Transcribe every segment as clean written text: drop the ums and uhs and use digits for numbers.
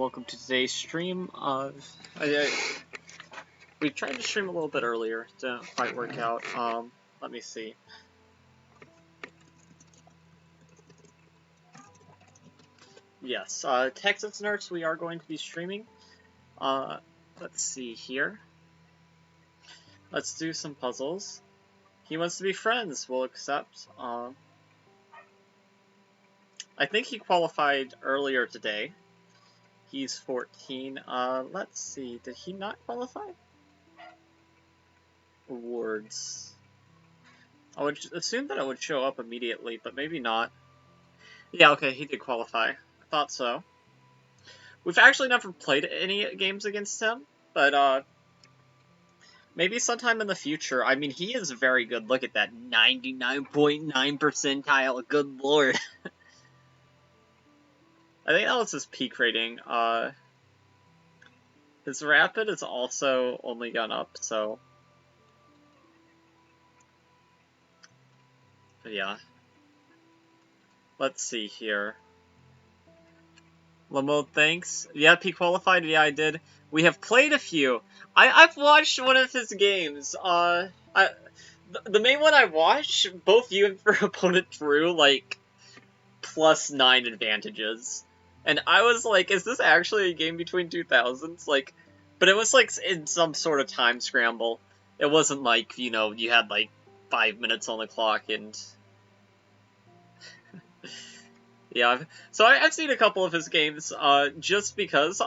welcome to today's stream of... we tried to stream a little bit earlier, didn't quite work out. Let me see. Yes, Texas Nerds, we are going to be streaming. Let's see here. Let's do some puzzles. He wants to be friends, we'll accept. I think he qualified earlier today. He's 14. Let's see, did he not qualify? Awards. I would assume that it would show up immediately, but maybe not. Yeah, okay, he did qualify. I thought so. We've actually never played any games against him, but maybe sometime in the future. I mean, he is very good. Look at that, 99.9 percentile. Good lord. I think that was his peak rating. His rapid has also only gone up, so... yeah. Let's see here. Lamo, thanks. Yep, he qualified. Yeah, I did. We have played a few. I've watched one of his games. The main one I watched, both you and your opponent drew, like, +9 advantages. And I was like, is this actually a game between 2000s? Like, but it was, like, in some sort of time scramble. It wasn't like, you know, you had, like, 5 minutes on the clock and... yeah, so I've seen a couple of his games, just because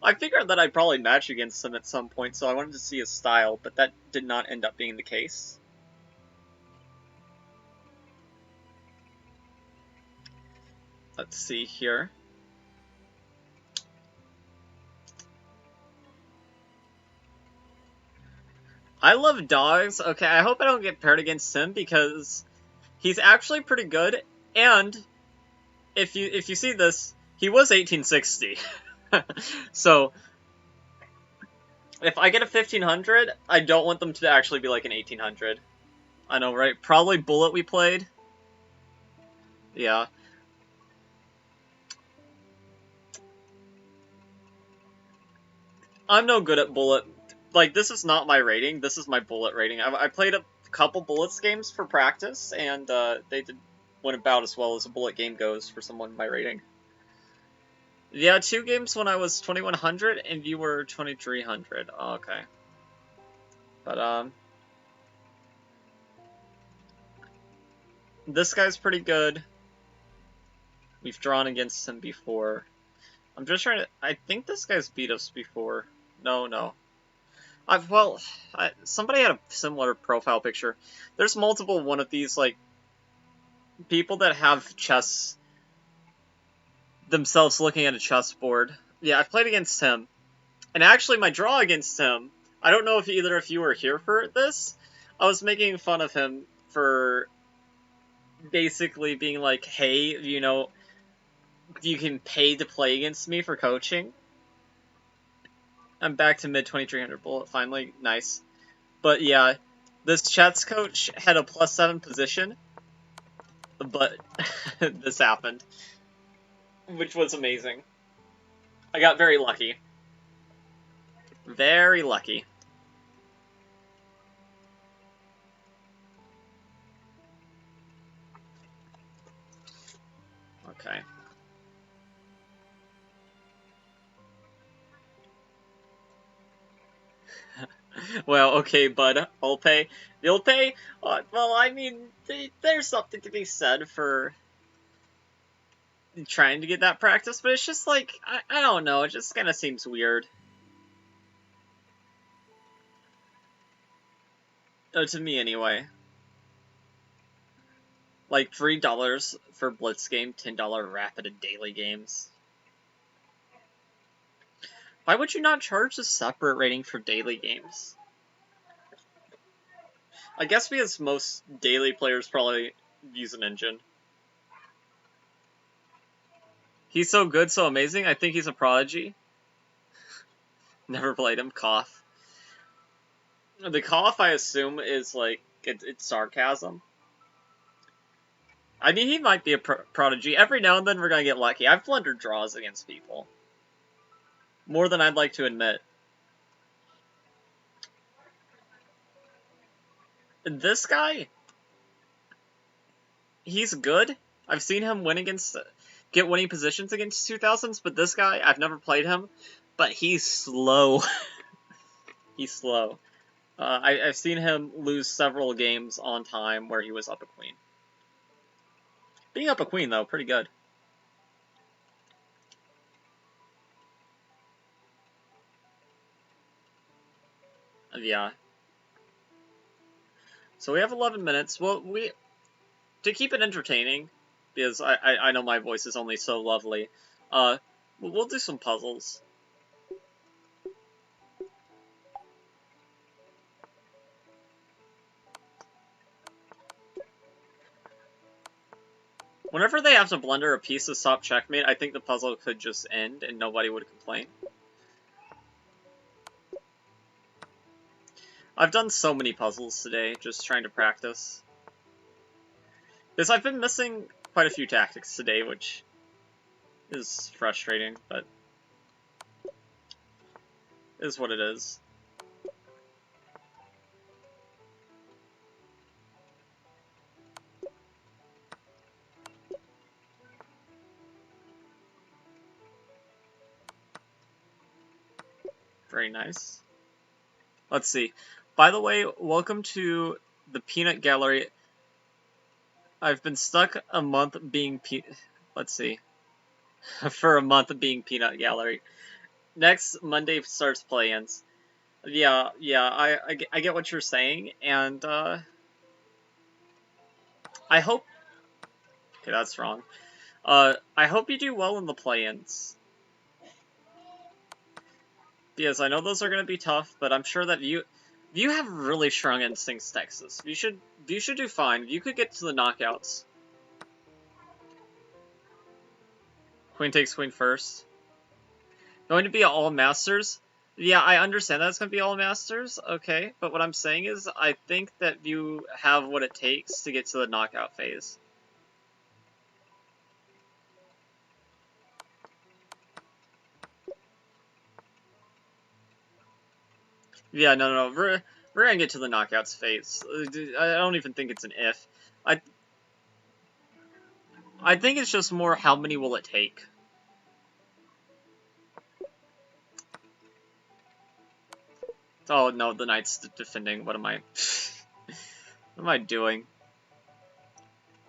I figured that I'd probably match against him at some point, so I wanted to see his style, but that did not end up being the case. Let's see here. I love dogs. Okay, I hope I don't get paired against him, because he's actually pretty good, and... If you see this, he was 1860. So, if I get a 1500, I don't want them to actually be like an 1800. I know, right? Probably Bullet we played. Yeah. I'm no good at Bullet. Like, this is not my rating. This is my Bullet rating. I played a couple Bullets games for practice, and they went about as well as a Bullet game goes for someone my rating. Yeah, 2 games when I was 2100 and you were 2300. Oh, okay. But, this guy's pretty good. We've drawn against him before. I'm just trying to... I think this guy's beat us before. No. Somebody had a similar profile picture. There's multiple one of these, like, people that have chess... themselves looking at a chessboard. Yeah, I've played against him. And actually, my draw against him, I don't know if either of you were here for this. I was making fun of him for basically being like, hey, you know, you can pay to play against me for coaching. I'm back to mid 2300 Bullet, finally. Nice. But yeah, this chess coach had a +7 position, but this happened. Which was amazing. I got very lucky. Very lucky. Okay. Well, okay, bud. I'll pay. You'll pay? Well, I mean, there's something to be said for trying to get that practice, but it's just like, I don't know, it just kind of seems weird. To me, anyway. Like, $3 for Blitz game, $10 Rapid and Daily games. Why would you not charge a separate rating for daily games? I guess because most daily players probably use an engine. He's so good, so amazing, I think he's a prodigy. Never played him, cough. The cough, I assume, is like, it's sarcasm. I mean, he might be a prodigy. Every now and then we're gonna get lucky. I've blundered draws against people. More than I'd like to admit. This guy, he's good. I've seen him get winning positions against 2000s, but this guy, I've never played him, but he's slow. He's slow. I've seen him lose several games on time where he was up a queen. Being up a queen, though, pretty good. Yeah. So we have 11 minutes. Well, to keep it entertaining, because I know my voice is only so lovely, we'll do some puzzles. Whenever they have to blunder a piece to stop checkmate, I think the puzzle could just end and nobody would complain. I've done so many puzzles today, just trying to practice. Because I've been missing quite a few tactics today, which is frustrating, but is what it is. Very nice. Let's see. By the way, welcome to the Peanut Gallery. I've been stuck a month being let's see. For a month being Peanut Gallery. Next Monday starts play-ins. Yeah, I get what you're saying, and I hope... Okay, that's wrong. I hope you do well in the play-ins. Because I know those are going to be tough, but I'm sure that you have really strong instincts, Texas. You should do fine. You could get to the knockouts. Queen takes queen first. Going to be all masters? Yeah, I understand that it's going to be all masters, okay, but what I'm saying is I think that you have what it takes to get to the knockout phase. Yeah, no, we're gonna get to the knockouts phase. I don't even think it's an if. I think it's just more how many will it take. Oh no, the knight's defending. What am I? What am I doing?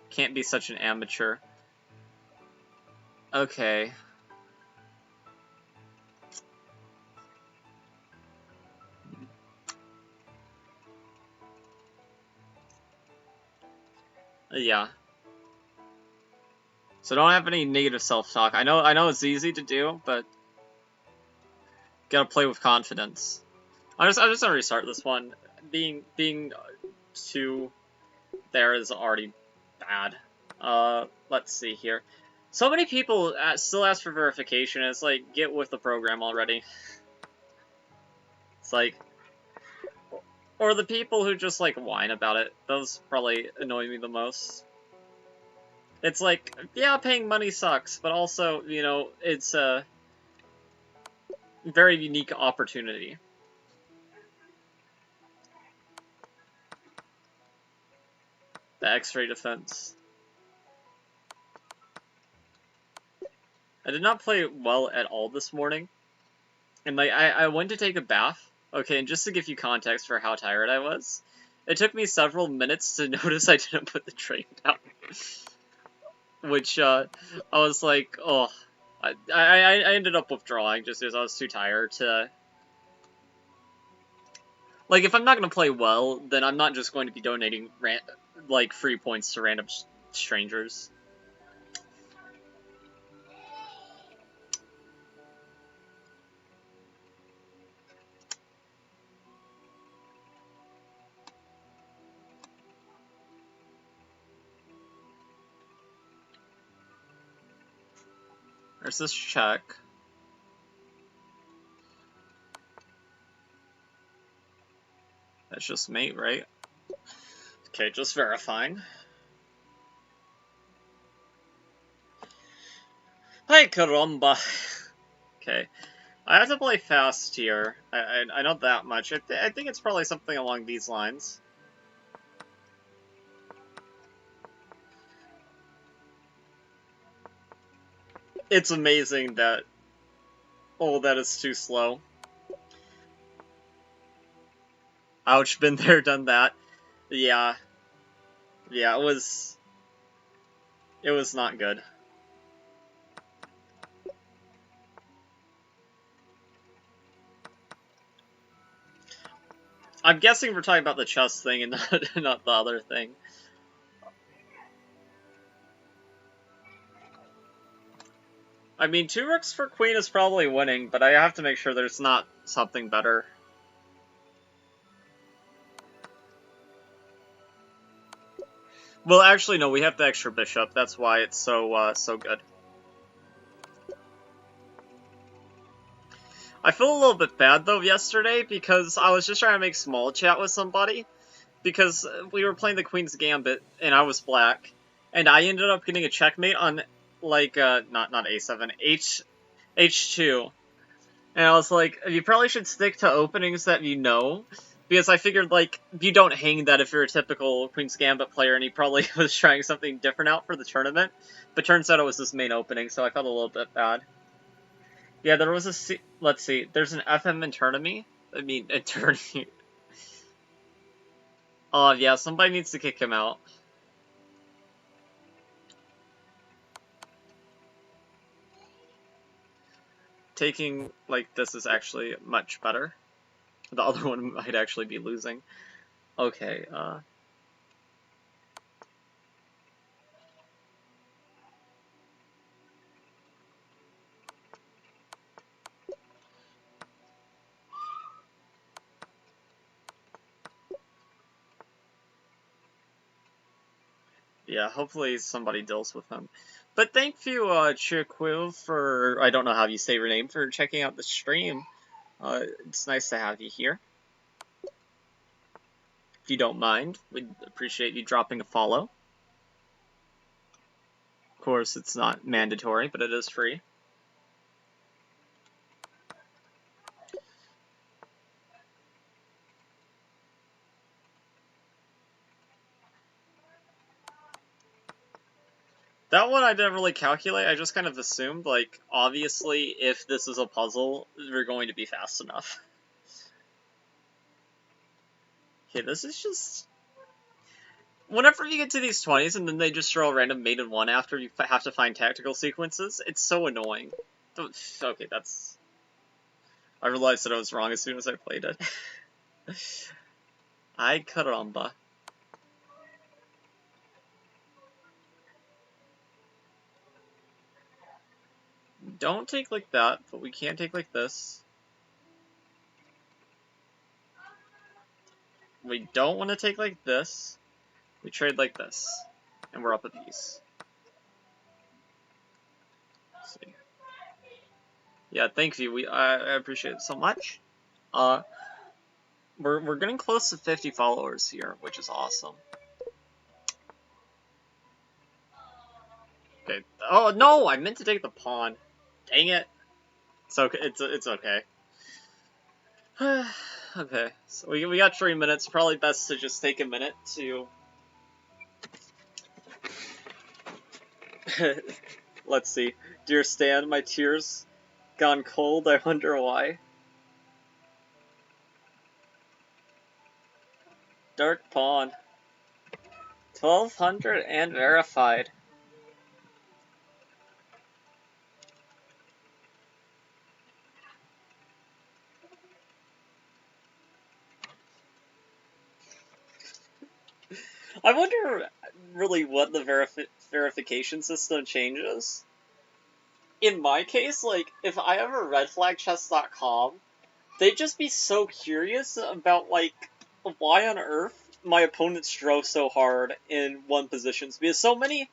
Can't be such an amateur. Okay. Yeah. So don't have any negative self-talk. I know it's easy to do, but gotta play with confidence. I'm just gonna restart this one. Being 2 there is already bad. Let's see here. So many people still ask for verification. It's like, get with the program already. It's like, or the people who just like whine about it. Those probably annoy me the most. It's like, yeah, paying money sucks, but also, you know, it's a very unique opportunity. The X-ray defense. I did not play well at all this morning. And like, I went to take a bath. Okay, and just to give you context for how tired I was, it took me several minutes to notice I didn't put the train down. Which, I was like, oh. I ended up withdrawing just because I was too tired to... Like, if I'm not going to play well, then I'm not just going to be donating, like, free points to random strangers. There's this check. That's just mate, right? Okay, just verifying. Hi, caramba. Okay. I have to play fast here. I know that much. I think it's probably something along these lines. It's amazing that... Oh, that is too slow. Ouch, been there, done that. Yeah. Yeah, it was not good. I'm guessing we're talking about the chess thing and not the other thing. I mean, 2 rooks for queen is probably winning, but I have to make sure there's not something better. Well, actually, no, we have the extra bishop. That's why it's so good. I feel a little bit bad, though, yesterday, because I was just trying to make small chat with somebody, because we were playing the Queen's Gambit, and I was black, and I ended up getting a checkmate on, like, not A7, H2. And I was like, you probably should stick to openings that you know, because I figured, like, you don't hang that if you're a typical Queen's Gambit player, and he probably was trying something different out for the tournament. But turns out it was his main opening, so I felt a little bit bad. Yeah, there was a... Let's see, there's an FM in tournament. I mean, a tournament. Oh, yeah, somebody needs to kick him out. Taking, like, this is actually much better. The other one might actually be losing. Okay, yeah, hopefully somebody deals with him. But thank you, Chiquill, for, I don't know how you say your name, for checking out the stream. It's nice to have you here. If you don't mind, we'd appreciate you dropping a follow. Of course, it's not mandatory, but it is free. That one I didn't really calculate, I just kind of assumed, like, obviously, if this is a puzzle, we're going to be fast enough. Okay, this is just... Whenever you get to these 20s and then they just throw a random mate in 1 after you have to find tactical sequences, it's so annoying. Okay, that's... I realized that I was wrong as soon as I played it. Ay caramba. Don't take like that, but we can take like this. We don't want to take like this. We trade like this. And we're up a piece. Let's see. Yeah, thank you. I appreciate it so much. We're getting close to 50 followers here, which is awesome. Okay. Oh no, I meant to take the pawn. Dang it. It's okay. It's okay. Okay, so we got 3 minutes. Probably best to just take a minute to... Let's see. Dear Stan, my tears gone cold. I wonder why. Dark pawn. 1200 and verified. I wonder really what the verification system changes. In my case, like, if I ever redflagchess.com, they'd just be so curious about, like, why on earth my opponents drove so hard in one positions, because so many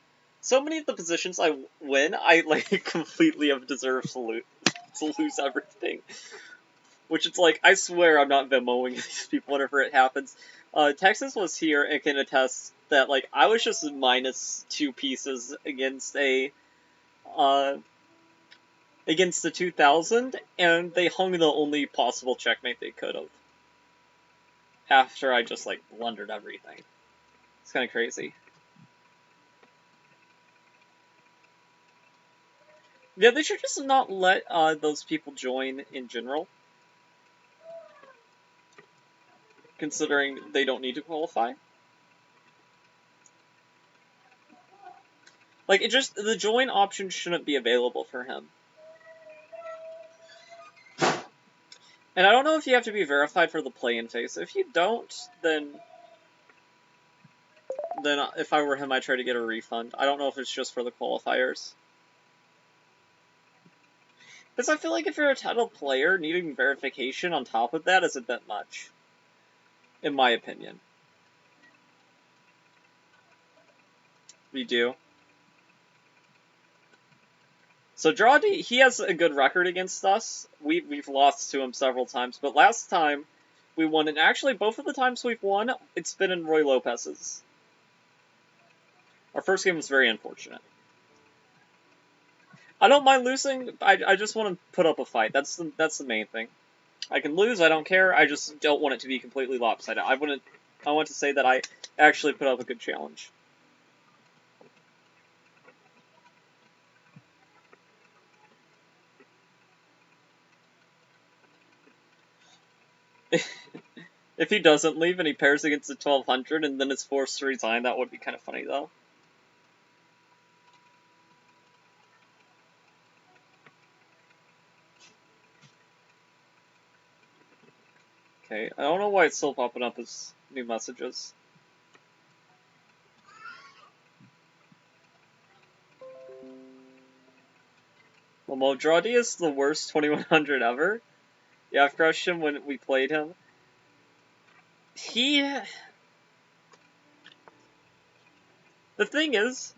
of the positions I win, I, like, completely have deserved to lose everything. Which it's like, I swear I'm not Venmoing these people whenever it happens. Texas was here and can attest that, like, I was just -2 pieces against a against the 2000, and they hung the only possible checkmate they could have. After I just, like, blundered everything. It's kind of crazy. Yeah, they should just not let those people join in general. Considering they don't need to qualify. Like, the join option shouldn't be available for him. And I don't know if you have to be verified for the play-in phase. If you don't, then if I were him, I'd try to get a refund. I don't know if it's just for the qualifiers. Because I feel like if you're a title player, needing verification on top of that is a bit much. In my opinion. We do. So Drawdy, he has a good record against us. We've lost to him several times, but last time we won, and actually both of the times we've won, it's been in Roy Lopez's. Our first game was very unfortunate. I don't mind losing. I just want to put up a fight. That's the main thing. I can lose. I don't care. I just don't want it to be completely lopsided. I want to say that I actually put up a good challenge. If he doesn't leave and he pairs against the 1200 and then is forced to resign, that would be kind of funny though. Okay, I don't know why it's still popping up as new messages. Well, Modradi is the worst 2100 ever. Yeah, I've crushed him when we played him. The thing is,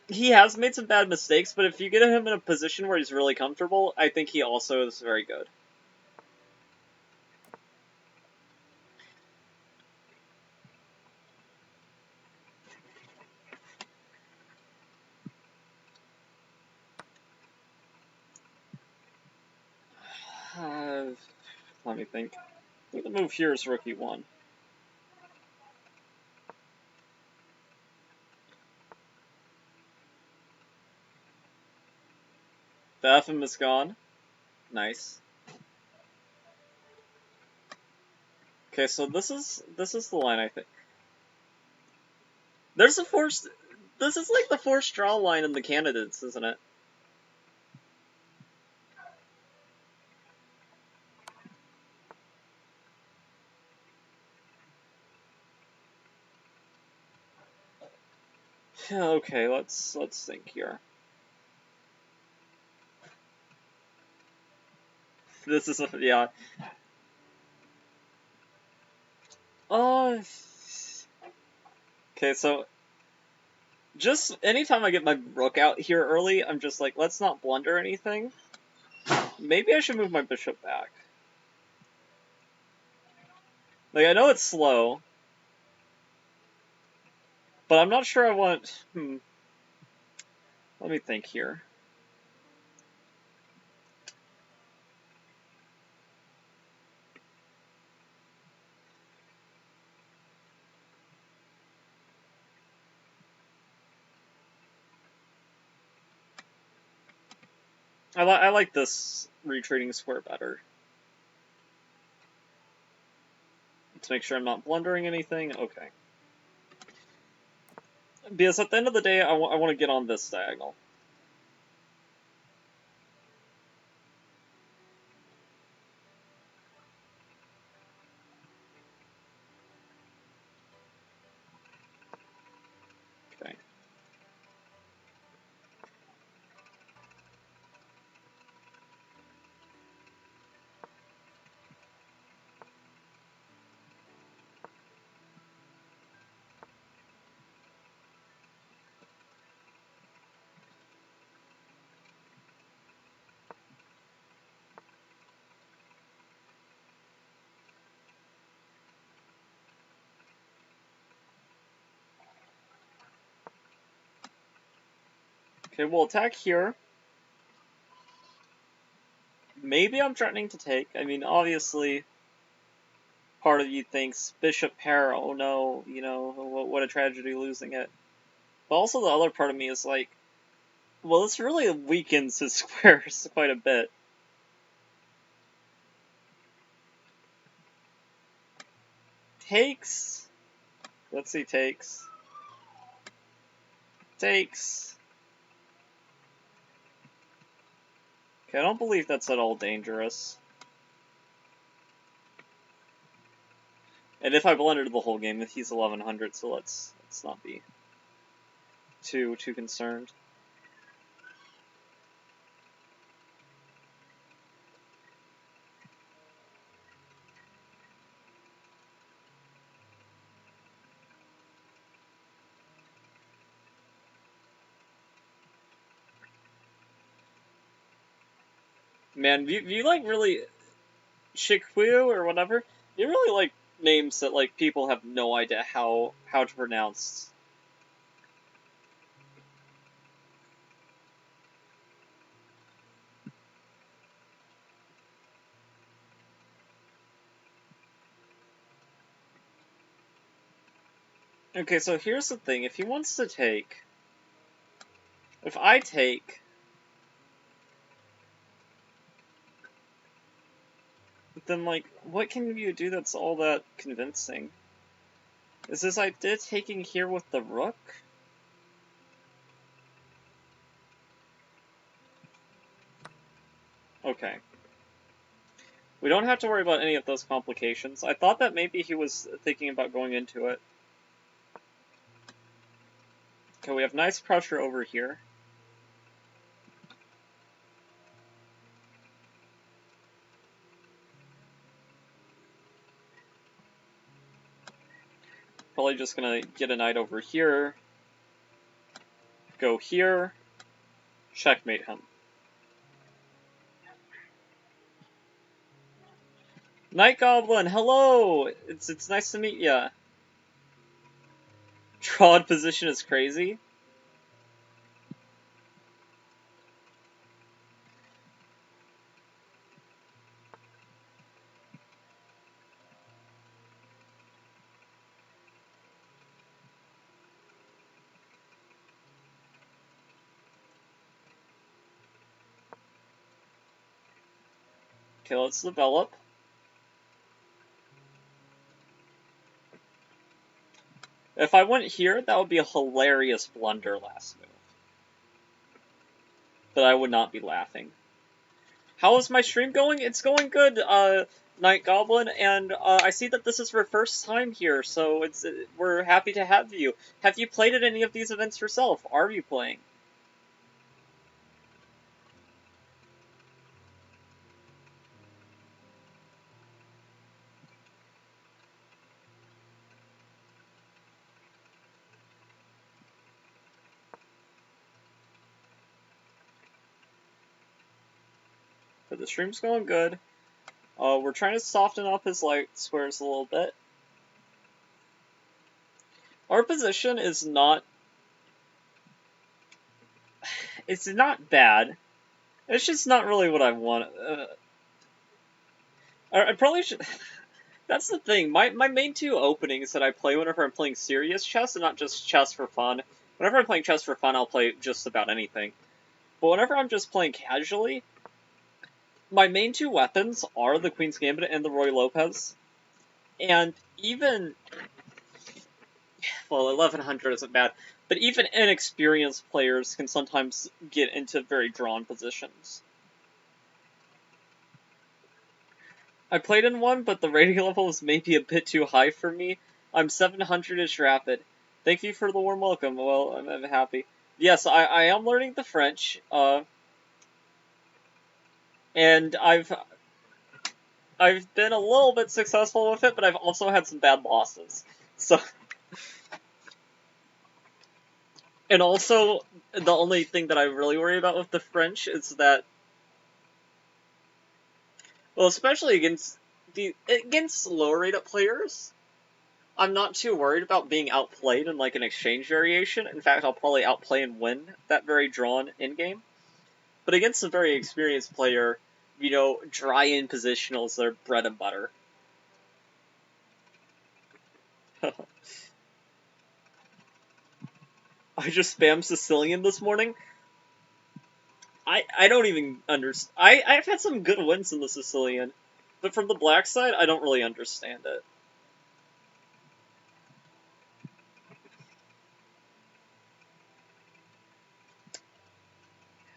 he has made some bad mistakes, but if you get him in a position where he's really comfortable, I think he also is very good. Let me think. I think the move here is Rookie 1. The FM is gone. Nice. Okay, so this is the line, I think. There's a forced... This is like the forced draw line in the candidates, isn't it? Okay, let's think here. This is yeah. Okay, so just anytime I get my rook out here early, I'm just like, let's not blunder anything. Maybe I should move my bishop back. Like, I know it's slow, but I'm not sure I want... Let me think here. I like this retreating square better. Let's make sure I'm not blundering anything. Okay. Because at the end of the day, I want to get on this diagonal. Okay. Okay, we'll attack here. Maybe I'm threatening to take. I mean, obviously, part of you thinks Bishop pair, oh no, you know, what a tragedy losing it. But also the other part of me is like, well, this really weakens his squares quite a bit. Takes. Let's see, takes. Takes. Okay, I don't believe that's at all dangerous. And if I blundered the whole game, he's 1100, so let's not be too concerned. Man, you like really Shikuyu or whatever? You really like names that like people have no idea how to pronounce. Okay, so here's the thing. If he wants to take... If I take... Then, like, what can you do that's all that convincing? Is this idea taking here with the rook? Okay. We don't have to worry about any of those complications. I thought that maybe he was thinking about going into it. Okay, we have nice pressure over here. Probably just gonna get a knight over here. Go here. Checkmate him. Night Goblin, hello! It's nice to meet ya. Trod position is crazy. Okay, let's develop. If I went here, that would be a hilarious blunder last move. But I would not be laughing. How is my stream going? It's going good, Night Goblin, and I see that this is your first time here, so we're happy to have you. Have you played at any of these events yourself? Are you playing? But the stream's going good. We're trying to soften up his light squares a little bit. Our position is not... It's not bad. It's just not really what I want. I probably should... That's the thing. My main two openings that I play whenever I'm playing serious chess, and not just chess for fun. Whenever I'm playing chess for fun, I'll play just about anything. But whenever I'm just playing casually, my main two weapons are the Queen's Gambit and the Roy Lopez. And even... Well, 1100 isn't bad. But even inexperienced players can sometimes get into very drawn positions. I played in one, but the rating level was maybe a bit too high for me. I'm 700-ish rapid. Thank you for the warm welcome. Well, I'm happy. Yes, I am learning the French, and I've been a little bit successful with it, but I've also had some bad losses. So, and also, the only thing that I really worry about with the French is that, well, especially against lower rated players, I'm not too worried about being outplayed in like an exchange variation. In fact, I'll probably outplay and win that very drawn in game. But against a very experienced player, you know, dry in positionals are bread and butter. I just spammed Sicilian this morning. I don't even understand. I've had some good wins in the Sicilian, but from the black side, I don't really understand it.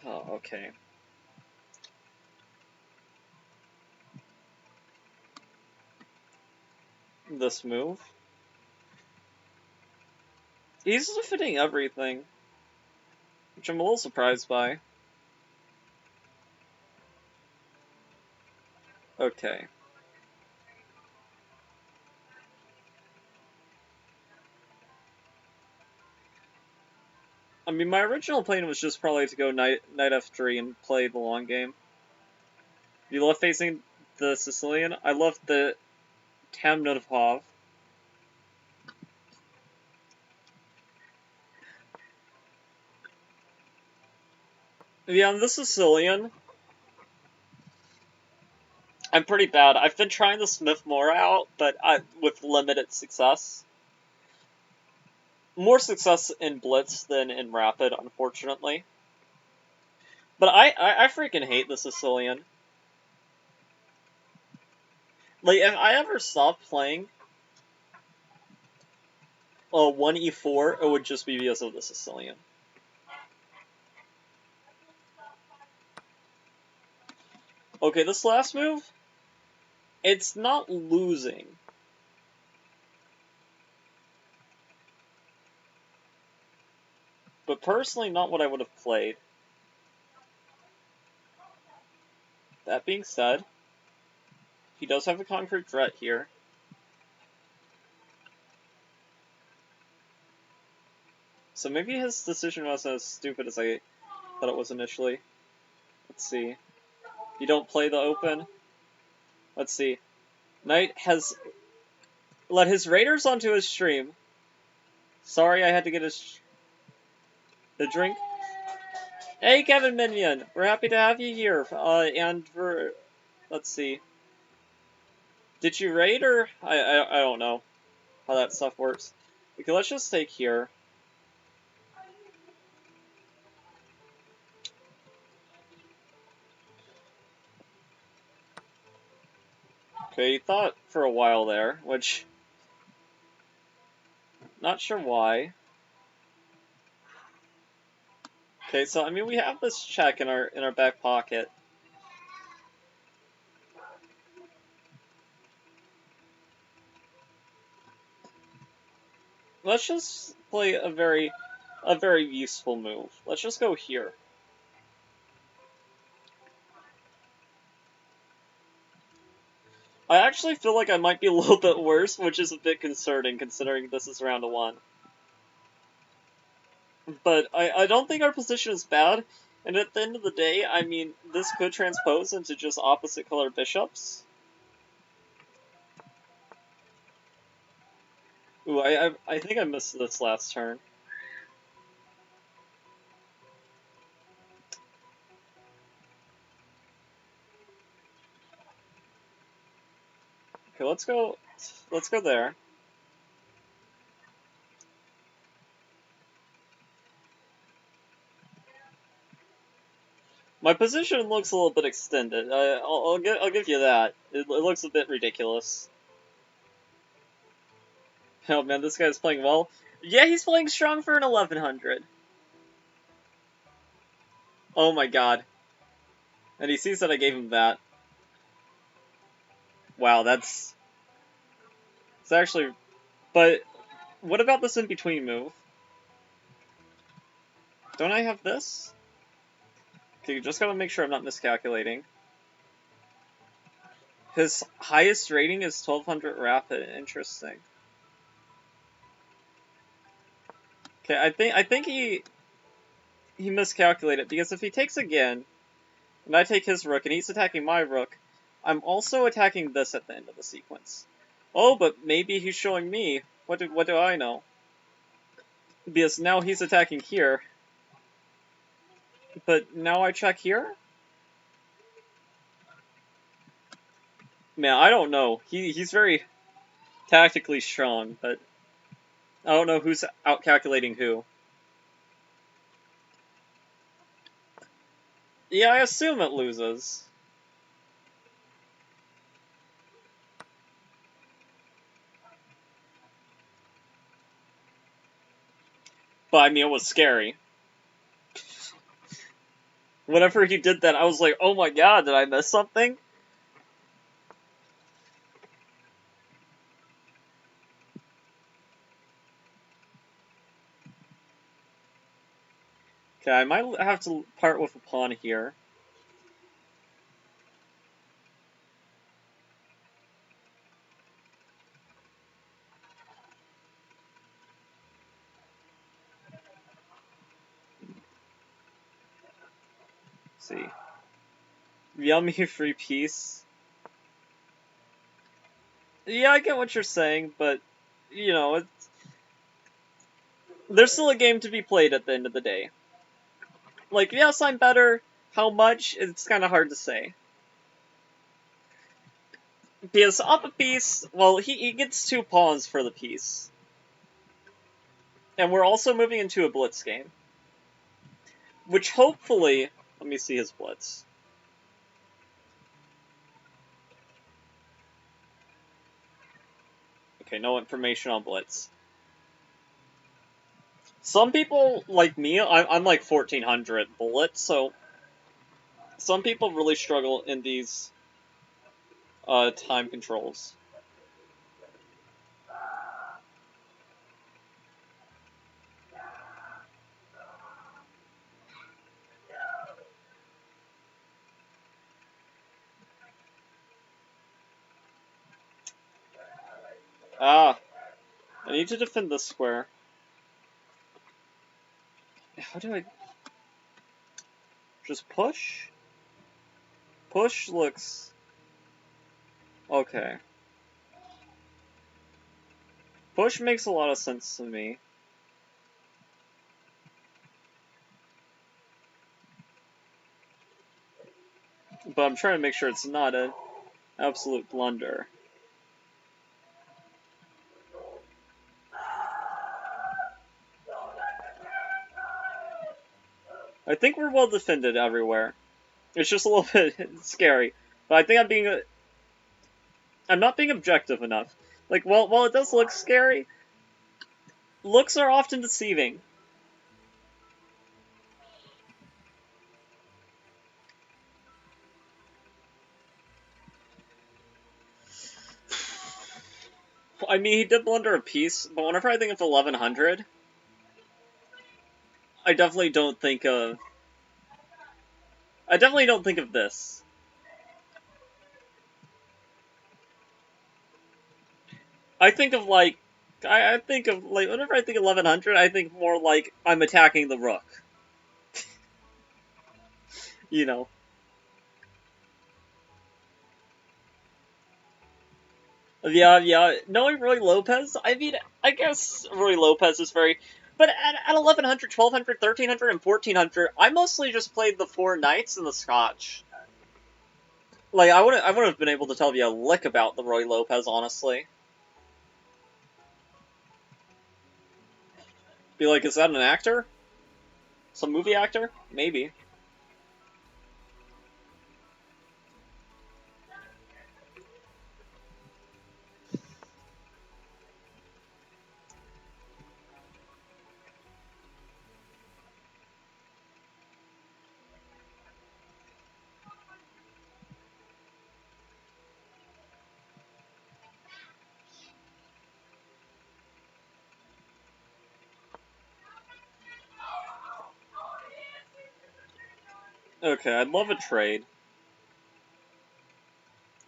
Oh, okay. This move. He's defending everything, which I'm a little surprised by. Okay. I mean, my original plan was just probably to go knight f3 and play the long game. You love facing the Sicilian? I love the Tamnodpov. Yeah, on the Sicilian, I'm pretty bad. I've been trying the Smith more out, but with limited success. More success in Blitz than in Rapid, unfortunately. But I freaking hate the Sicilian. Like, if I ever stopped playing 1e4, it would just be because of the Sicilian. Okay, this last move, it's not losing. But personally, not what I would have played. That being said, he does have a concrete threat here. So maybe his decision wasn't as stupid as I thought it was initially. Let's see. You don't play the open? Let's see. Knight has let his raiders onto his stream. Sorry I had to get the drink. Hey, Kevin Minion! We're happy to have you here. Let's see. Did you raid or I don't know how that stuff works. Okay, let's just take here. Okay, he thought for a while there, which not sure why. Okay, so I mean we have this check in our back pocket. Let's just play a very useful move. Let's just go here. I actually feel like I might be a little bit worse, which is a bit concerning considering this is round 1. But I don't think our position is bad, and at the end of the day, I mean, this could transpose into just opposite color bishops. Ooh, I think I missed this last turn. Okay, let's go there. My position looks a little bit extended. I'll give you that. It looks a bit ridiculous. Oh man, this guy's playing well. Yeah, he's playing strong for an 1100. Oh my god. And he sees that I gave him that. Wow, it's actually... But, what about this in-between move? Don't I have this? Okay, you just gotta make sure I'm not miscalculating. His highest rating is 1200 rapid. Interesting. Okay, I think he miscalculated, because if he takes again, and I take his rook, and he's attacking my rook, I'm also attacking this at the end of the sequence. Oh, but maybe he's showing me. What do I know? Because now he's attacking here. But now I check here? Man, I don't know. He's very tactically strong, but I don't know who's out-calculating who. Yeah, I assume it loses. But, I mean, it was scary. Whenever he did that, I was like, oh my god, did I miss something? Okay, I might have to part with a pawn here. Let's see. Yummy free piece. Yeah, I get what you're saying, but, you know, there's still a game to be played at the end of the day. Like, yes, I'm better. How much? It's kind of hard to say. Because up a piece, well, he gets 2 pawns for the piece. And we're also moving into a blitz game. Which hopefully... Let me see his blitz. Okay, no information on blitz. Some people, like me, I'm like 1400 blitz, so... Some people really struggle in these time controls. Ah, I need to defend this square. How do I... Just push? Push looks... Okay. Push makes a lot of sense to me. But I'm trying to make sure it's not an absolute blunder. I think we're well defended everywhere. It's just a little bit scary. But I think I'm not being objective enough. Like, while it does look scary, looks are often deceiving. I mean, he did blunder a piece, but whenever I think of 1100, I definitely don't think of... I definitely don't think of this. I think of, like... I think of, like, whenever I think 1100, I think more like I'm attacking the rook. You know. Yeah. Knowing Roy Lopez, I mean, I guess Roy Lopez is very... But at 1100, 1200, 1300, and 1400, I mostly just played the 4 knights and the Scotch. Like, I wouldn't have been able to tell you a lick about the Roy Lopez, honestly. Be like, is that an actor? Some movie actor? Maybe. Okay, I'd love a trade.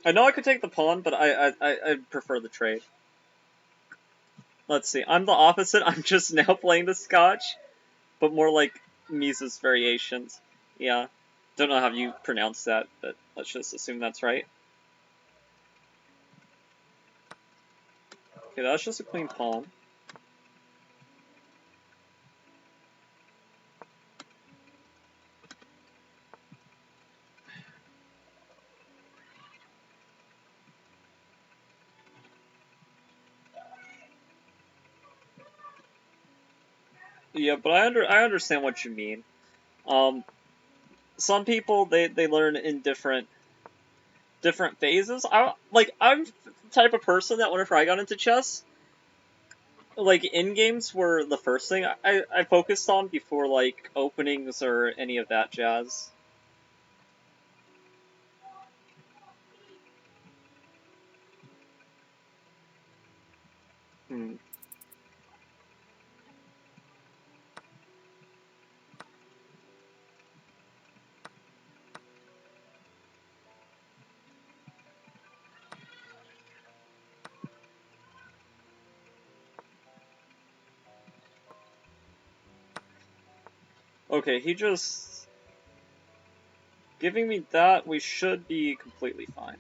I know I could take the pawn, but I'd prefer the trade. Let's see, I'm the opposite, I'm just now playing the Scotch, but more like Mises variations. Yeah. Don't know how you pronounce that, but let's just assume that's right. Okay, that's just a queen pawn. Yeah, but I understand what you mean. Um, some people they learn in different phases. I'm the type of person that whenever I got into chess, like in games were the first thing I focused on before like openings or any of that jazz. Hmm. Okay, he just giving me that. We should be completely fine.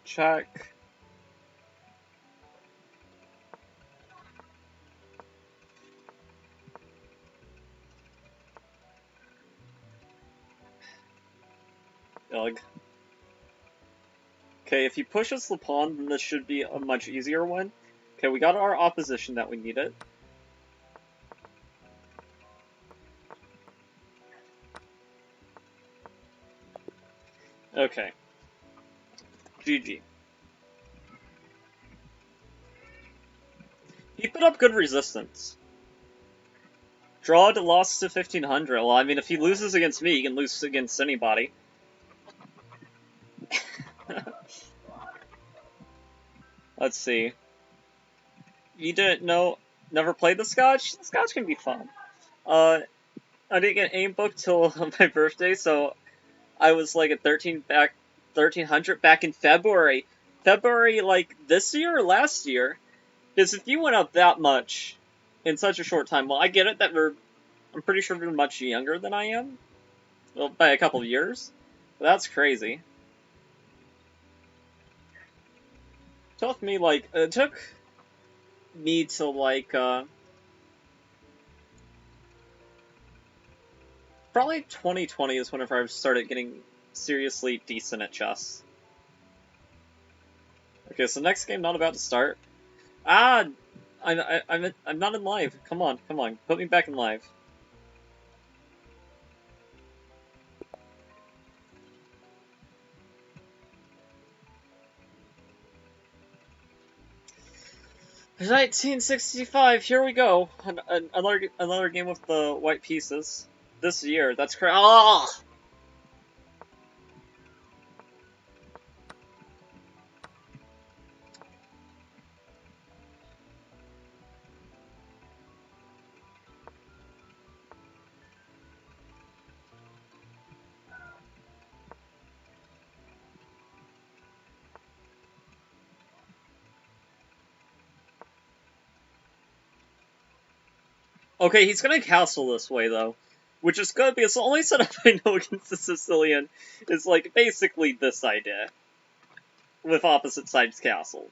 Check. Ugh. Okay, if he pushes the pawn, then this should be a much easier one. Okay, we got our opposition that we needed. Okay. GG. He put up good resistance. Draw to loss to 1500. Well, I mean, if he loses against me, he can lose against anybody. Let's see. You didn't know, never played the Scotch? The Scotch can be fun. I didn't get aim book till my birthday, so I was like at 1300 back in February. February, like, this year or last year? Because if you went up that much in such a short time, well, I get it that I'm pretty sure we're much younger than I am. Well, by a couple of years. But that's crazy. It took me to, like, probably 2020 is whenever I started getting seriously decent at chess. Okay, so next game not about to start. Ah, I'm not in live. Come on, put me back in live. It's 1965. Here we go. Another game with the white pieces this year. That's crazy. Oh! Okay, he's gonna castle this way though, which is good because the only setup I know against the Sicilian is like basically this idea with opposite sides castle.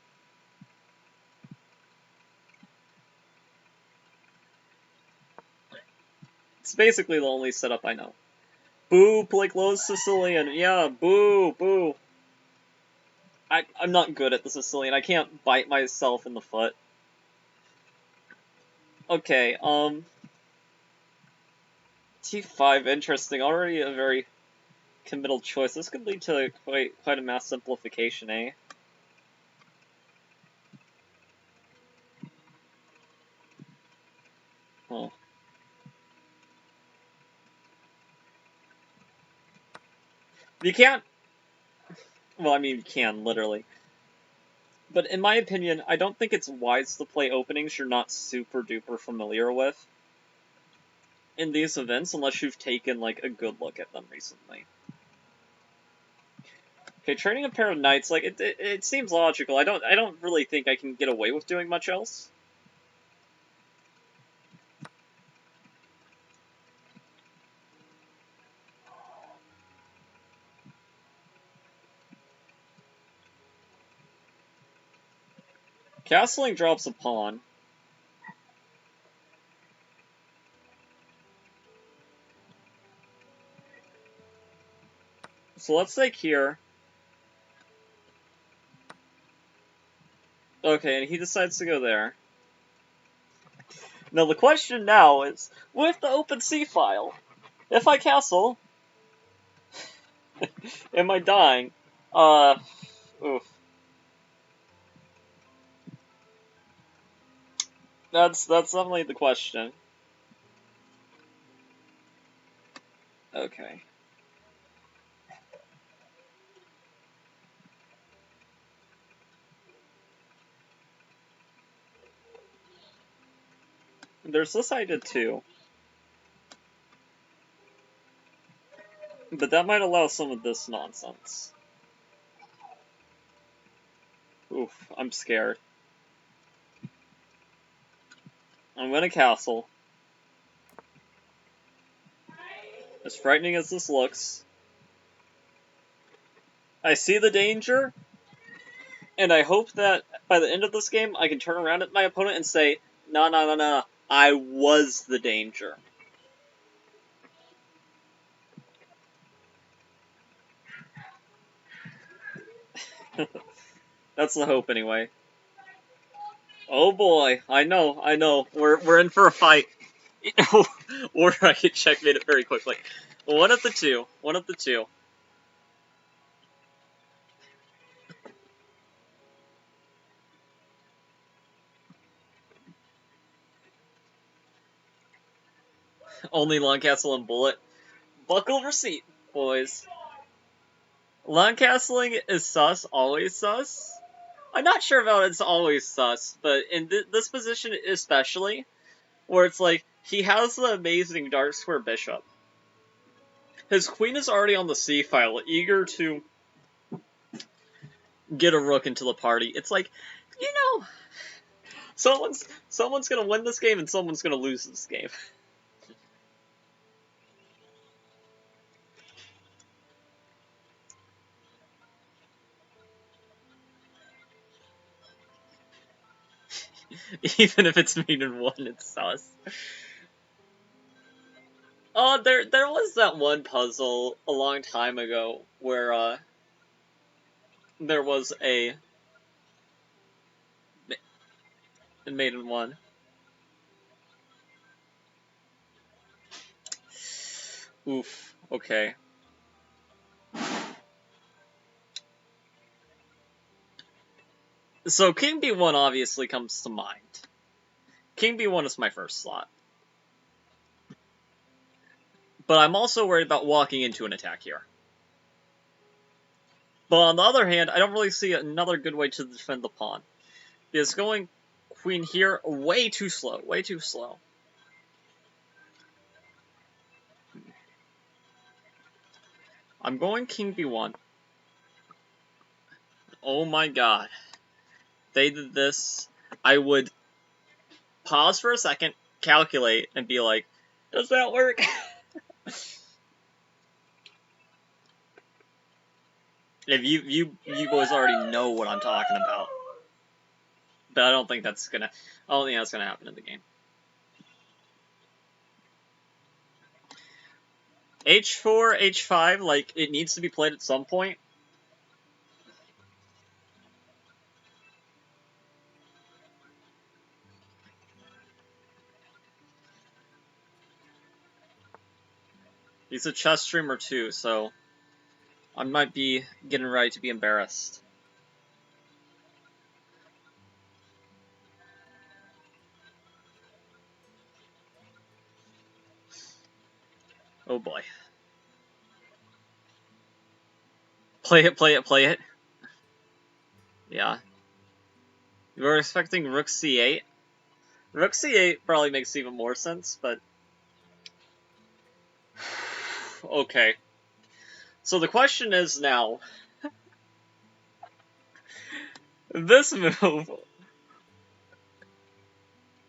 It's basically the only setup I know. Boo, like low Sicilian. Yeah, boo, boo. I'm not good at the Sicilian. I can't bite myself in the foot. Okay, T5, interesting. Already a very committal choice. This could lead to quite a mass simplification, eh? Huh. You can't... Well, I mean, you can, literally. But in my opinion, I don't think it's wise to play openings you're not super duper familiar with in these events unless you've taken, like, a good look at them recently. Okay, training a pair of knights, like, it seems logical. I don't really think I can get away with doing much else. Castling drops a pawn. So let's take here. Okay, and he decides to go there. Now the question now is, with the open C file, if I castle, am I dying? Oof. That's definitely the question. Okay. There's this I did too. But that might allow some of this nonsense. Oof, I'm scared. I'm gonna castle. As frightening as this looks, I see the danger, and I hope that by the end of this game, I can turn around at my opponent and say, "No, no, no, no, I was the danger." That's the hope, anyway. Oh boy, I know. We're in for a fight. Or I could checkmate it very quickly. One of the two. One of the two. Only Long Castle and Bullet. Buckle receipt, boys. Long castling is sus, always sus. I'm not sure about it's always sus, but in this position especially, where it's like, he has the amazing Dark Square Bishop. His queen is already on the C file, eager to get a rook into the party. It's like, you know, someone's gonna win this game and someone's gonna lose this game. Even if it's made in one, it's sus. There was that one puzzle a long time ago where there was a made in one. Oof. Okay. So King B1 obviously comes to mind. King B1 is my first slot. But I'm also worried about walking into an attack here. But on the other hand, I don't really see another good way to defend the pawn. Because going queen here, way too slow. Way too slow. I'm going King B1. Oh my god. They did this. I would pause for a second, calculate, and be like, does that work? If you boys already know what I'm talking about. But I don't think that's gonna happen in the game. H4, H5, like, it needs to be played at some point. He's a chess streamer too, so I might be getting ready to be embarrassed. Oh boy. Play it. Yeah. You were expecting Rook C8? Rook C8 probably makes even more sense, but... Okay. So the question is now... this move...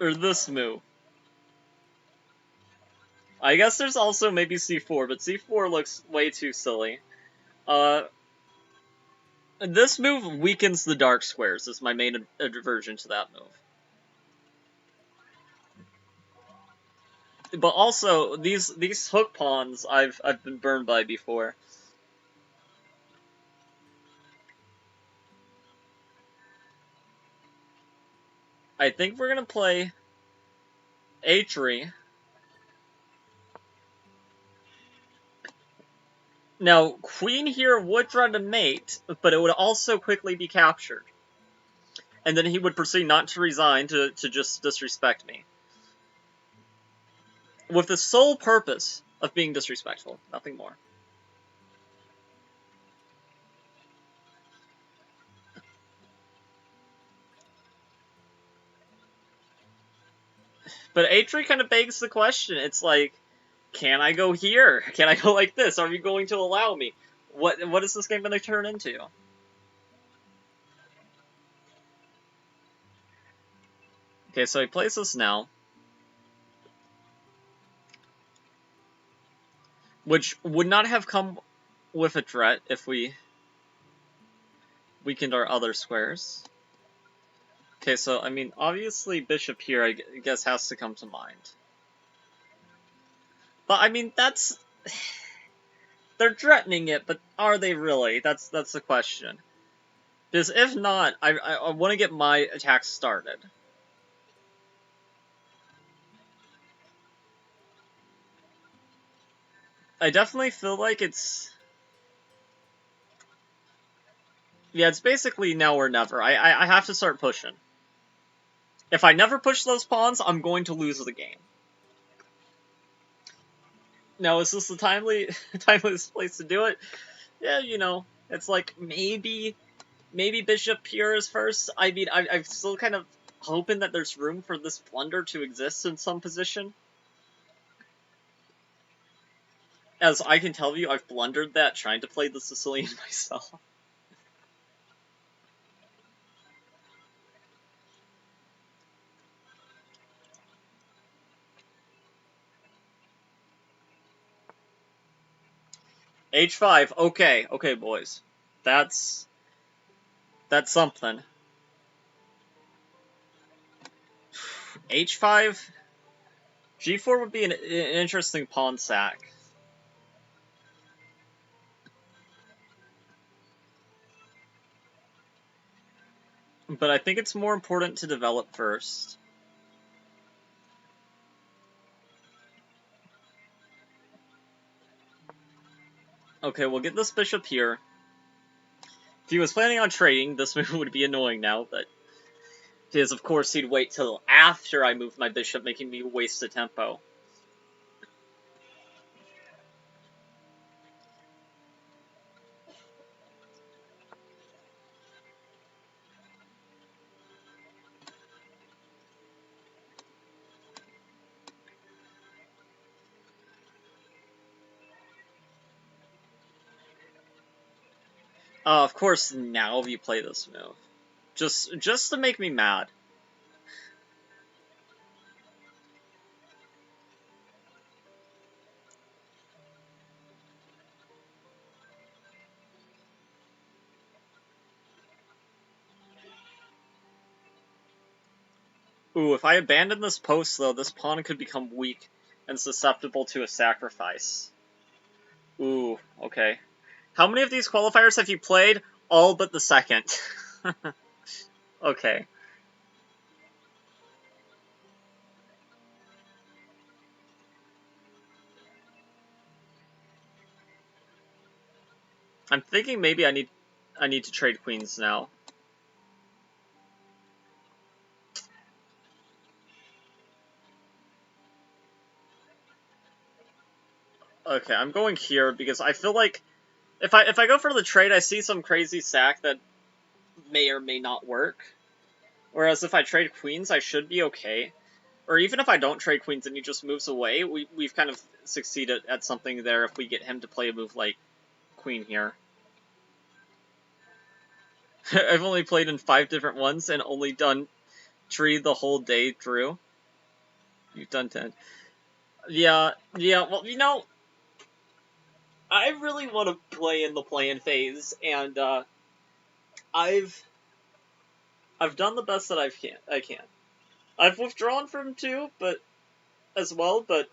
or this move. I guess there's also maybe C4, but C4 looks way too silly. This move weakens the dark squares, is my main aversion to that move. But also, these hook pawns I've been burned by before. I think we're gonna play H3. Now, Queen here would try to mate, but it would also quickly be captured. And then he would proceed not to resign to just disrespect me. With the sole purpose of being disrespectful, nothing more. But H3 kind of begs the question. It's like, can I go here? Can I go like this? Are you going to allow me? What is this game going to turn into? Okay, so he plays this now. Which would not have come with a threat if we weakened our other squares. Okay, so, I mean, obviously bishop here, I guess, has to come to mind. But, I mean, that's... They're threatening it, but are they really? That's the question. Because if not, I want to get my attack started. I definitely feel like it's... Yeah, it's basically now or never. I have to start pushing. If I never push those pawns, I'm going to lose the game. Now, is this the timeliest place to do it? Yeah, you know, it's like maybe bishop here is first. I mean, I'm still kind of hoping that there's room for this blunder to exist in some position. As I can tell you, I've blundered that trying to play the Sicilian myself. H5, okay, boys. That's something. H5, G4 would be an interesting pawn sack. But I think it's more important to develop first. Okay, we'll get this bishop here. If he was planning on trading, this move would be annoying now, but... Because, of course, he'd wait till after I moved my bishop, making me waste the tempo. Of course, now you play this move. Just to make me mad. Ooh, if I abandon this post, though, this pawn could become weak and susceptible to a sacrifice. Ooh, okay. How many of these qualifiers have you played? All but the second. Okay. I'm thinking maybe I need to trade queens now. Okay, I'm going here because I feel like if I go for the trade, I see some crazy sack that may or may not work. Whereas if I trade queens, I should be okay. Or even if I don't trade queens and he just moves away, we've kind of succeeded at something there if we get him to play a move like queen here. I've only played in 5 different ones and only done tree the whole day through. You've done 10. Yeah, well, you know, I really want to play in the play-in phase, and I've done the best that I can. I've withdrawn from two, but as well, but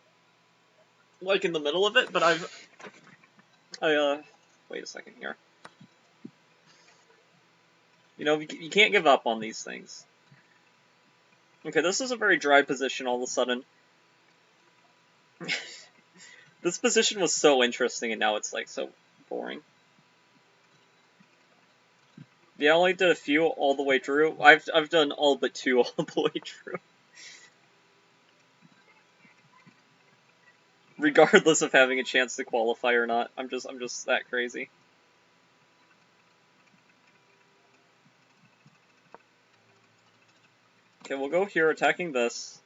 like in the middle of it. But wait a second here. You know, you can't give up on these things. Okay, this is a very dry position all of a sudden. This position was so interesting, and now it's like so boring. Yeah, I only did a few all the way through. I've done all but two all the way through. Regardless of having a chance to qualify or not. I'm just that crazy. Okay, we'll go here, attacking this.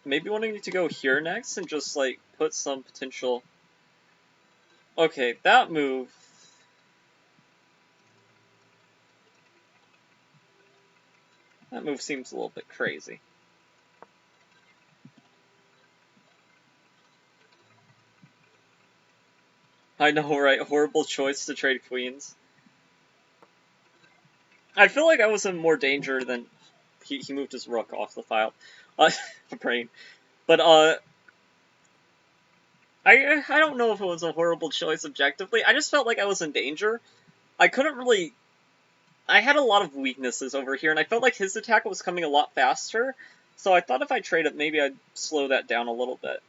Maybe wanting to go here next and just, like, put some potential... Okay, that move... That move seems a little bit crazy. I know, right? Horrible choice to trade queens. I feel like I was in more danger than... He moved his rook off the file. Brain. But, I don't know if it was a horrible choice objectively. I just felt like I was in danger. I couldn't really... I had a lot of weaknesses over here, and I felt like his attack was coming a lot faster, so I thought if I traded, maybe I'd slow that down a little bit.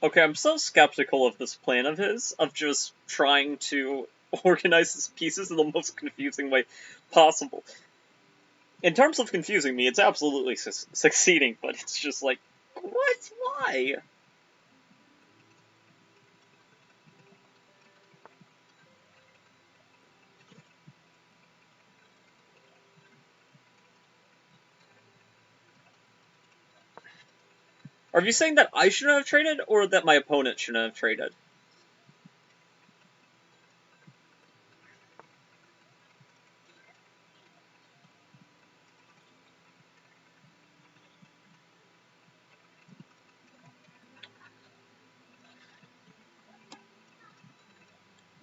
Okay, I'm so skeptical of this plan of his, of just trying to organize his pieces in the most confusing way possible. In terms of confusing me, it's absolutely succeeding, but it's just like, what? Why? Are you saying that I shouldn't have traded, or that my opponent shouldn't have traded?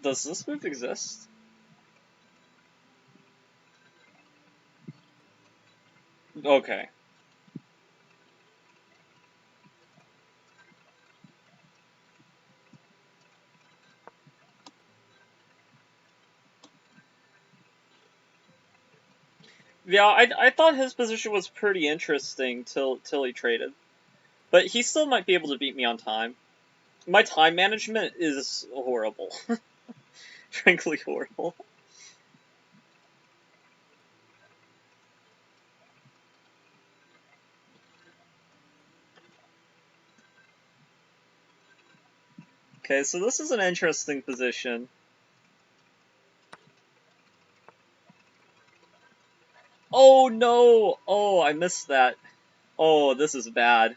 Does this move exist? Okay. Yeah, I thought his position was pretty interesting till he traded. But he still might be able to beat me on time. My time management is horrible. Frankly horrible. Okay, so this is an interesting position. Oh no! Oh, I missed that. Oh, this is bad.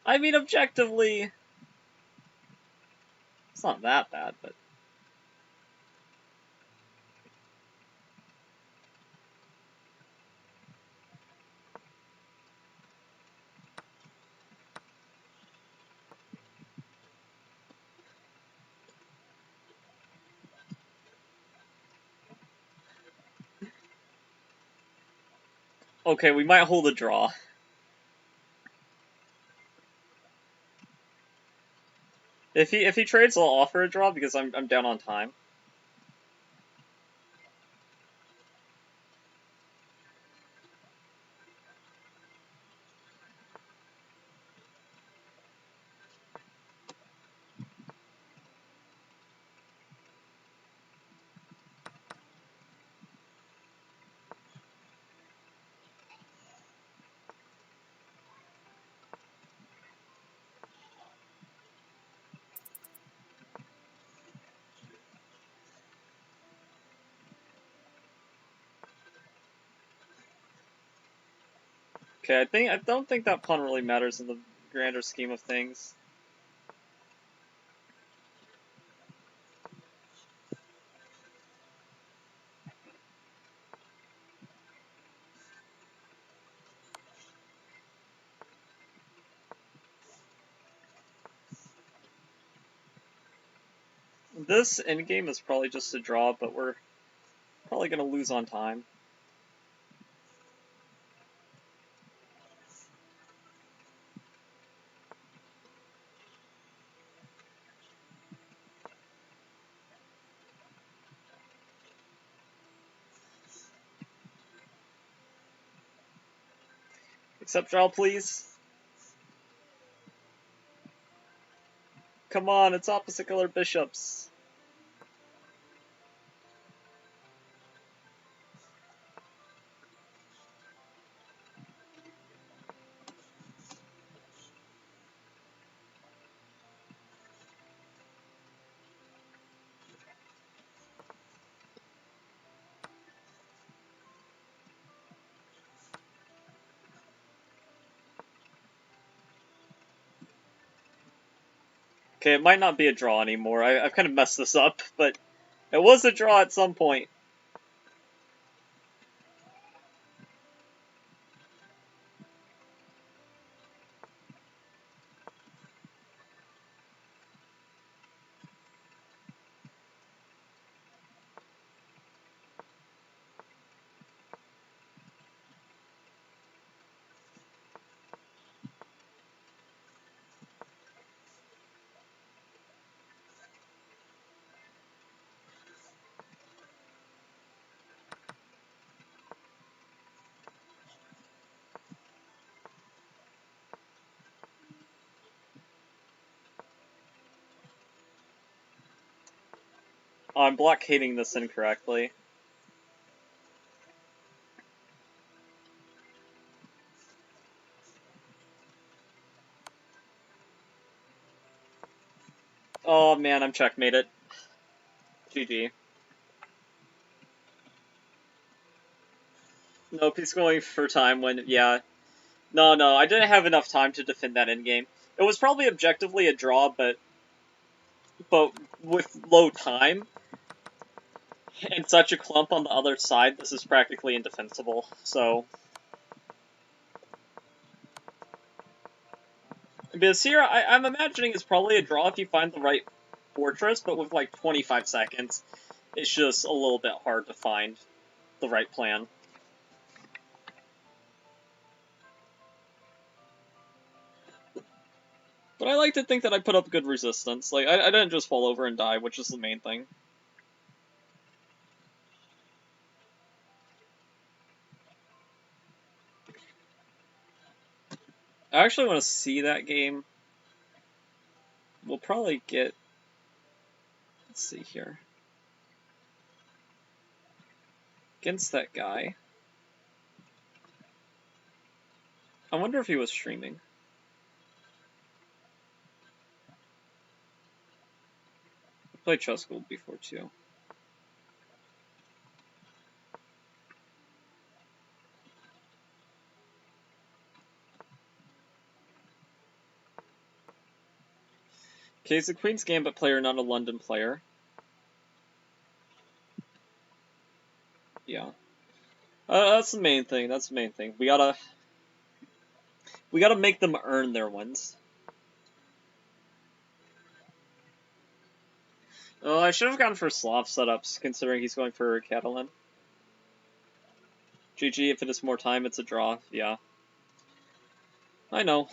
I mean, objectively, it's not that bad, but... Okay, we might hold a draw. If he trades, I'll offer a draw because I'm down on time. Okay, I don't think that pawn really matters in the grander scheme of things. This endgame is probably just a draw, but we're probably gonna lose on time. Accept draw, please. Come on, it's opposite color bishops. Okay, it might not be a draw anymore. I've kind of messed this up, but it was a draw at some point. Oh, I'm blockading this incorrectly. Oh man, I'm checkmated. GG. Nope, he's going for time when, yeah. No, I didn't have enough time to defend that endgame. It was probably objectively a draw, but with low time, and such a clump on the other side, this is practically indefensible, so... Because here, I'm imagining it's probably a draw if you find the right fortress, but with like 25 seconds, it's just a little bit hard to find the right plan. But I like to think that I put up good resistance. Like, I didn't just fall over and die, which is the main thing. I actually want to see that game. We'll probably get... Let's see here. Against that guy. I wonder if he was streaming. I played Chess Gold before, too. Okay, he's a Queen's Gambit player, not a London player. Yeah. That's the main thing, that's the main thing. We gotta make them earn their wins. Oh, I should have gone for Slav setups, considering he's going for Catalan. GG, if it is more time, it's a draw. Yeah. I know.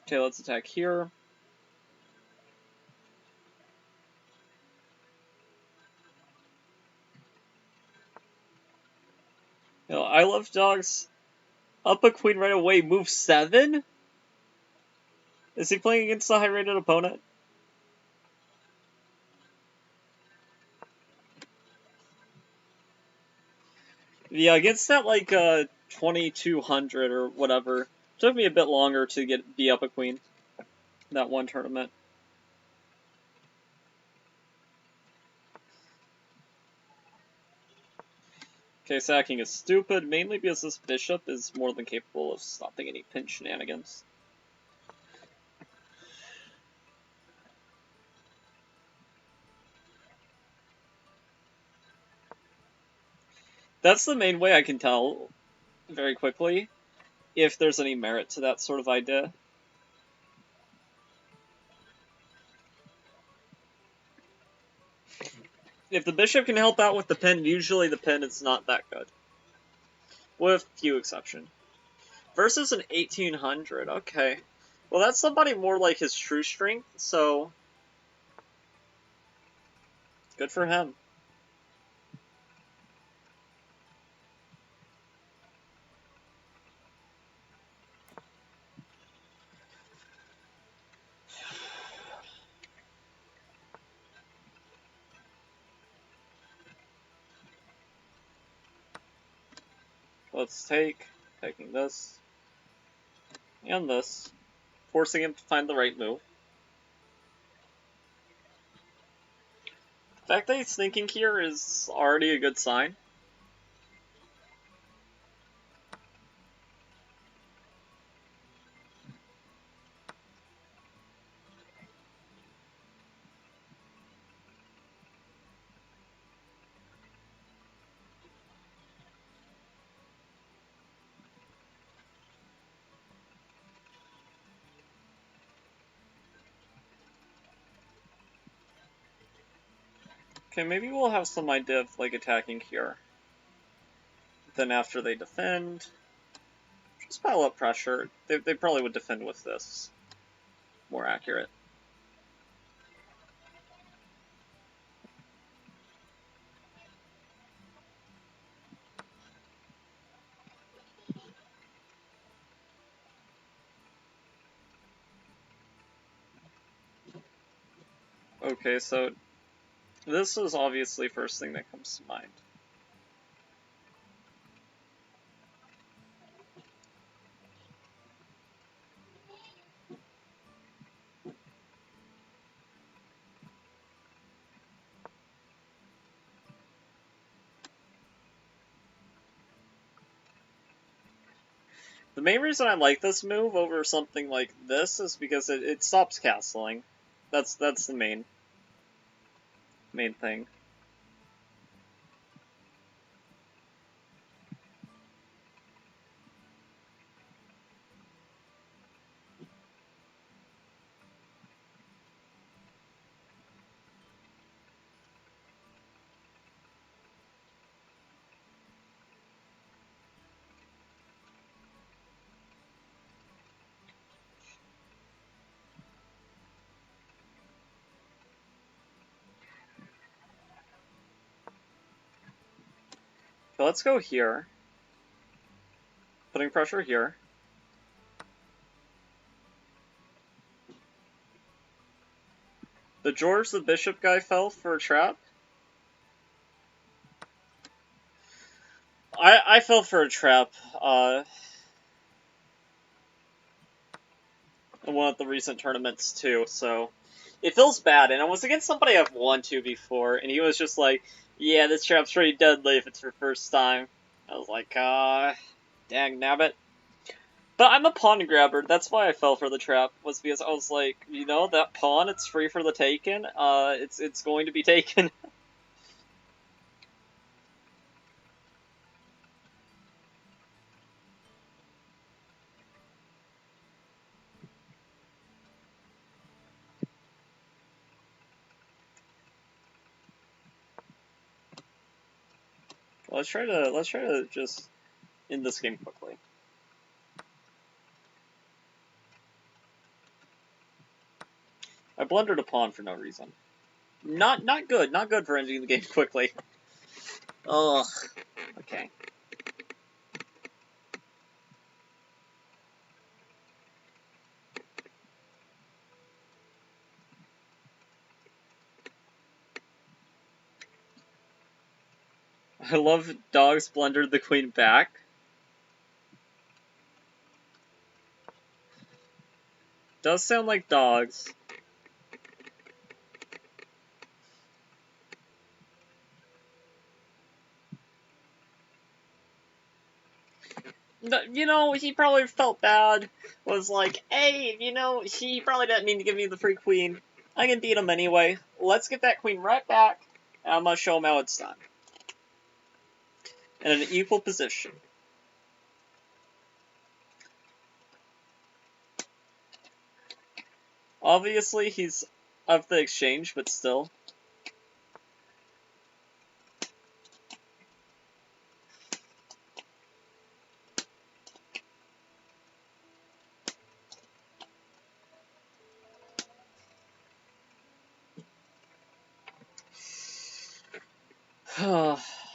Okay, let's attack here. You know, I love dogs. Up a queen right away, move 7? Is he playing against a high-rated opponent? Yeah, against that, like, 2200 or whatever. Took me a bit longer to be up a queen. That one tournament. Okay, sacking is stupid, mainly because this bishop is more than capable of stopping any pin shenanigans. That's the main way I can tell, very quickly, if there's any merit to that sort of idea. If the bishop can help out with the pin, usually the pin is not that good. With few exceptions. Versus an 1800, okay. Well, that's somebody more like his true strength, so good for him. Let's taking this, and this, forcing him to find the right move. The fact that he's thinking here is already a good sign. Okay, maybe we'll have some idea of, like, attacking here. Then after they defend, just pile up pressure. They probably would defend with this. More accurate. Okay, so this is obviously first thing that comes to mind. The main reason I like this move over something like this is because it stops castling. That's the main thing. So let's go here. Putting pressure here. The George the Bishop guy fell for a trap. I fell for a trap in one of the recent tournaments too, so it feels bad. And I was against somebody I've won to before, and he was just like, yeah, this trap's pretty deadly if it's your first time. I was like, dang nabbit. But I'm a pawn grabber, that's why I fell for the trap, was because I was like, you know, that pawn, it's free for the taken, it's going to be taken. Let's try to just end this game quickly. I blundered a pawn for no reason. Not good for ending the game quickly. Ugh. Okay. I love dogs blundered the queen back. Does sound like dogs. You know, he probably felt bad. Was like, hey, you know, he probably didn't mean to give me the free queen. I can beat him anyway. Let's get that queen right back, and I'm gonna show him how it's done. In an equal position. Obviously, he's of the exchange, but still.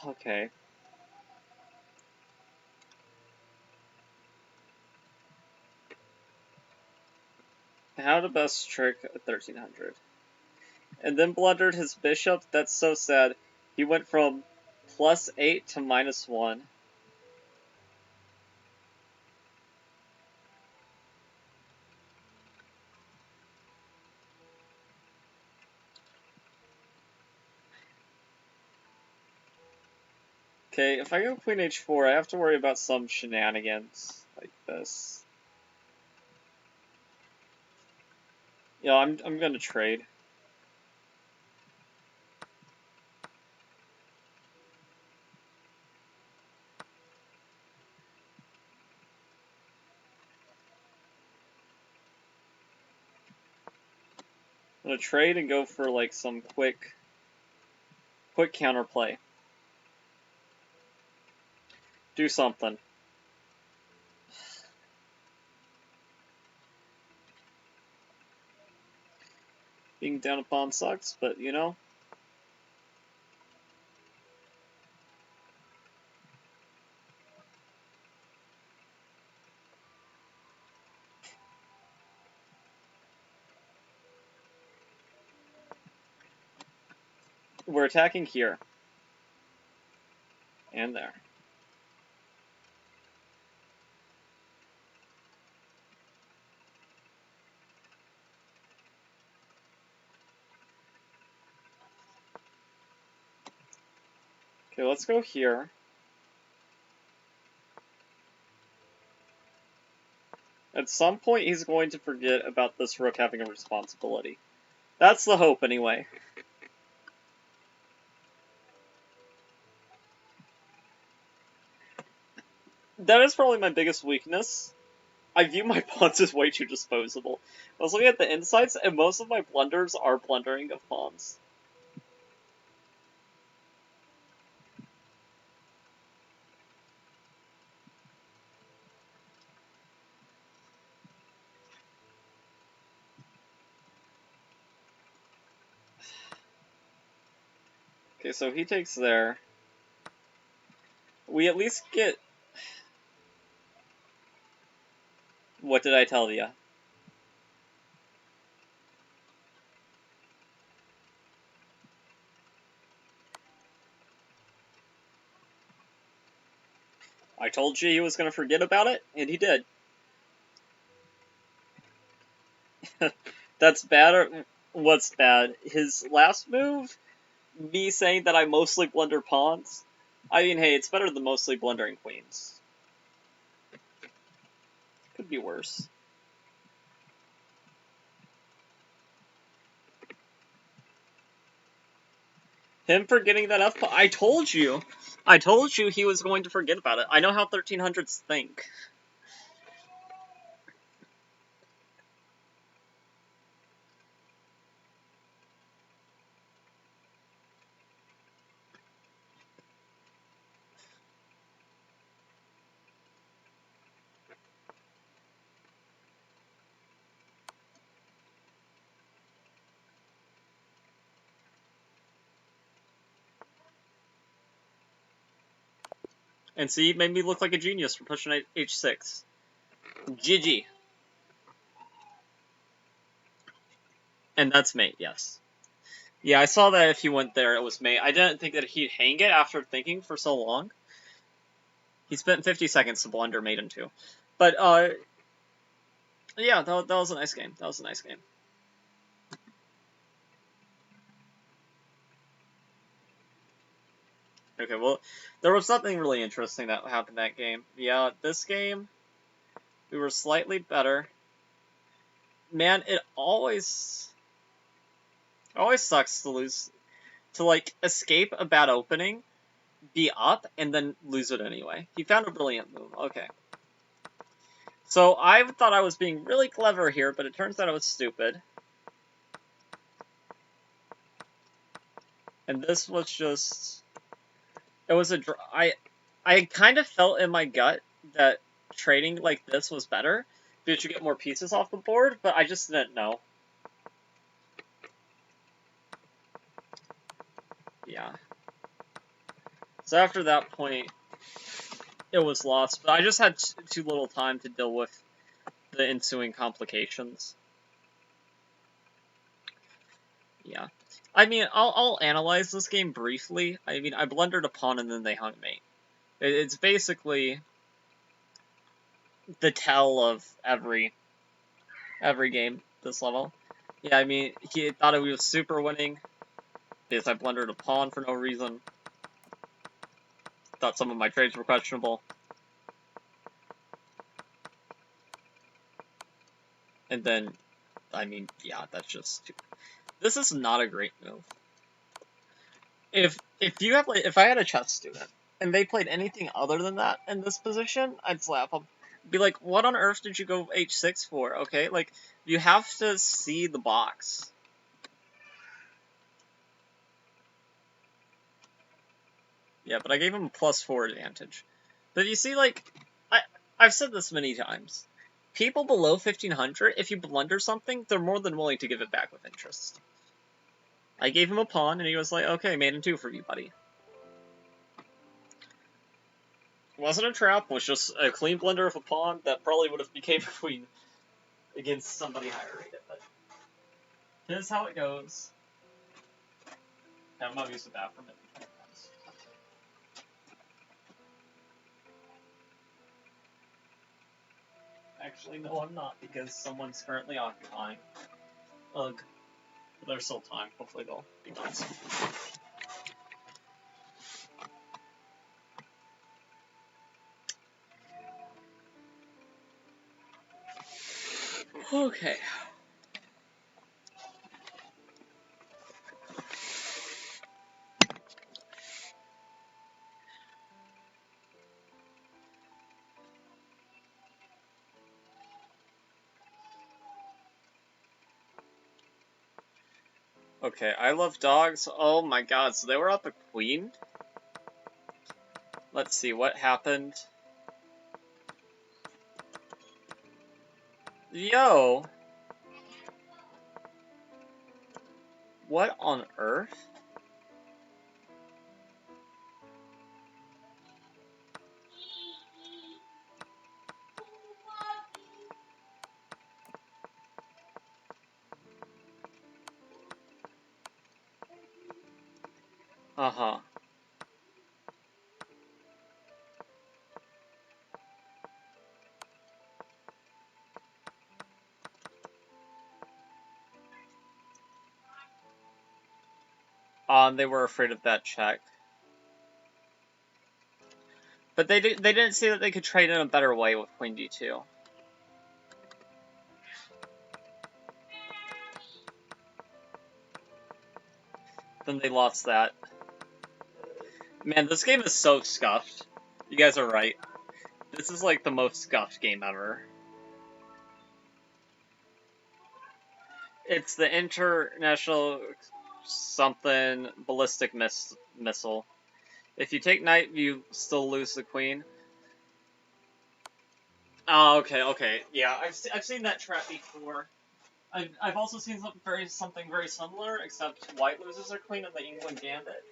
Okay. How to best trick a 1300. And then blundered his bishop. That's so sad. He went from +8 to -1. Okay, if I go queen h4, I have to worry about some shenanigans like this. Yeah, I'm gonna trade. I'm gonna trade and go for like some quick counterplay. Do something. Being down a pawn sucks, but you know. We're attacking here. And there. Okay, let's go here. At some point, he's going to forget about this rook having a responsibility. That's the hope, anyway. That is probably my biggest weakness. I view my pawns as way too disposable. I was looking at the insights, and most of my blunders are blundering of pawns. Okay, so he takes there. We at least get... What did I tell you? I told you he was going to forget about it, and he did. That's bad, or what's bad? His last move? Me saying that I mostly blunder pawns? I mean, hey, it's better than mostly blundering queens. Could be worse. Him forgetting that F-pawn. I told you! I told you he was going to forget about it. I know how 1300s think. And see, made me look like a genius for pushing h6. GG. And that's mate, yes. Yeah, I saw that if he went there, it was mate. I didn't think that he'd hang it after thinking for so long. He spent 50 seconds to blunder mate into. But, yeah, that was a nice game. That was a nice game. Okay, well, there was nothing really interesting that happened that game. Yeah, this game, we were slightly better. Man, it always sucks to lose, to, like, escape a bad opening, be up, and then lose it anyway. He found a brilliant move. Okay. So I thought I was being really clever here, but it turns out I was stupid. And this was just... It was a... I kind of felt in my gut that trading like this was better, because you get more pieces off the board, but I just didn't know. Yeah. So after that point, it was lost, but I just had too little time to deal with the ensuing complications. Yeah. I mean, I'll analyze this game briefly. I mean, I blundered a pawn and then they hung mate. It's basically the tell of every game this level. Yeah, I mean, he thought he was super winning because I blundered a pawn for no reason. Thought some of my trades were questionable. And then, I mean, yeah, that's just... This is not a great move. If you have, like, if I had a chess student and they played anything other than that in this position, I'd slap them. Be like, what on earth did you go h6 for? Okay, like, you have to see the box. Yeah, but I gave him a +4 advantage. But you see, like, I've said this many times. People below 1500, if you blunder something, they're more than willing to give it back with interest. I gave him a pawn, and he was like, okay, made in 2 for you, buddy. Wasn't a trap, was just a clean blunder of a pawn that probably would have became a queen against somebody higher rated, but here's how it goes. I'm not used to that for a minute. Actually, no, I'm not, because someone's currently occupying. Ugh. There's still time. Hopefully they'll be nice. Okay. Okay, I love dogs. Oh my god, so they were up a queen? Let's see, what happened? Yo! What on earth? Uh-huh. They were afraid of that check. But they didn't see that they could trade in a better way with queen d2. Then they lost that. Man, this game is so scuffed. You guys are right. This is like the most scuffed game ever. It's the International something ballistic missile. If you take knight, you still lose the queen. Oh, okay. Yeah, I've seen that trap before. I've also seen something very similar, except white loses their queen in the England Gambit.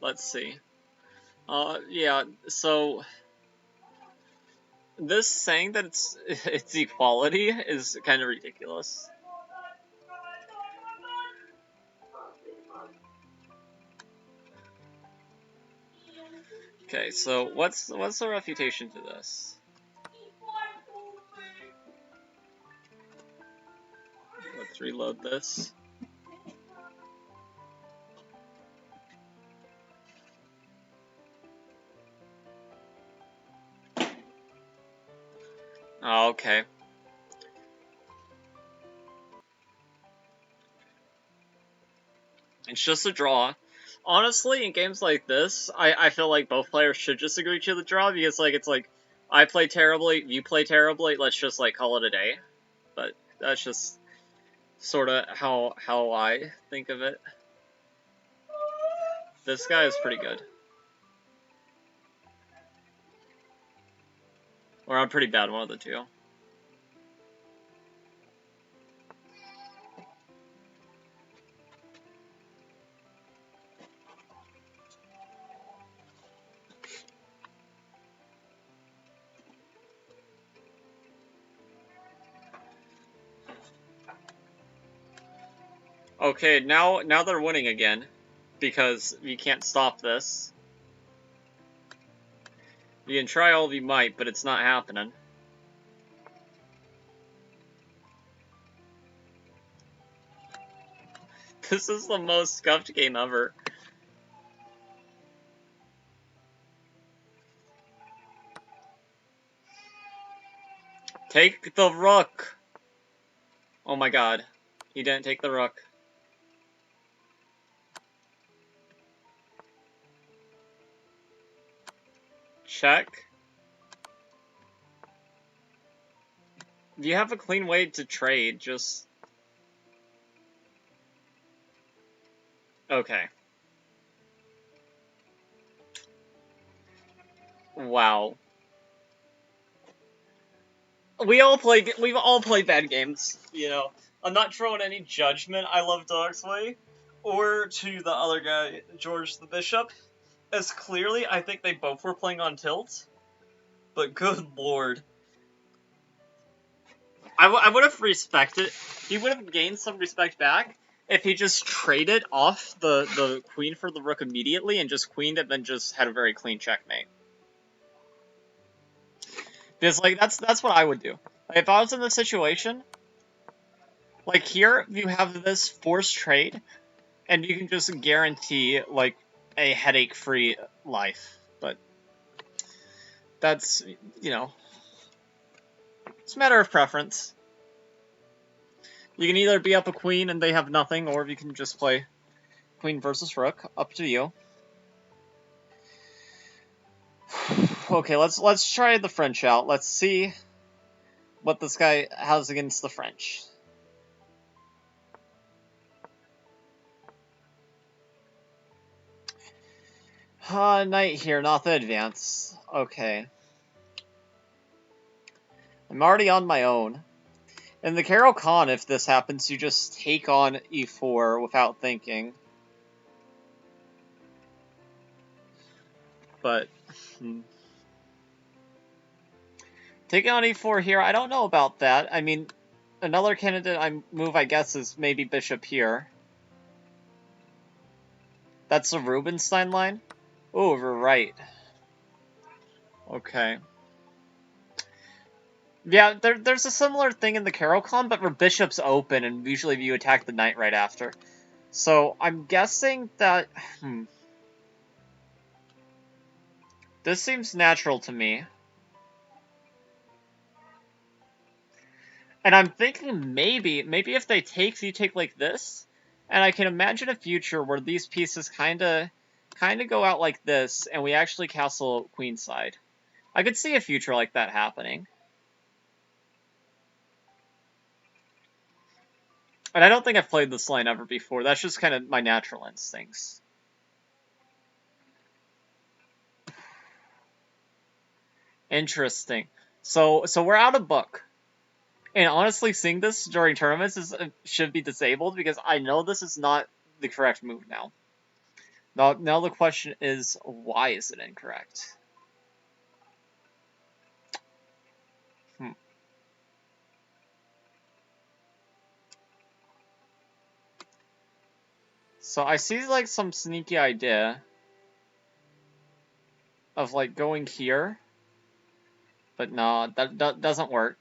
let's see. Yeah, so this saying that it's equality is kind of ridiculous. Okay, so what's the refutation to this? Let's reload this. Oh, okay. It's just a draw. Honestly, in games like this, I feel like both players should just agree to the draw, because like it's like I play terribly, you play terribly, let's just like call it a day. But that's just sort of how I think of it. This guy is pretty good. Or I'm pretty bad, one of the two. Okay, now they're winning again, because you can't stop this. You can try all you might, but it's not happening. This is the most scuffed game ever. Take the rook! Oh my god. He didn't take the rook. Check. You have a clean way to trade, just... Okay. Wow. We've all played bad games, you know. I'm not throwing any judgment, I love Dogsway, or to the other guy, George the Bishop, as clearly I think they both were playing on tilt, but good lord. I would have respected, he would have gained some respect back if he just traded off the queen for the rook immediately and just queened it, then just had a very clean checkmate. Because, like, that's what I would do. Like, if I was in this situation, like, here, you have this forced trade, and you can just guarantee, like, a headache-free life. But that's, you know, it's a matter of preference. You can either be up a queen and they have nothing, or you can just play queen versus rook. Up to you. Okay, let's try the French out. Let's see what this guy has against the French. Knight here, not the advance. Okay. I'm already on my own. In the Carol Khan, if this happens, you just take on e4 without thinking. But, taking on e4 here, I don't know about that. I mean, another candidate move, I guess, is maybe bishop here. That's the Rubinstein line? Oh, we're right. Okay. Yeah, there's a similar thing in the Carol Khan, but where bishop's open, and usually you attack the knight right after. So, I'm guessing that... This seems natural to me. And I'm thinking maybe if they take, you take like this, and I can imagine a future where these pieces kinda go out like this, and we actually castle queenside. I could see a future like that happening. And I don't think I've played this line ever before. That's just kind of my natural instincts. Interesting. So we're out of book. And honestly, seeing this during tournaments should be disabled, because I know this is not the correct move now. Now the question is, why is it incorrect? So I see, like, some sneaky idea of, like, going here. But no, that doesn't work.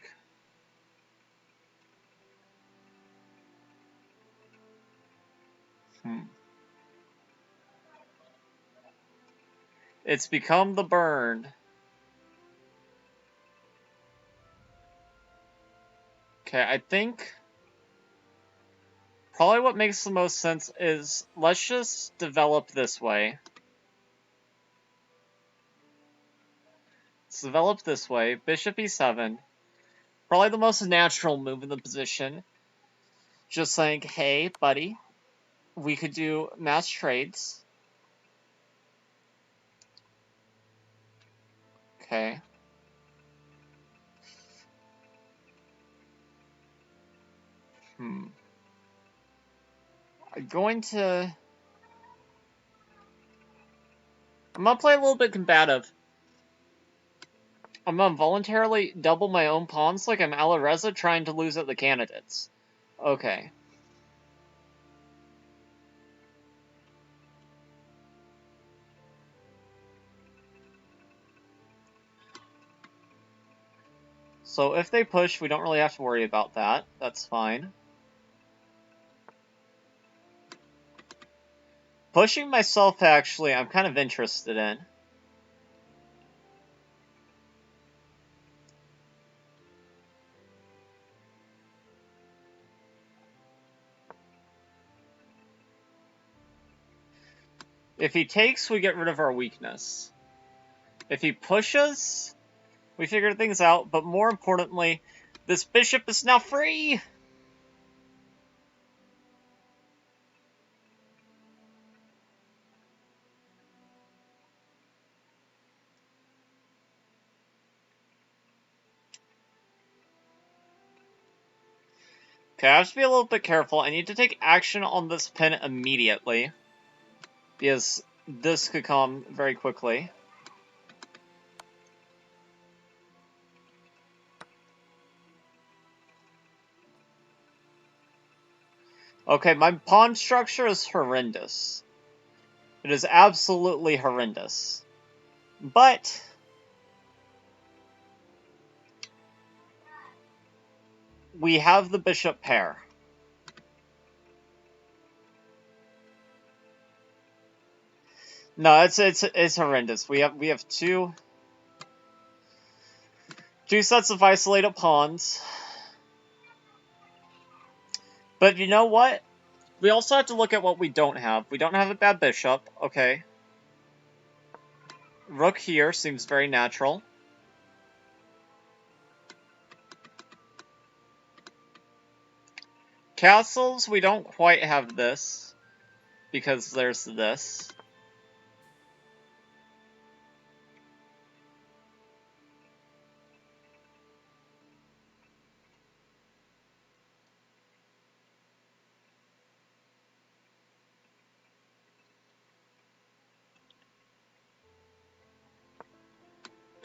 It's become the burn. Okay, I think probably what makes the most sense is let's just develop this way. Let's develop this way. Bishop e7. Probably the most natural move in the position. Just saying, hey, buddy, we could do mass trades. Okay. I'm going to... I'm gonna play a little bit combative. I'm gonna voluntarily double my own pawns like I'm Alareza trying to lose at the candidates. Okay. So if they push, we don't really have to worry about that. That's fine. Pushing myself, actually, I'm kind of interested in. If he takes, we get rid of our weakness. If he pushes, we figure things out, but more importantly, this bishop is now free! Okay, I have to be a little bit careful. I need to take action on this pin immediately, because this could come very quickly. Okay, my pawn structure is horrendous. It is absolutely horrendous. But we have the bishop pair. No, it's horrendous. We have two sets of isolated pawns. But you know what? We also have to look at what we don't have. We don't have a bad bishop. Okay. Rook here seems very natural. Castles, we don't quite have this, because there's this.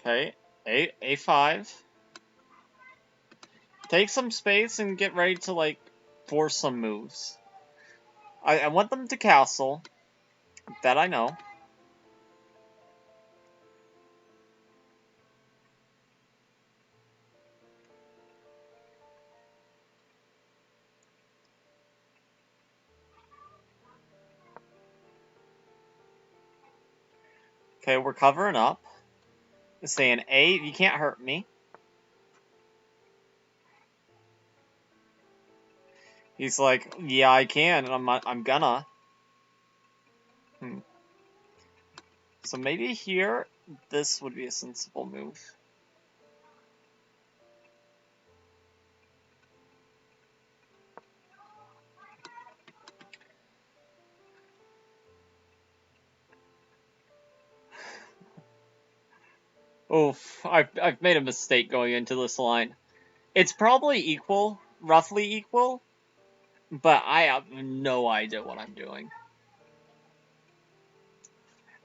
Okay, A5. Take some space and get ready to, like, force some moves. I want them to castle. That I know. Okay, we're covering up. It's saying, A, you can't hurt me. He's like, yeah, I can, and I'm gonna. So maybe here, this would be a sensible move. Oof, I've made a mistake going into this line. It's probably equal, roughly equal, but I have no idea what I'm doing.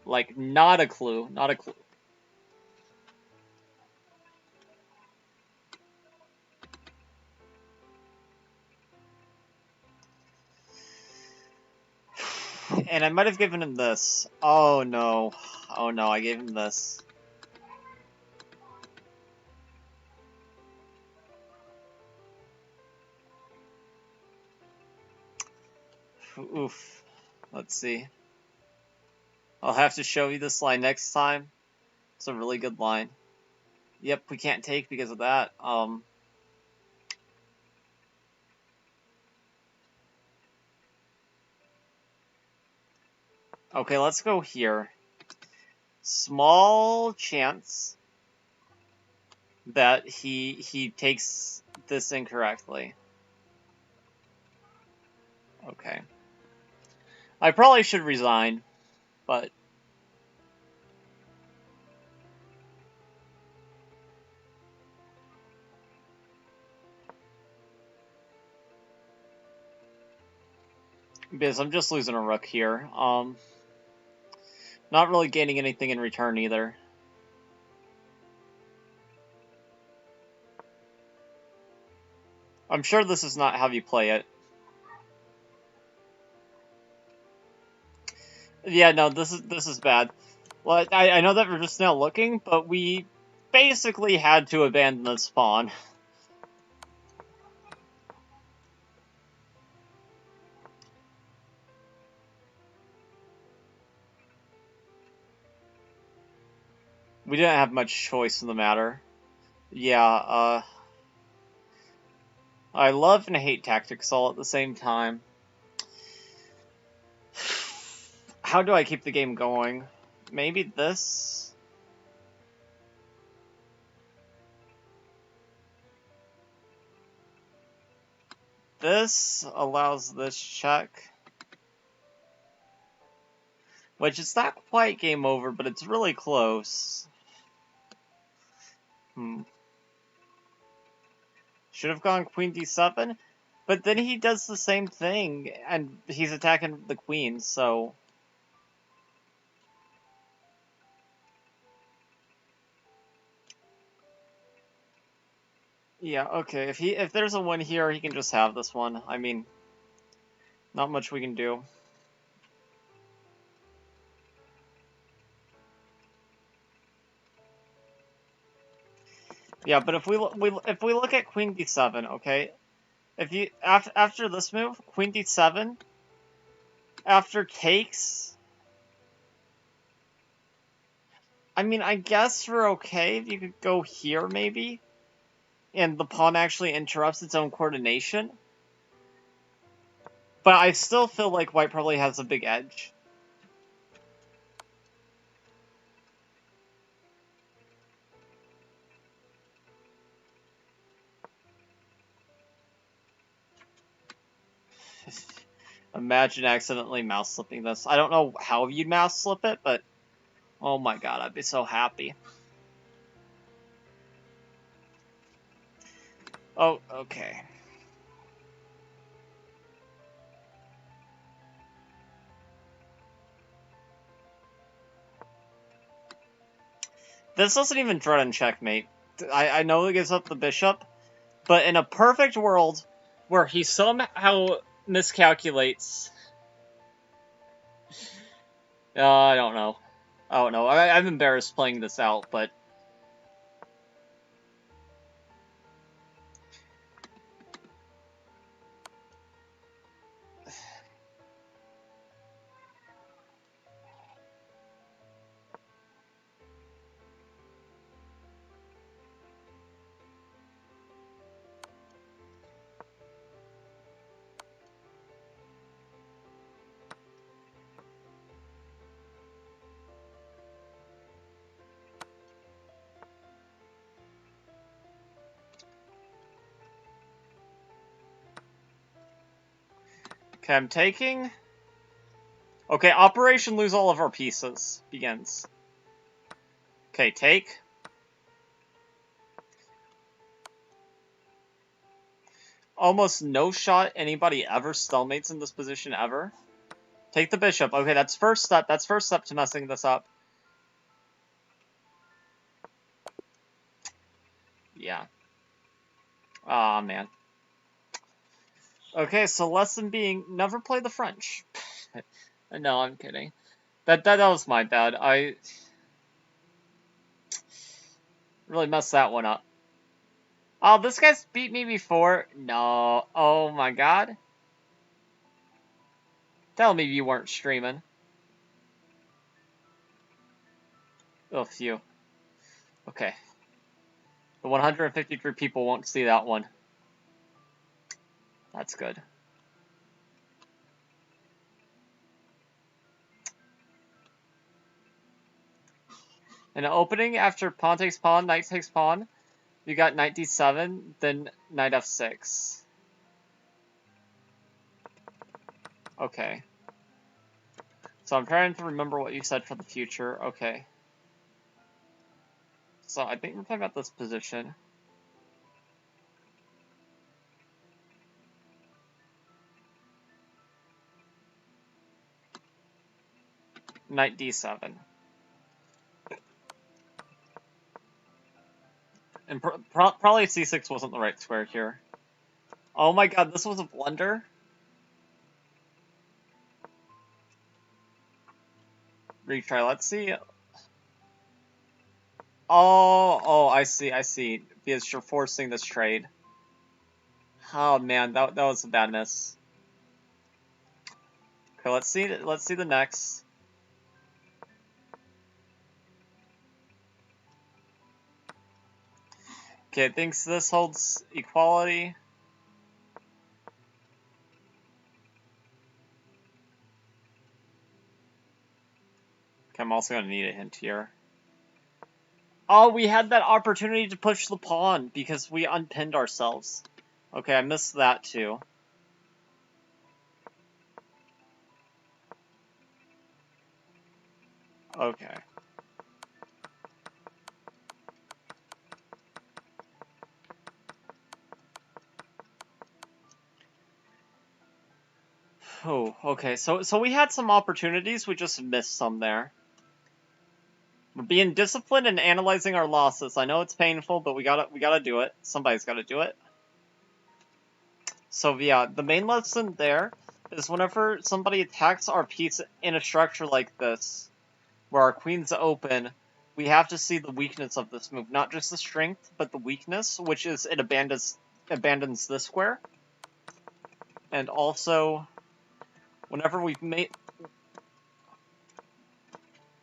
Like, not a clue. Not a clue. And I might have given him this. Oh no. Oh no, I gave him this. Oof. Let's see. I'll have to show you this line next time. It's a really good line. Yep, we can't take because of that. Okay, let's go here. Small chance that he takes this incorrectly. Okay. I probably should resign, but because I'm just losing a rook here. Not really gaining anything in return either. I'm sure this is not how you play it. Yeah, no, this is bad. Well, I know that we're just now looking, but we basically had to abandon this pawn. We didn't have much choice in the matter. Yeah, I love and hate tactics all at the same time. How do I keep the game going? Maybe this? This allows this check. Which is not quite game over, but it's really close. Should have gone queen d7, but then he does the same thing, and he's attacking the queen, so... Yeah, okay, if there's a win here, he can just have this one. I mean, not much we can do. Yeah, but if we look at queen d7, okay, if you after this move, queen d7, after takes, I mean, I guess we're okay if you could go here maybe, and the pawn actually interrupts its own coordination. But I still feel like white probably has a big edge. Imagine accidentally mouse slipping this. I don't know how you'd mouse slip it, but oh my god, I'd be so happy. Oh, okay. This doesn't even threaten checkmate. I know it gives up the bishop, but in a perfect world where he somehow miscalculates... I don't know. I don't know. I'm embarrassed playing this out, but... Okay, I'm taking... Okay, Operation Lose All of Our Pieces begins. Okay, take. Almost no shot anybody ever stalemates in this position ever. Take the bishop. Okay, that's first step. That's first step to messing this up. Yeah. Aw, man. Okay, so lesson being, never play the French. No, I'm kidding. That was my bad. I really messed that one up. Oh, this guy's beat me before. No. Oh my god. Tell me you weren't streaming. Oh, phew. Okay. The 153 people won't see that one. That's good. An opening after pawn takes pawn, knight takes pawn. You got knight d7, then knight f6. Okay. So I'm trying to remember what you said for the future. Okay. So I think we're talking about this position. Knight d7. And probably c6 wasn't the right square here. Oh my god, this was a blunder? Retry, let's see. Oh, I see. Because you're forcing this trade. Oh man, that was a bad miss. Okay, let's see the next. Okay, it thinks this holds equality. Okay, I'm also gonna need a hint here. Oh, we had that opportunity to push the pawn because we unpinned ourselves. Okay, I missed that too. Okay. Oh, okay. So we had some opportunities, we just missed some there. We're being disciplined and analyzing our losses. I know it's painful, but we gotta do it. Somebody's gotta do it. So yeah, the main lesson there is whenever somebody attacks our piece in a structure like this, where our queen's open, we have to see the weakness of this move. Not just the strength, but the weakness, which is it abandons this square. And also, whenever we've made...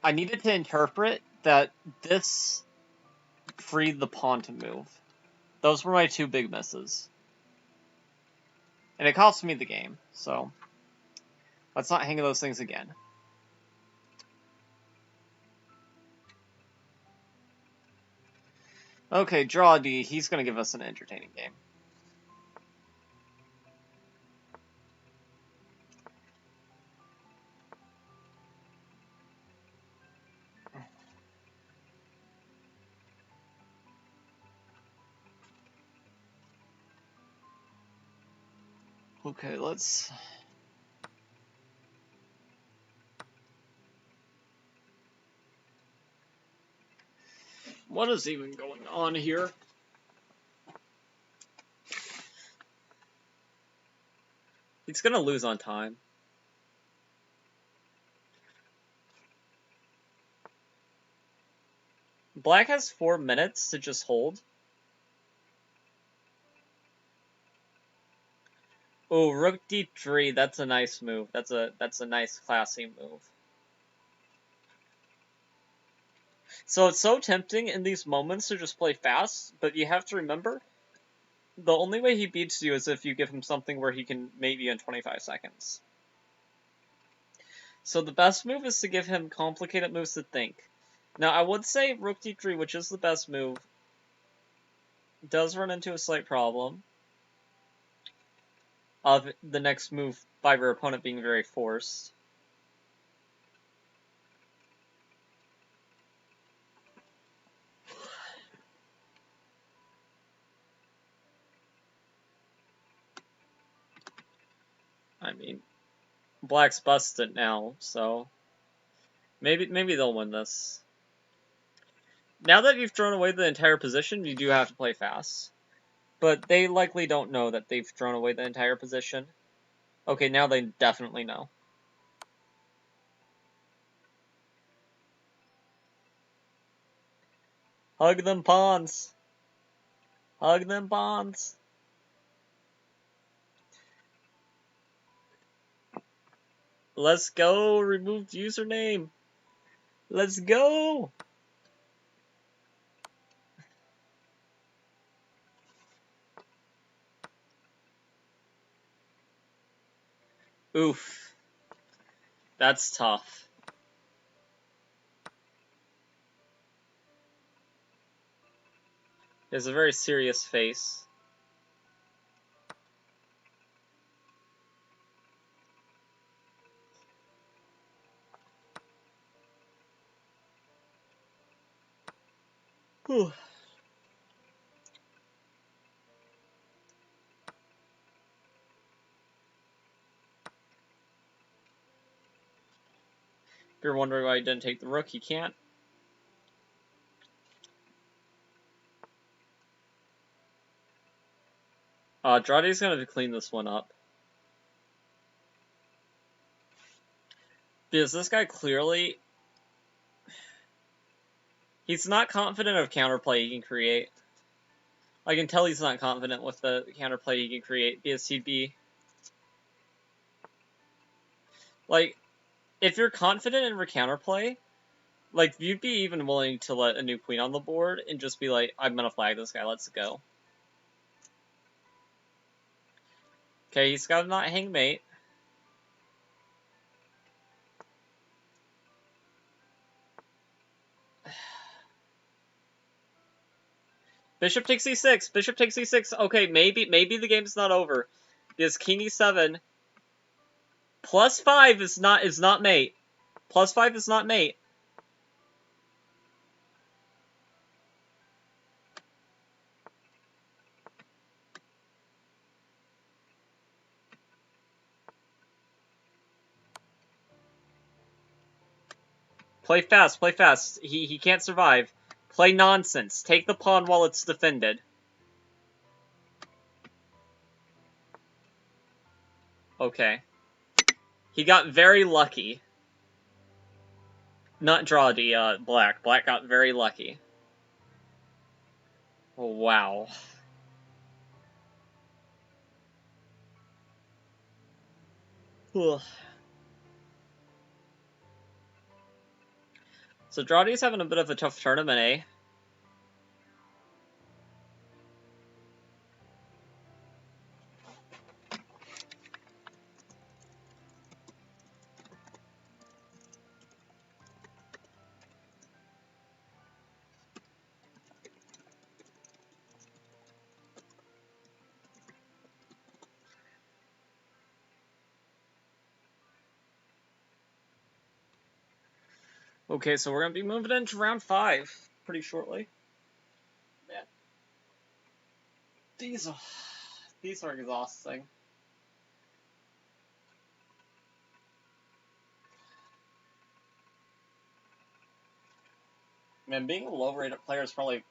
I needed to interpret that this freed the pawn to move. Those were my two big misses. And it cost me the game, so let's not hang those things again. Okay, draw D. He's going to give us an entertaining game. Okay, let's... What is even going on here? He's gonna lose on time. Black has 4 minutes to just hold. Oh, rook d3, that's a nice move. That's a nice classy move. So it's so tempting in these moments to just play fast, but you have to remember, the only way he beats you is if you give him something where he can mate you in 25 seconds. So the best move is to give him complicated moves to think. Now, I would say rook d3, which is the best move, does run into a slight problem of the next move by your opponent being very forced. I mean, Black's busted now, so maybe they'll win this. Now that you've thrown away the entire position, you do have to play fast. But they likely don't know that they've thrown away the entire position. Okay, now they definitely know. Hug them pawns. Hug them pawns. Let's go. Removed username. Let's go. Oof. That's tough. He has a very serious face. Whew. If you're wondering why he didn't take the rook, he can't. Drade's gonna clean this one up. Because this guy clearly... He's not confident of counterplay he can create. I can tell he's not confident with the counterplay he can create, because he'd be... Like, if you're confident in counterplay, like, you'd be even willing to let a new queen on the board and just be like, I'm gonna flag this guy, let's go. Okay, he's got to not hang mate. Bishop takes e6. Bishop takes e6. Okay, maybe the game's not over. Because king e7 plus 5 is not mate. Plus 5 is not mate. Play fast, play fast. He can't survive. Play nonsense. Take the pawn while it's defended. Okay. He got very lucky. Not Drade, Black. Black got very lucky. Oh, wow. Ugh. So Drade's having a bit of a tough tournament, eh? Okay, so we're gonna be moving into round 5 pretty shortly. Man, these are exhausting. Man, being a low-rated player is probably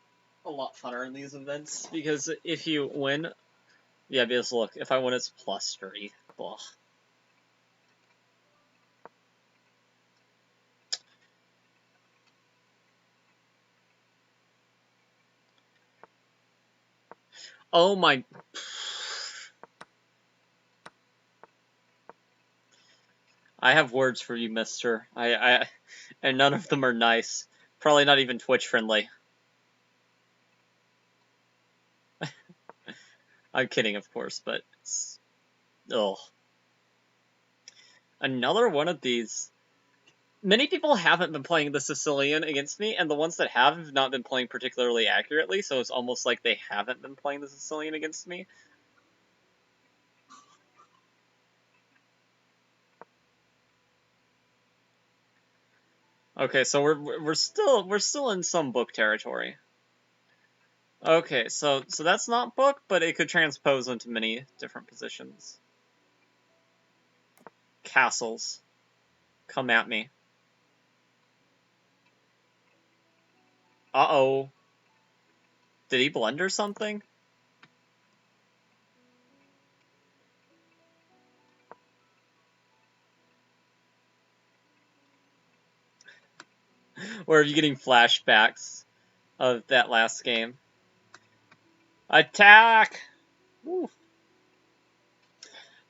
a lot funner in these events, because if you win... Yeah, because look, if I win, it's +3. Blah. Oh my... I have words for you, mister. And none of them are nice. Probably not even Twitch-friendly. I'm kidding, of course, but... Ugh. Another one of these. Many people haven't been playing the Sicilian against me, and the ones that have not been playing particularly accurately, so it's almost like they haven't been playing the Sicilian against me. Okay, so we're still in some book territory. Okay, so that's not book, but it could transpose into many different positions. castles. Come at me. Uh-oh. Did he blunder something? Or are you getting flashbacks of that last game? Attack! Woo.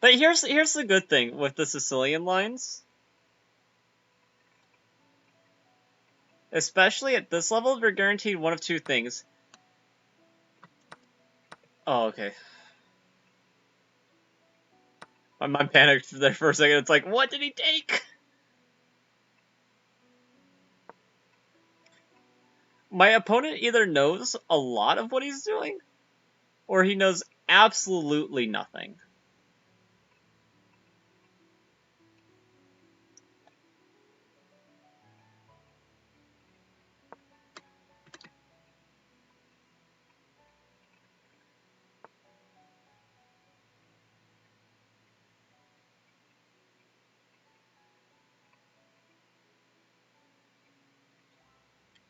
But here's the good thing with the Sicilian lines. Especially at this level, you're guaranteed one of two things. Oh, okay. My mind panicked there for a second. It's like, what did he take? My opponent either knows a lot of what he's doing, or he knows absolutely nothing.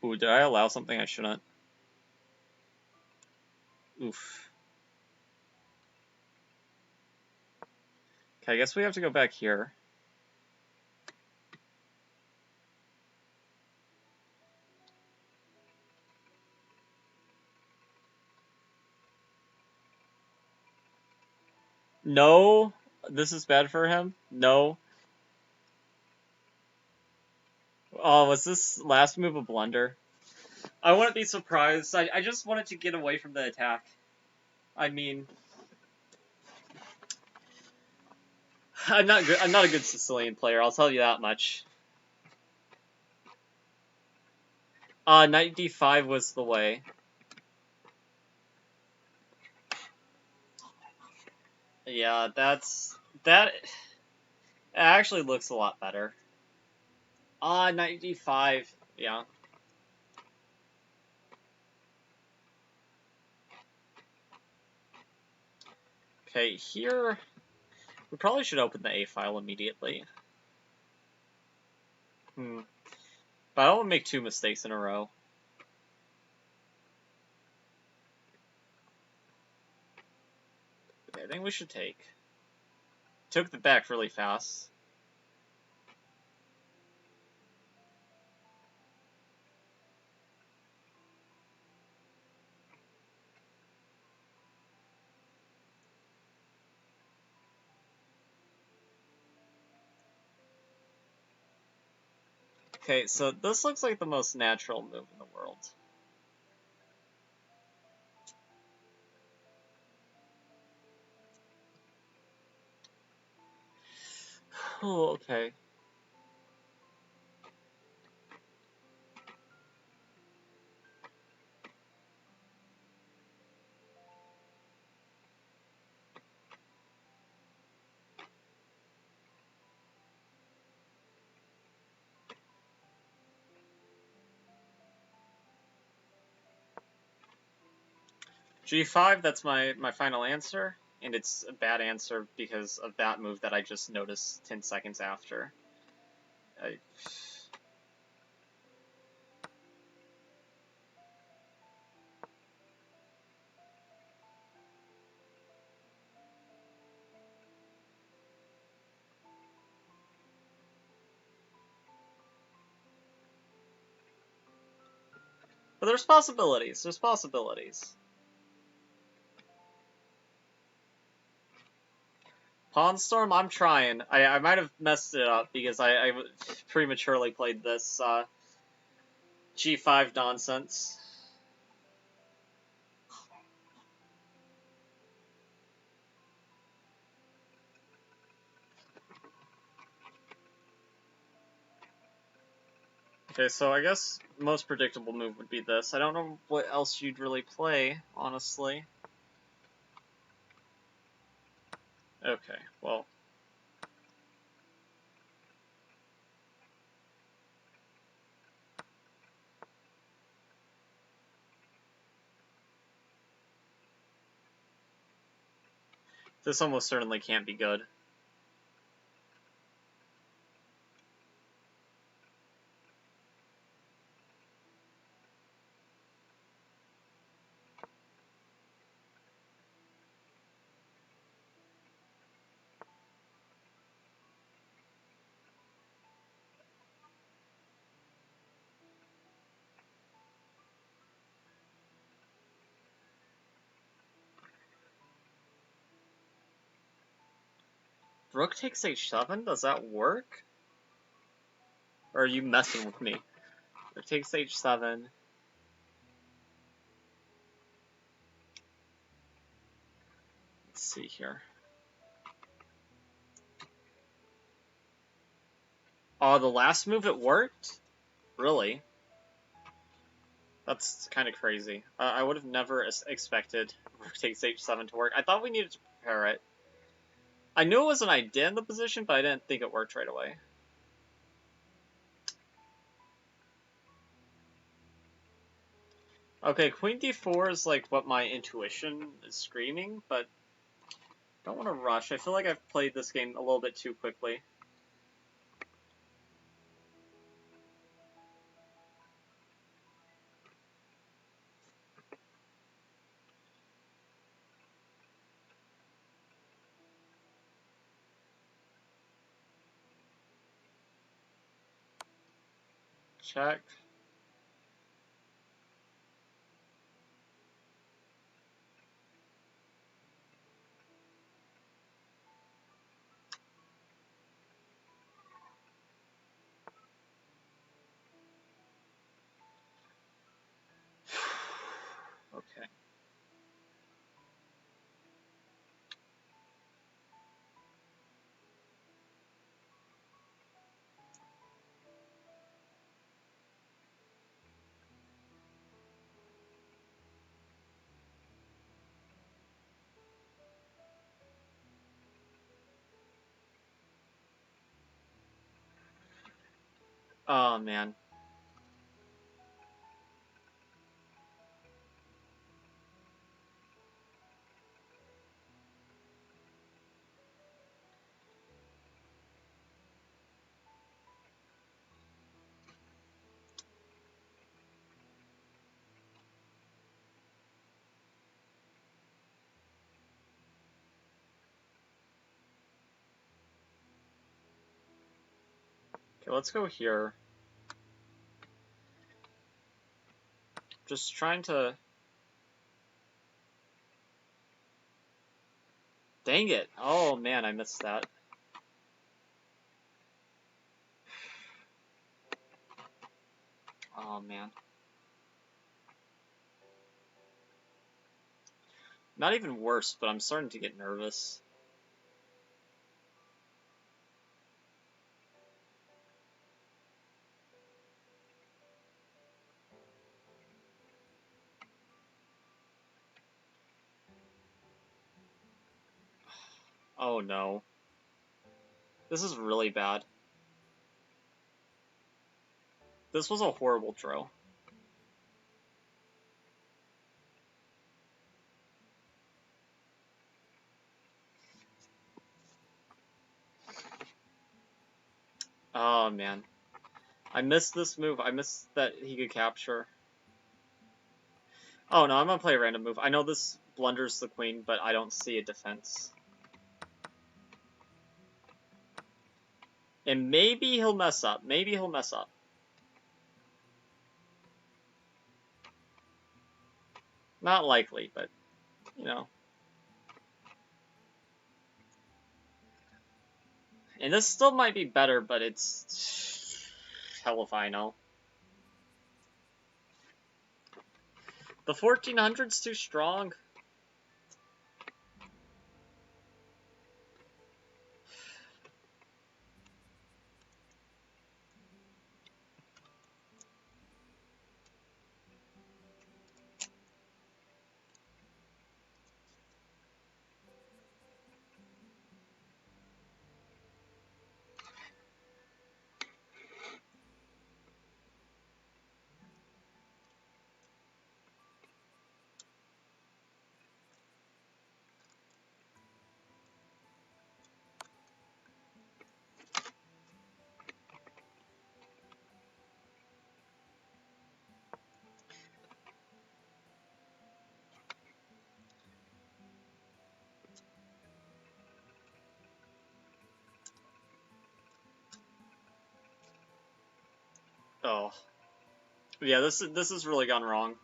Ooh, did I allow something I shouldn't? Oof. Okay, I guess we have to go back here. No, this is bad for him. No. Oh, was this last move a blunder? I wouldn't be surprised. I just wanted to get away from the attack. I mean, I'm not good. I'm not a good Sicilian player. I'll tell you that much. Knight d5 was the way. Yeah, that. It actually looks a lot better. Knight d5. Yeah. Okay, here we probably should open the A file immediately. But I don't want to make two mistakes in a row. Okay, I think we should take. Took the back really fast. Okay, so this looks like the most natural move in the world. Oh, okay. G5, that's my final answer, and it's a bad answer because of that move that I just noticed 10 seconds after. But there's possibilities. There's possibilities. Pawn Storm, I'm trying. I might have messed it up because I prematurely played this G5 nonsense. Okay, so I guess most predictable move would be this. I don't know what else you'd really play, honestly. Okay, well. This almost certainly can't be good. Rook takes h7? Does that work? Or are you messing with me? Rook takes h7. Let's see here. Oh, the last move it worked? Really? That's kind of crazy. I would have never expected Rook takes h7 to work. I thought we needed to prepare it. I knew it was an idea in the position, but I didn't think it worked right away. Okay, queen d4 is like what my intuition is screaming, but don't want to rush. I feel like I've played this game a little bit too quickly. Check. Okay. Oh, man. Okay, let's go here. Just trying to... Dang it! Oh, man, I missed that. Oh, man. Not even worse, but I'm starting to get nervous. Oh, no. This is really bad. This was a horrible draw. Oh, man. I missed this move. I missed that he could capture. Oh, no, I'm gonna play a random move. I know this blunders the queen, but I don't see a defense. And maybe he'll mess up. Maybe he'll mess up. Not likely, but, you know. And this still might be better, but it's... hell if I know. The 1400's too strong. Oh. Yeah, this has really gone wrong.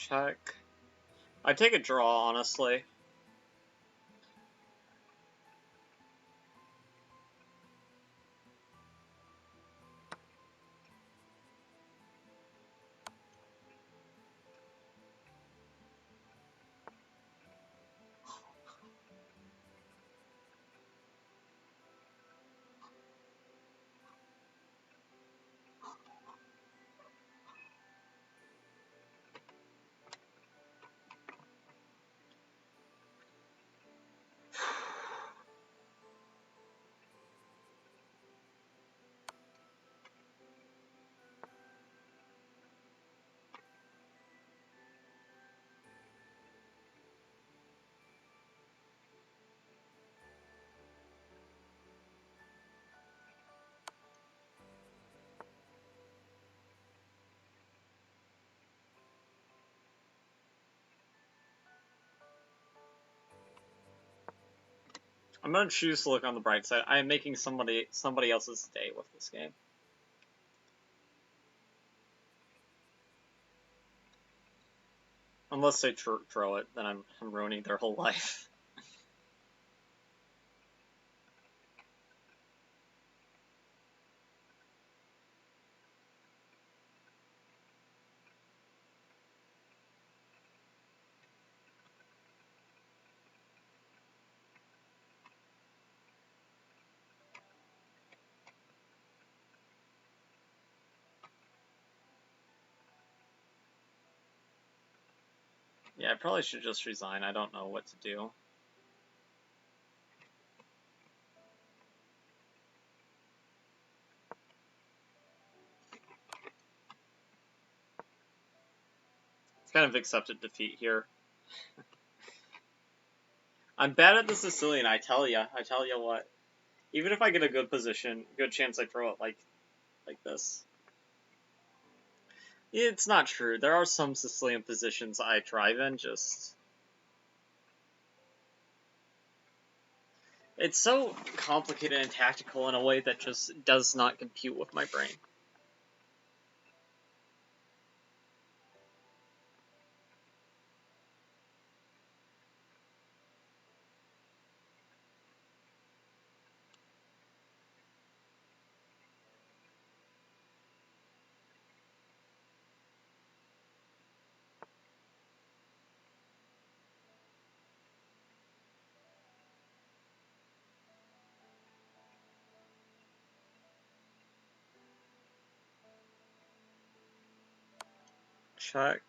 Check. I take a draw, honestly. I'm gonna choose to look on the bright side. I am making somebody else's day with this game. Unless they throw it, then I'm ruining their whole life. Yeah, I probably should just resign. I don't know what to do. It's kind of accepted defeat here. I'm bad at the Sicilian, I tell ya what. Even if I get a good position, good chance I throw it like this. It's not true. There are some Sicilian positions I thrive in, just... It's so complicated and tactical in a way that just does not compute with my brain. Check.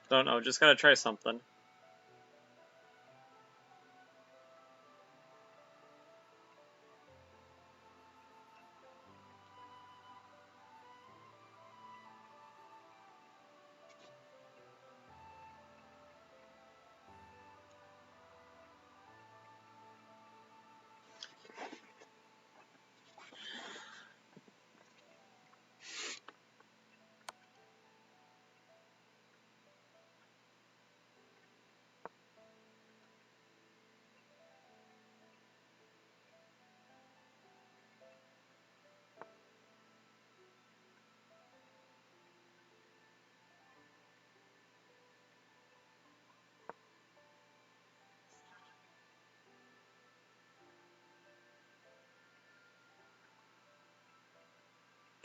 Don't know, just gotta try something.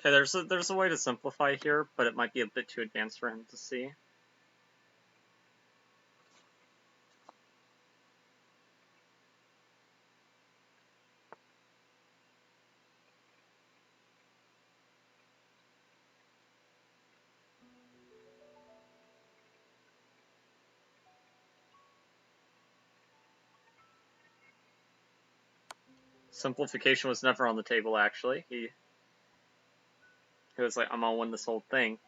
Okay, there's a way to simplify here, but it might be a bit too advanced for him to see. Simplification was never on the table, actually. He was like, I'm gonna win this whole thing.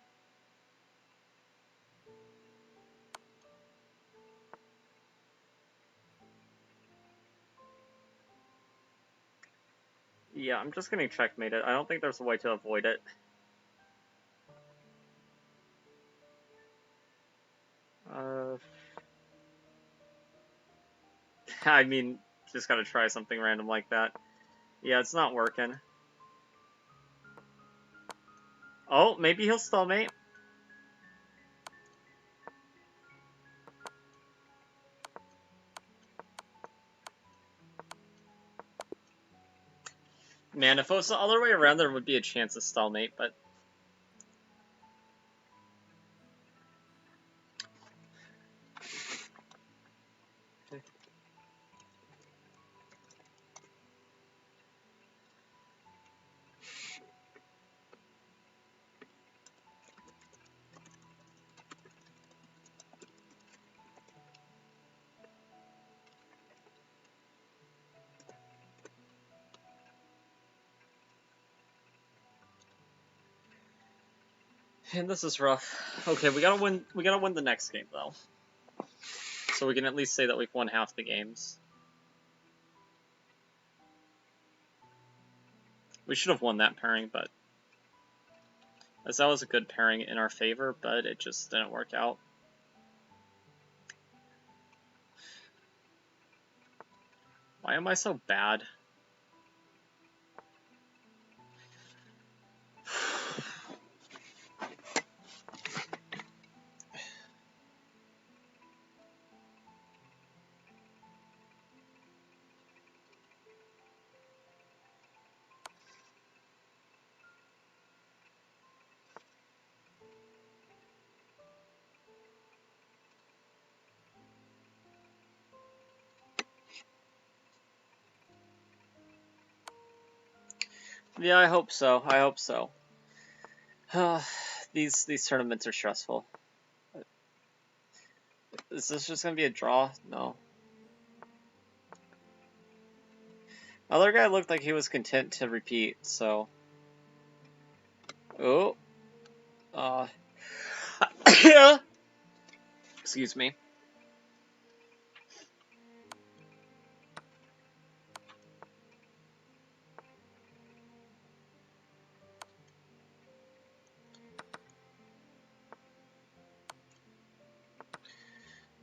Yeah, I'm just gonna checkmate it. I don't think there's a way to avoid it. I mean, just gotta try something random like that. Yeah, it's not working. Oh, maybe he'll stalemate. Man, if it was the other way around, there would be a chance of stalemate, but... And this is rough. Okay, we gotta win the next game, though. So we can at least say that we've won half the games. We should have won that pairing, but... as that was a good pairing in our favor, but it just didn't work out. Why am I so bad? Yeah, I hope so. I hope so. These tournaments are stressful. Is this just gonna be a draw? No. Other guy looked like he was content to repeat, so... oh. Excuse me.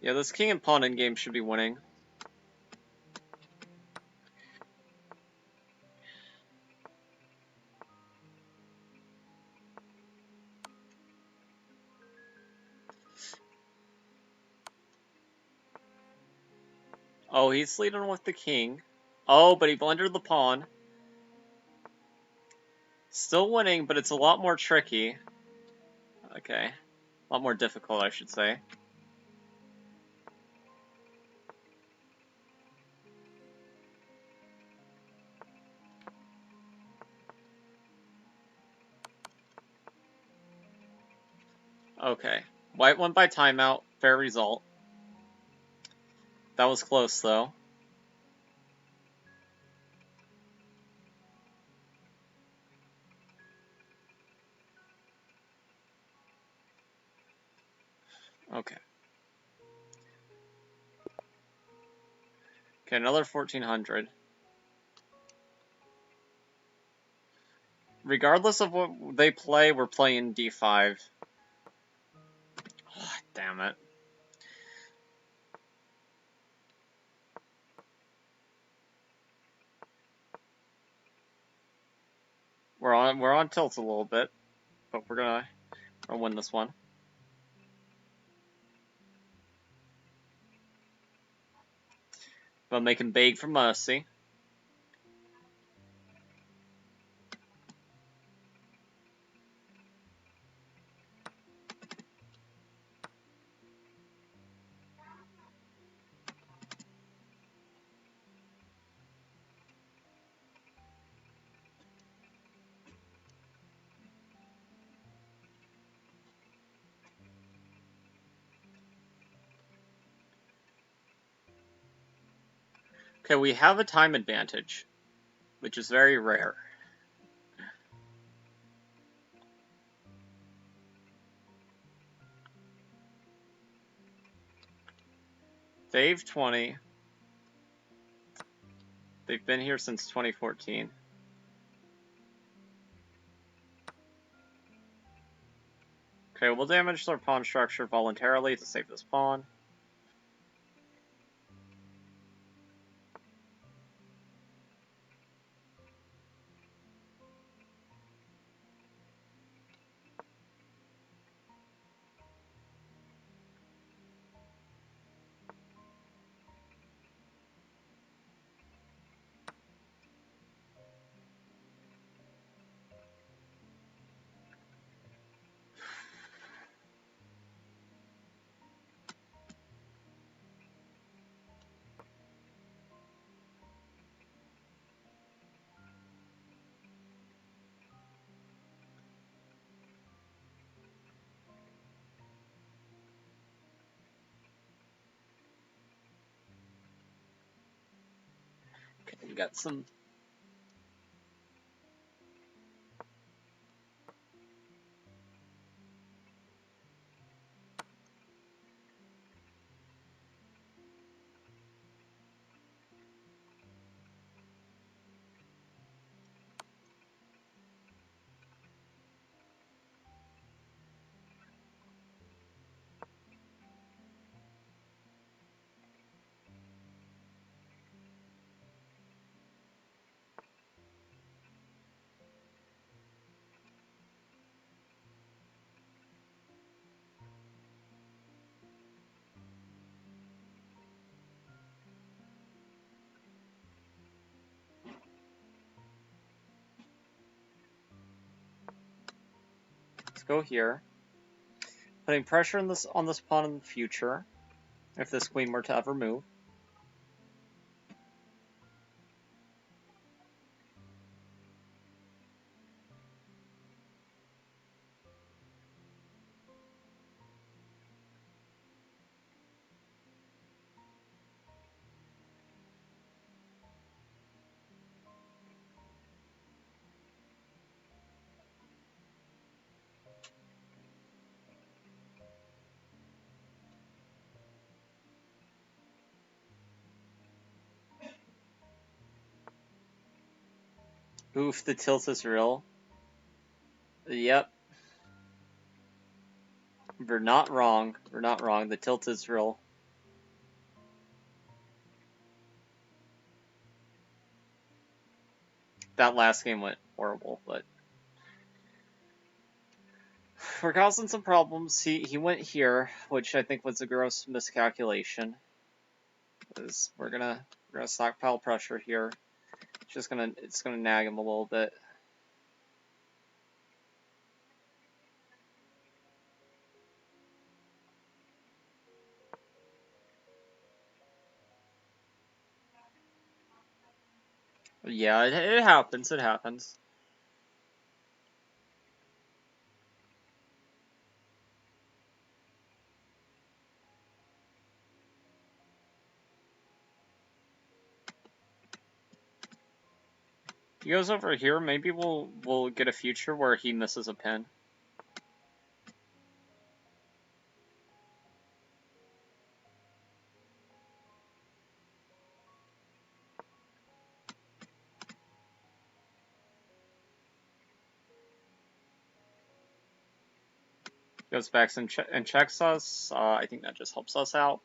Yeah, this king and pawn endgame should be winning. Oh, he's leading with the king. Oh, but he blundered the pawn. Still winning, but it's a lot more tricky. Okay. A lot more difficult, I should say. Okay. White won by timeout. Fair result. That was close, though. Okay. Okay, another 1400. Regardless of what they play, we're playing d5. Oh, damn it. We're on tilt a little bit, but we're gonna win this one. But making beg for mercy. Okay, we have a time advantage, which is very rare. They've 20. They've been here since 2014. Okay, we'll damage their pawn structure voluntarily to save this pawn. Okay, we got some... Let's go here. Putting pressure on this pawn in the future, if this queen were to ever move. Oof, the tilt is real. Yep. We're not wrong. We're not wrong. The tilt is real. That last game went horrible, but... We're causing some problems. He went here, which I think was a gross miscalculation. Because we're gonna stockpile pressure here. It's gonna nag him a little bit. Yeah, it happens. It happens. He goes over here. Maybe we'll get a future where he misses a pin. Goes back and checks us. I think that just helps us out.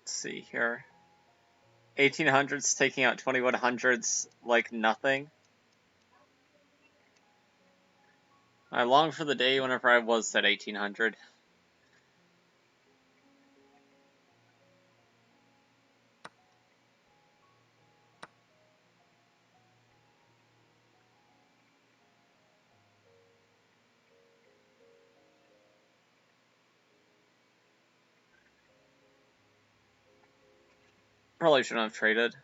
Let's see here. 1800s taking out 2100s like nothing. I long for the day whenever I was at 1800. Probably shouldn't have traded.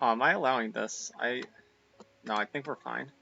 Oh, am I allowing this? No, I think we're fine.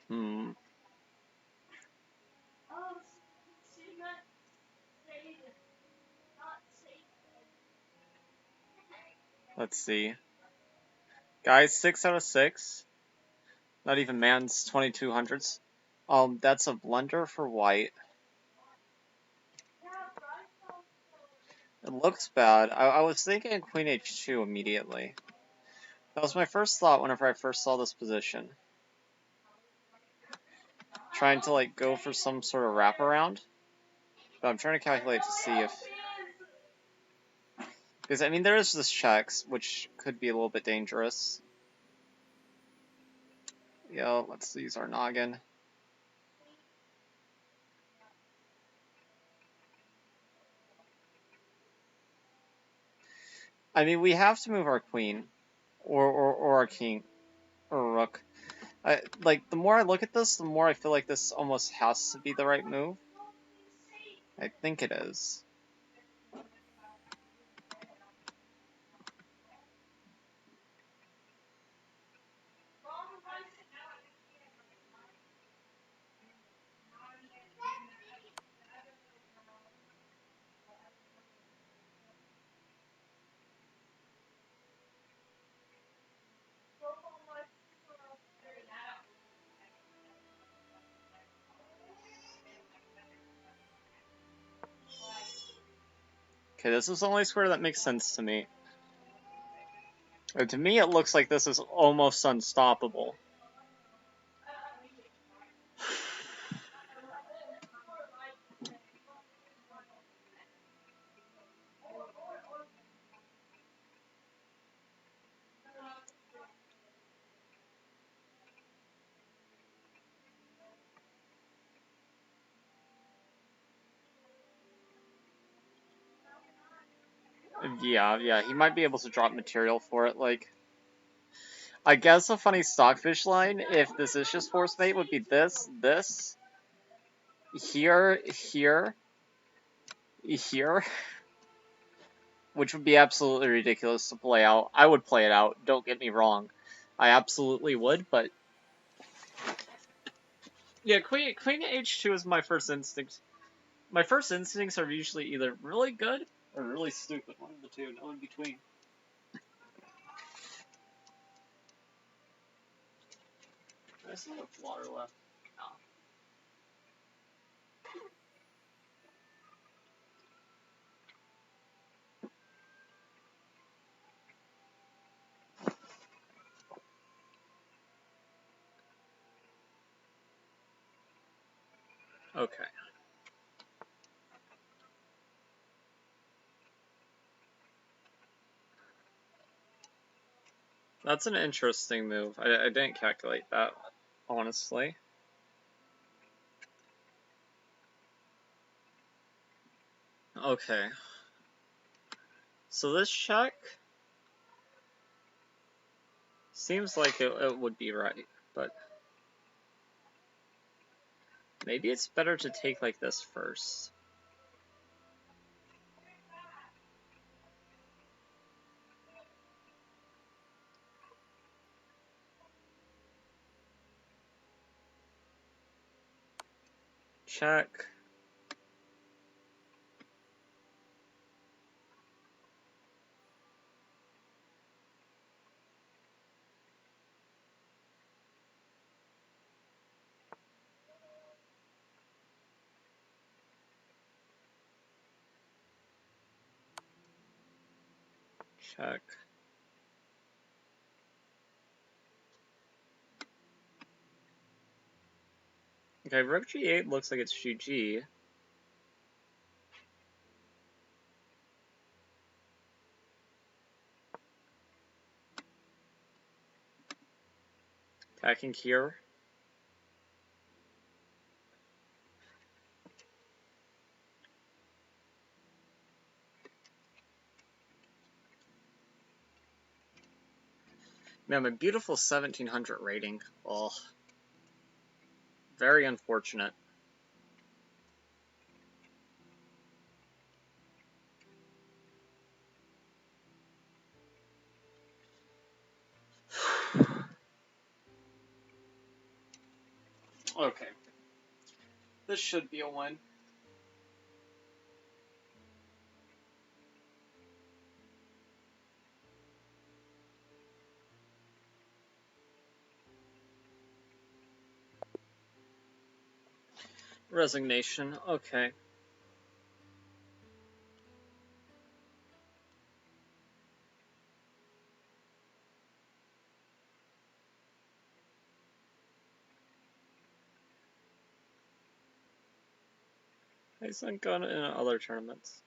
Hmm. Let's see. Guys, 6 out of 6. Not even man's 2200s. That's a blunder for white. It looks bad. I was thinking queen h2 immediately. That was my first thought whenever I first saw this position. Trying to, like, go for some sort of wraparound. But I'm trying to calculate to see if... Because, I mean, there is this checks, which could be a little bit dangerous. Yeah, let's use our noggin. I mean, we have to move our queen. Or our king. Or rook. Like, the more I look at this, the more I feel like this almost has to be the right move. I think it is. Okay, this is the only square that makes sense to me. To me, it looks like this is almost unstoppable. Yeah, he might be able to drop material for it, like... I guess a funny stockfish line, if this is just force mate, would be this, here, here, here, which would be absolutely ridiculous to play out. I would play it out, don't get me wrong. I absolutely would, but... Yeah, queen h2 is my first instinct. My first instincts are usually either really good or really stupid. One of the two, no in between. I still have water left. Okay. That's an interesting move. I didn't calculate that, honestly. Okay. So this check seems like it would be right, but maybe it's better to take like this first. Check. Check. Okay, rook g8 looks like it's GG. Attacking here. Man, my beautiful 1700 rating. Oh, very unfortunate. Okay. This should be a win. Resignation. Okay. He's not gone in other tournaments.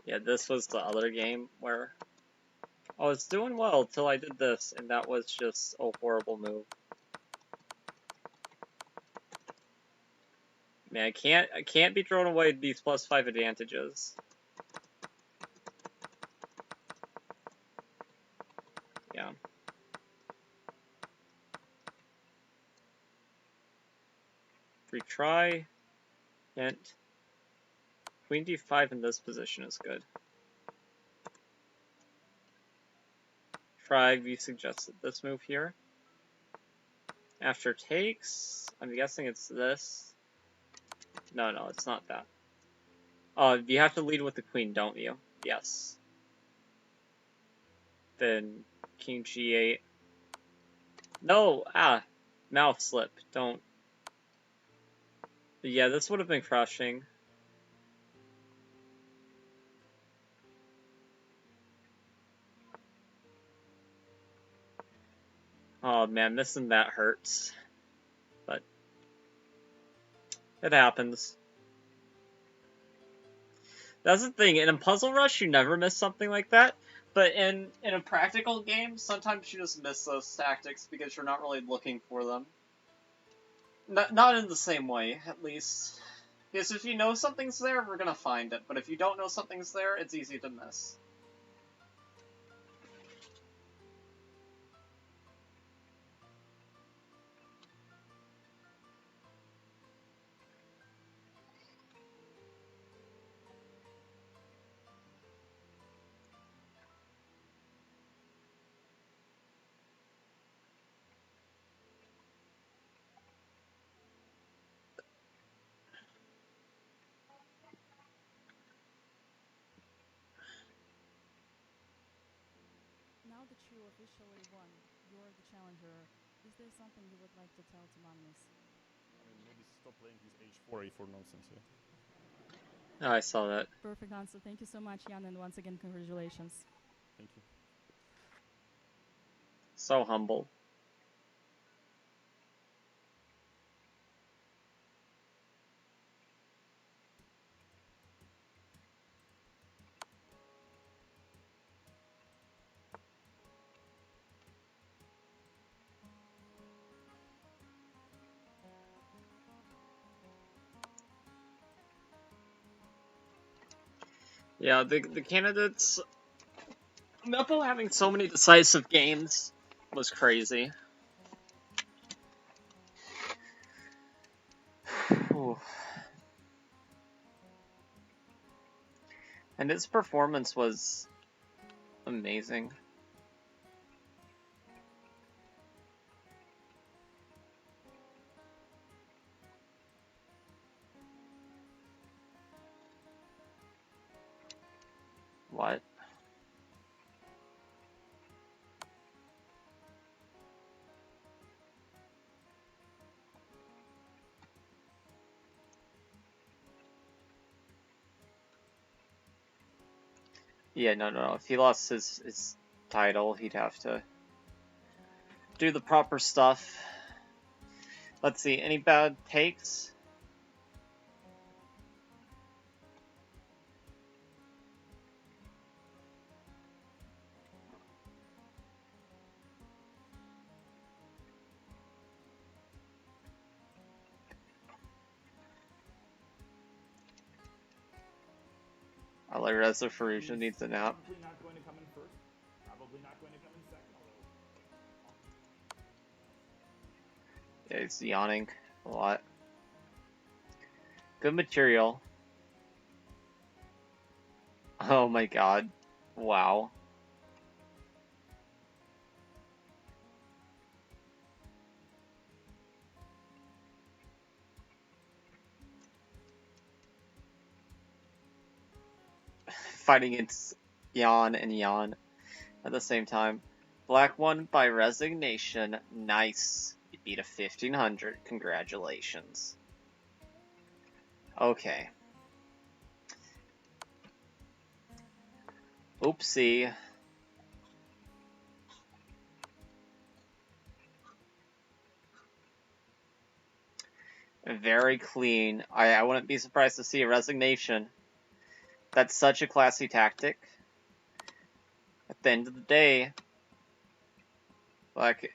Yeah, this was the other game where I was doing well till I did this, and that was just a horrible move. Man, I can't be throwing away these +5 advantages. Yeah. Retry. Hint. Queen d5 in this position is good. Try, you suggested this move here. After takes, I'm guessing it's this. No, it's not that. You have to lead with the queen, don't you? Yes. Then king g8. No! Mouth slip. Don't. Yeah, this would have been crushing. Oh man, missing that hurts. But it happens. That's the thing, in a Puzzle Rush you never miss something like that, but in a practical game, sometimes you just miss those tactics because you're not really looking for them. Not in the same way, at least. Because if you know something's there, we're gonna find it, but if you don't know something's there, it's easy to miss. Now that you officially won, you're the challenger. Is there something you would like to tell to Magnus? I mean, maybe stop playing his h4 a4 nonsense, yeah? Oh, I saw that. Perfect answer. Thank you so much, Jan, and once again, congratulations. Thank you. So humble. Yeah, the candidates... Nepo having so many decisive games was crazy. And his performance was amazing. What? Yeah, no. If he lost his title, he'd have to do the proper stuff. Let's see, any bad takes? I like Reza Faruja needs a nap. Probably not going to come in first. Probably not going to come in second, although. Yeah, he's yawning a lot. Good material. Oh my god. Wow. Fighting against Yan and Yan at the same time. Black won by resignation. Nice. You beat a 1500. Congratulations. Okay. Oopsie. Very clean. I wouldn't be surprised to see a resignation. That's such a classy tactic. At the end of the day, Black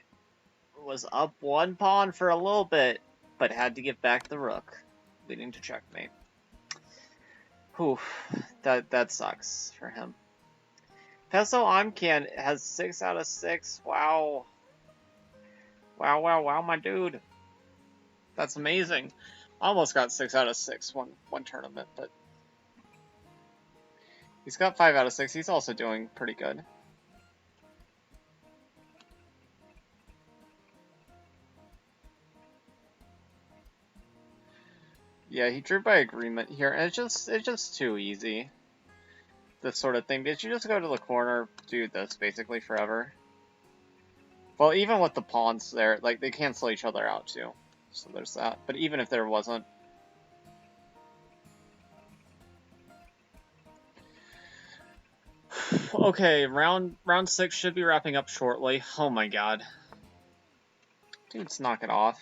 was up one pawn for a little bit, but had to give back the rook, leading to checkmate. Whew, that sucks for him. Peso Amcan has 6 out of 6. Wow. Wow, my dude. That's amazing. Almost got 6 out of 6 one tournament, but he's got 5 out of 6. He's also doing pretty good. Yeah, he drew by agreement here, and it's just too easy. This sort of thing. Did you just go to the corner, do this basically forever? Well, even with the pawns there, like, they cancel each other out too. So there's that. But even if there wasn't... Okay, round 6 should be wrapping up shortly. Oh my god. Dudes, knock it off.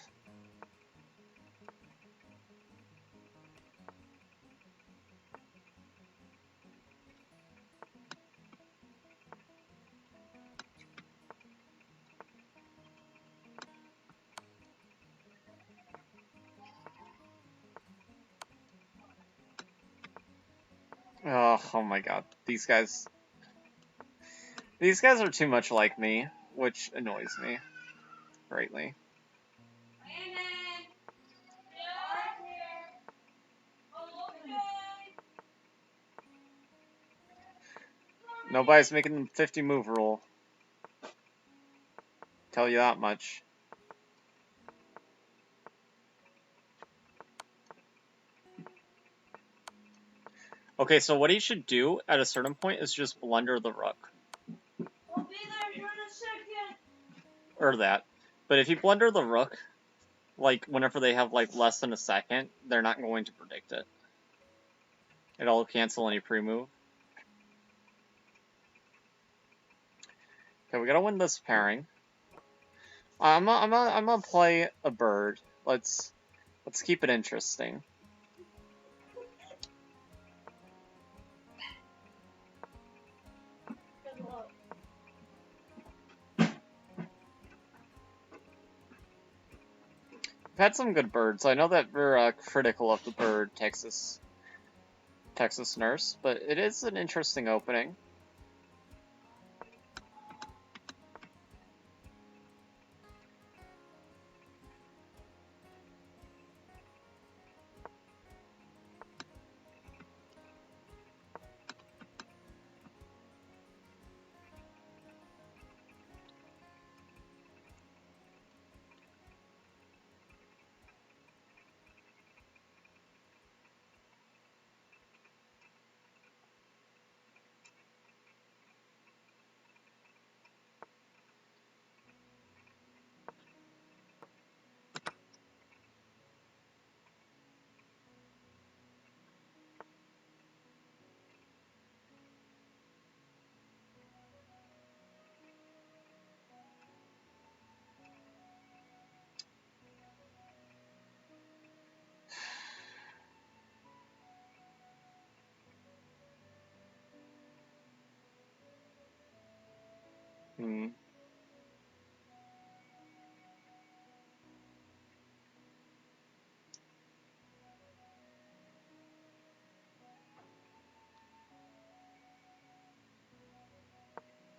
Oh my god. These guys are too much like me, which annoys me greatly. Nobody's making the 50 move rule. Tell you that much. Okay, so what he should do at a certain point is just blunder the rook. I'll be there in a second. Or that. But if you blunder the rook, like, whenever they have, like, less than a second, they're not going to predict it. It'll cancel any pre-move. Okay, we gotta win this pairing. I'm gonna play a bird. Let's keep it interesting. We've had some good birds. I know that we're critical of the bird Texas nurse, but it is an interesting opening.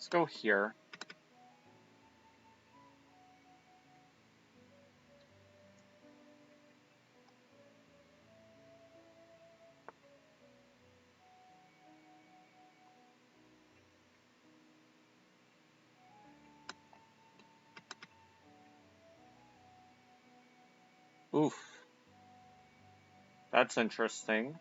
Let's go here. Oof. That's interesting.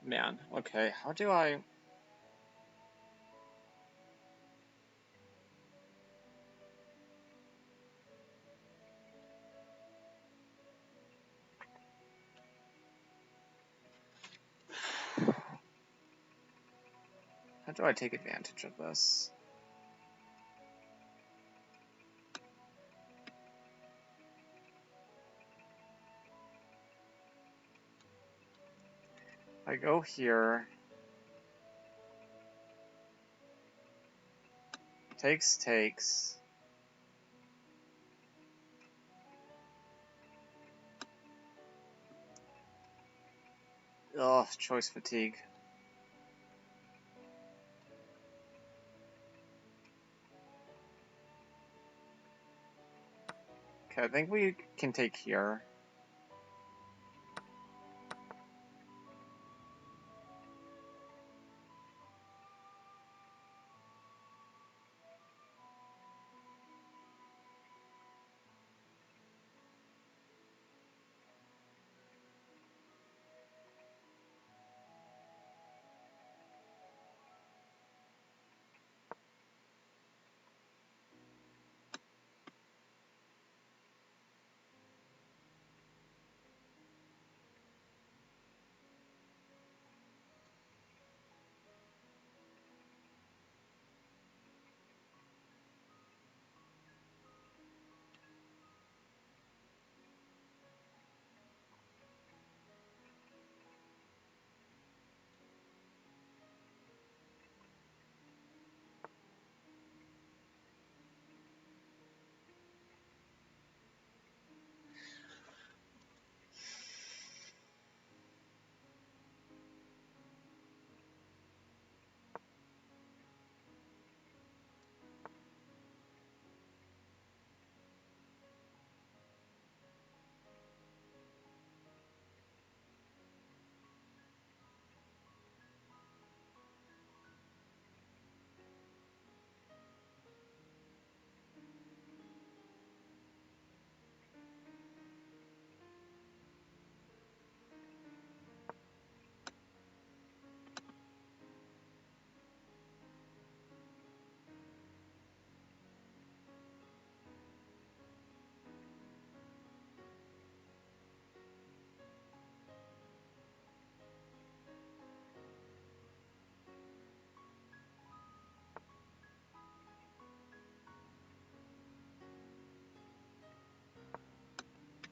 Man, okay, how do I... How do I take advantage of this? I go here. Takes. Ugh, choice fatigue. Okay, I think we can take here.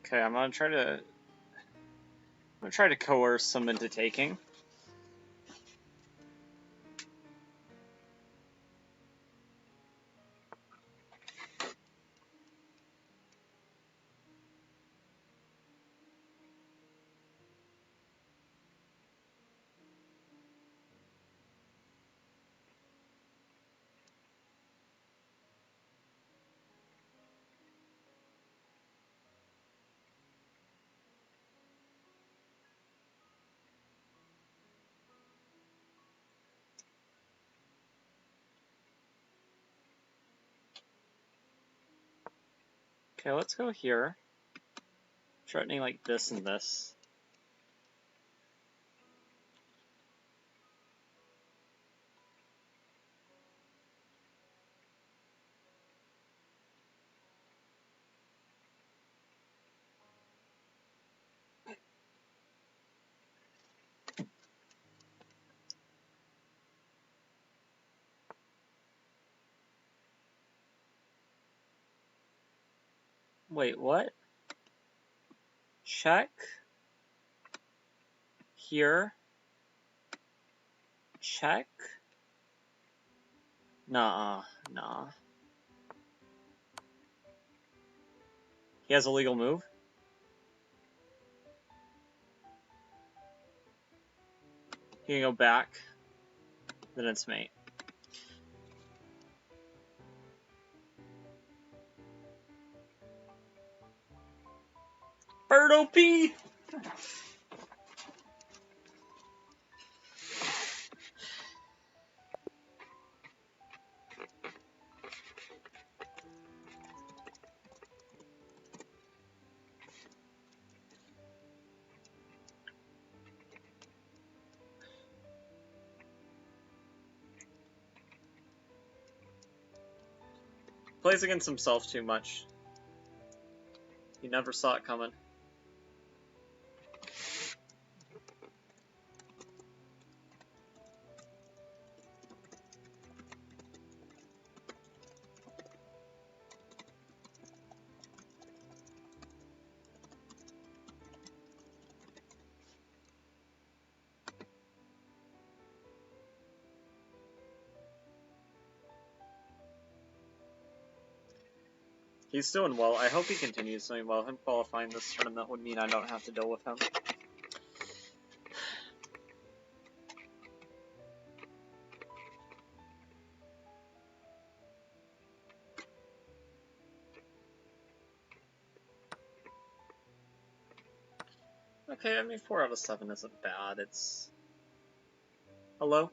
Okay, I'm gonna try to coerce them into taking. Okay, let's go here. Threatening like this and this. Wait, what? Check. Here. Check. Nah. He has a legal move? He can go back. Then it's mate. Bird OP! Plays against himself too much. He never saw it coming. He's doing well. I hope he continues doing well. Him qualifying this tournament would mean I don't have to deal with him. Okay, I mean 4 out of 7 isn't bad. It's... Hello?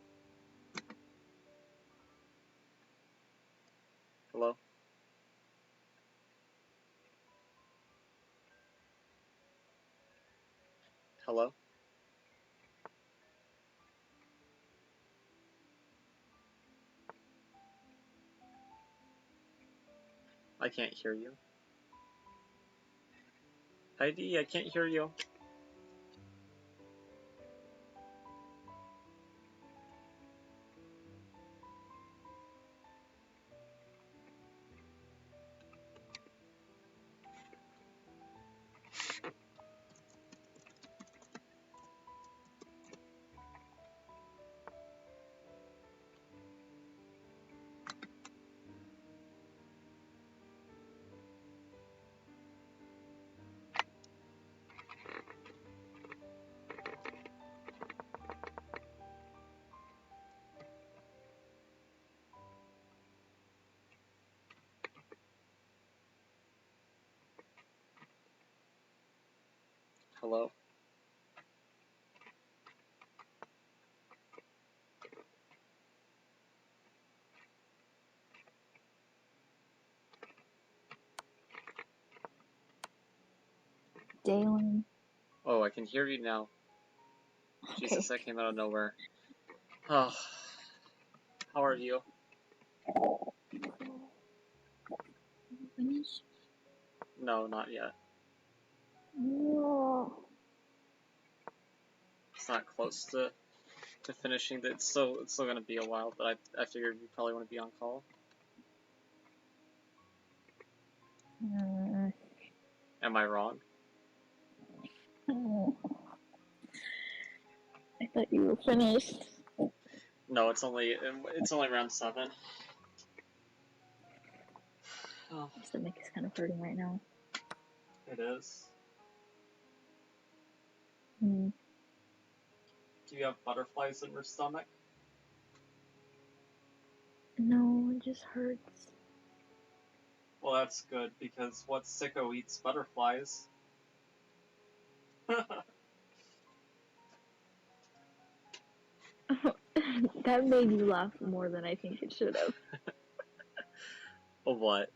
Hello? Hello? I can't hear you. Heidi, I can't hear you. Hello? Dalen. Oh, I can hear you now. Okay. Jesus, that came out of nowhere. Oh. How are you? Finish? No, not yet. No. It's not close to finishing. It's still gonna be a while, but I figured you probably want to be on call. Am I wrong? I thought you were finished. No, it's only round 7. Oh, My stomach is kind of hurting right now. it is. Mm. Do you have butterflies in your stomach? No, it just hurts. Well, that's good, because what sicko eats butterflies? That made you laugh more than I think it should have. What?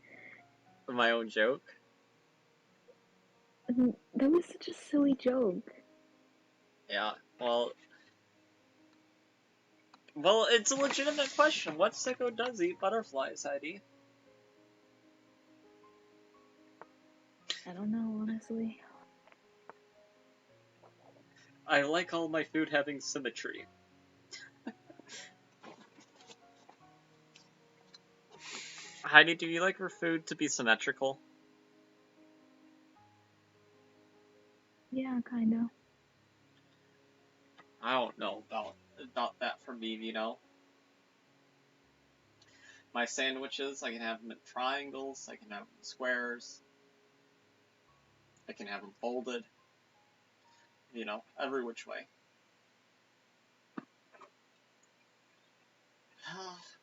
My own joke? That was such a silly joke. Yeah, well, it's a legitimate question. What sicko does eat butterflies, Heidi? I don't know, honestly. I like all my food having symmetry. Heidi, do you like your food to be symmetrical? Yeah, kinda. I don't know about that for me, you know. My sandwiches, I can have them in triangles, I can have them in squares, I can have them folded, you know, every which way.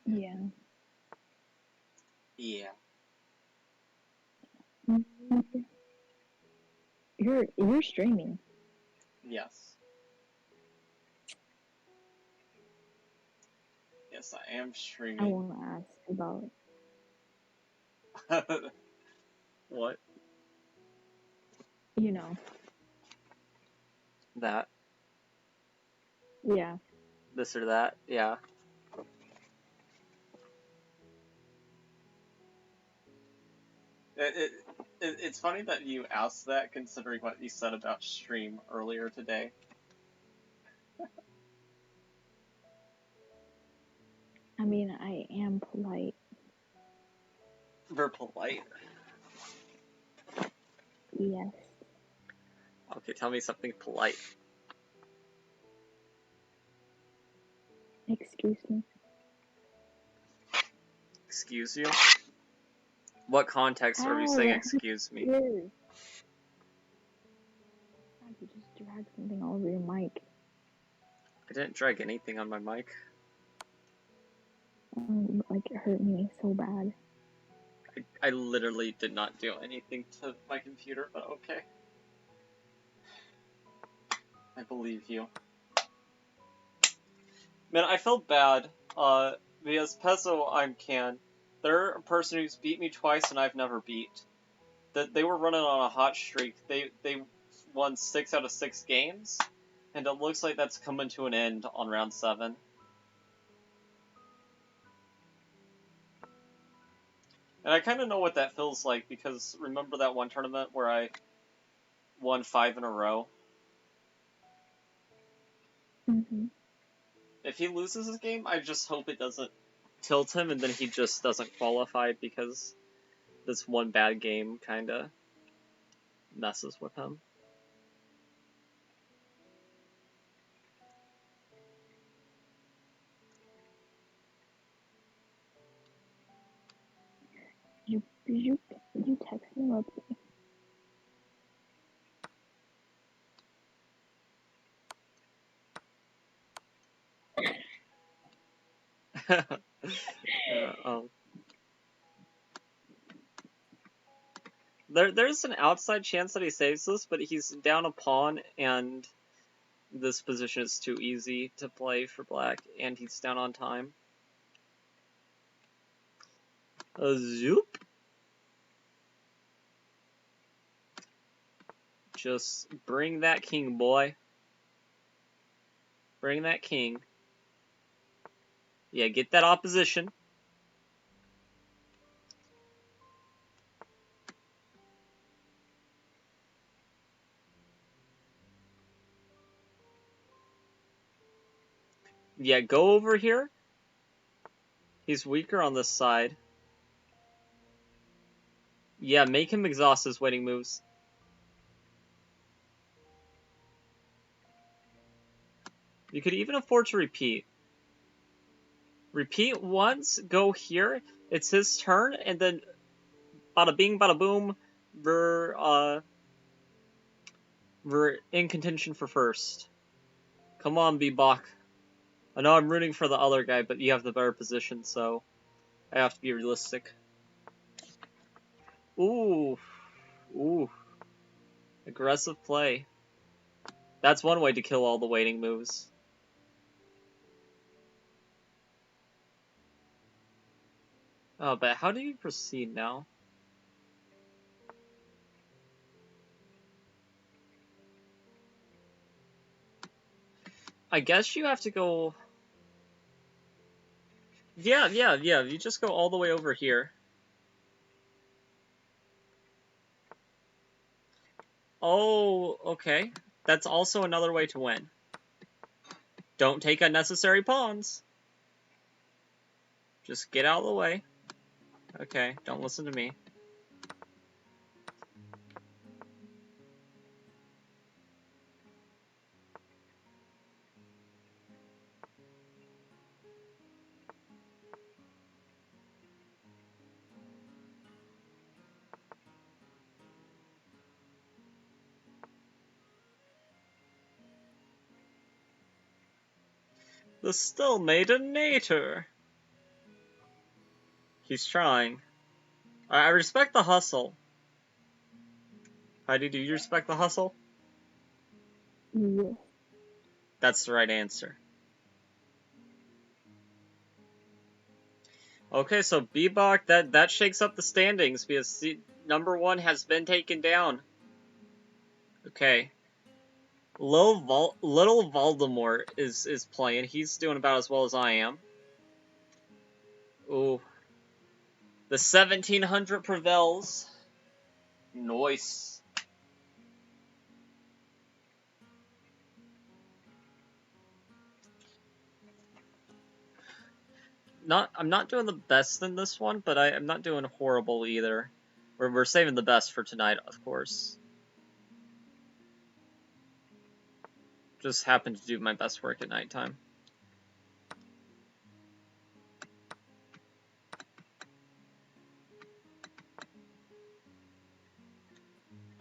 Yeah. Yeah. You're streaming. Yes. Yes, I am I streaming. want to ask about What? you know. That? Yeah. This or that? Yeah. It's funny that you asked that, considering what you said about stream earlier today. I mean, I am polite. We're polite. Yes. Okay, tell me something polite. Excuse me. Excuse you? What context are we saying excuse me? Ew. You just dragged something all over your mic. I didn't drag anything on my mic. Like it hurt me so bad. I literally did not do anything to my computer, but okay. I believe you. Man, I felt bad, because Pezzo I'm Can. They're a person who's beat me twice and I've never beat. That they were running on a hot streak. They won 6 out of 6 games, and it looks like that's coming to an end on round 7. And I kind of know what that feels like, because remember that one tournament where I won 5 in a row? Mm-hmm. If he loses this game, I just hope it doesn't tilt him and then he just doesn't qualify because this one bad game kinda messes with him. You text me up. um, there's an outside chance that he saves this, but he's down a pawn, and this position is too easy to play for black, and he's down on time. Zoop! Just bring that king, boy. Bring that king. Yeah, get that opposition. Yeah, go over here. He's weaker on this side. Yeah, make him exhaust his waiting moves. You could even afford to repeat. Repeat once, go here, it's his turn, and then bada bing, bada boom, we're in contention for first. Come on, B-Bach. I know I'm rooting for the other guy, but you have the better position, so I have to be realistic. Ooh. Ooh. Aggressive play. That's one way to kill all the waiting moves. Oh, but how do you proceed now? I guess you have to go... Yeah, you just go all the way over here. Oh, okay. That's also another way to win. Don't take unnecessary pawns. Just get out of the way. Okay, don't listen to me. The Still-Maiden-nator. He's trying. I respect the hustle. Heidi, do you respect the hustle? Yeah. That's the right answer. Okay, so Bebop, that shakes up the standings because number 1 has been taken down. Okay. Little Voldemort is playing. He's doing about as well as I am. Ooh. The 1700 prevails. Nice. I'm not doing the best in this one, but I'm not doing horrible either. We're saving the best for tonight, of course. Just happen to do my best work at nighttime.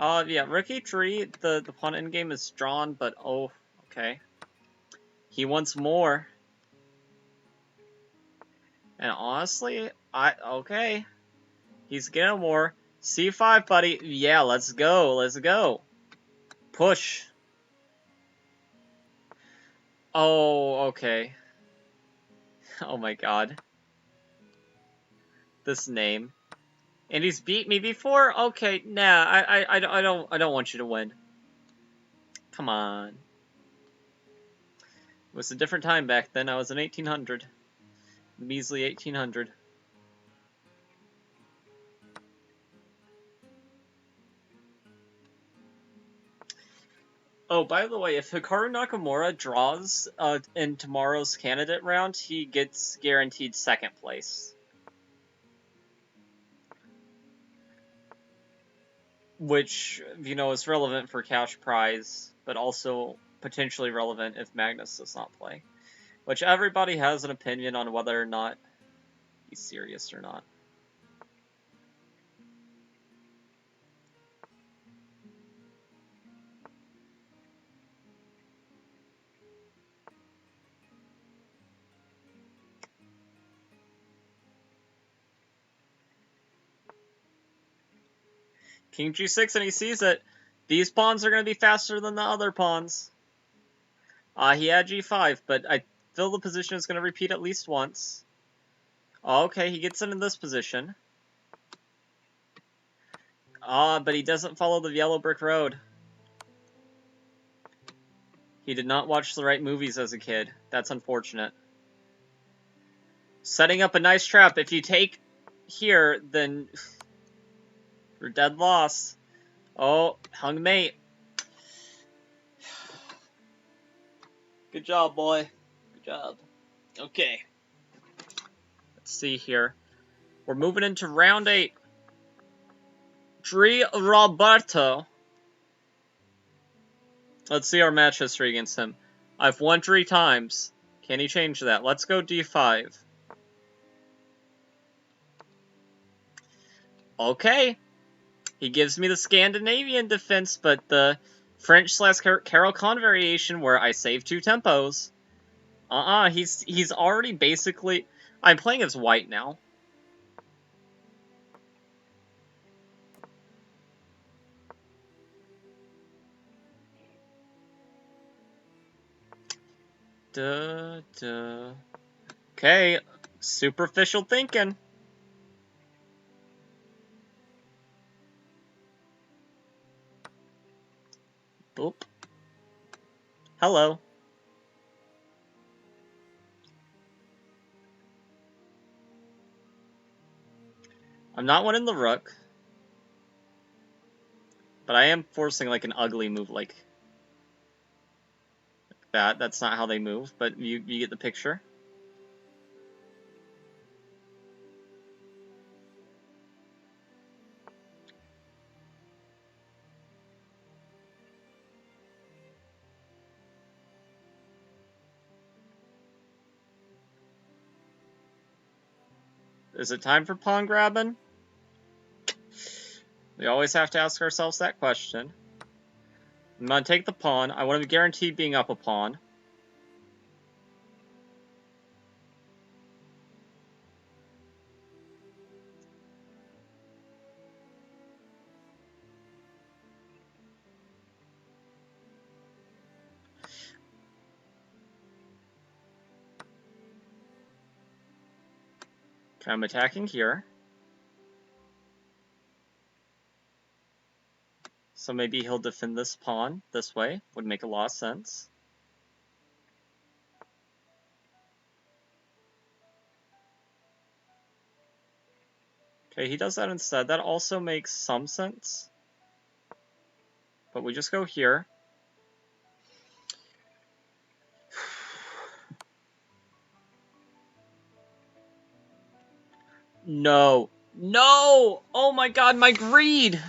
Yeah, Rookie Tree, the pawn endgame is drawn, but oh, okay. He wants more. And honestly, okay. He's getting more. C5, buddy. Yeah, let's go. Let's go. Push. Oh, okay. Oh my god. This name. And he's beat me before? Okay, nah, I don't want you to win. Come on. It was a different time back then. I was in 1800. Measly 1800. Oh, by the way, if Hikaru Nakamura draws in tomorrow's candidate round, he gets guaranteed second place. Which, you know, is relevant for cash prize, but also potentially relevant if Magnus does not play. Which everybody has an opinion on whether or not he's serious or not. King G6 and he sees it. These pawns are going to be faster than the other pawns. He had G5, but I feel the position is going to repeat at least once. Okay, he gets it in this position. But he doesn't follow the yellow brick road. He did not watch the right movies as a kid. That's unfortunate. Setting up a nice trap. If you take here, then you're dead loss. Oh, hung mate. Good job, boy. Good job. Okay. Let's see here. We're moving into round 8. Dri Roberto. Let's see our match history against him. I've won 3 times. Can he change that? Let's go D5. Okay. He gives me the Scandinavian defense, but the French/Carol variation where I save 2 tempos. He's already basically... I'm playing as white now. Okay, superficial thinking. Boop. Hello. I'm not winning the rook. But I am forcing like an ugly move like that. That's not how they move, but you get the picture. Is it time for pawn grabbing? We always have to ask ourselves that question. I'm gonna take the pawn. I want to guarantee being up a pawn. Okay, I'm attacking here. So maybe he'll defend this pawn this way. Would make a lot of sense. Okay, he does that instead. That also makes some sense. But we just go here. No. No! Oh my god, my greed!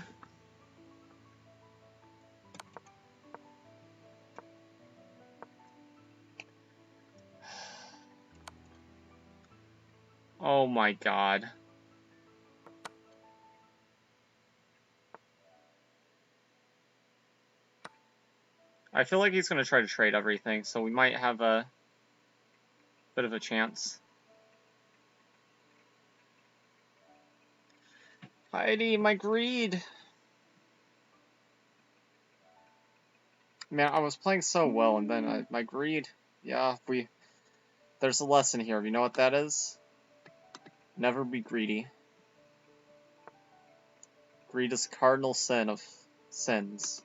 Oh my god. I feel like he's gonna try to trade everything, so we might have a bit of a chance. Heidi, my greed! Man, I was playing so well, and then my greed. Yeah, there's a lesson here. You know what that is? Never be greedy. Greed is a cardinal sin of sins.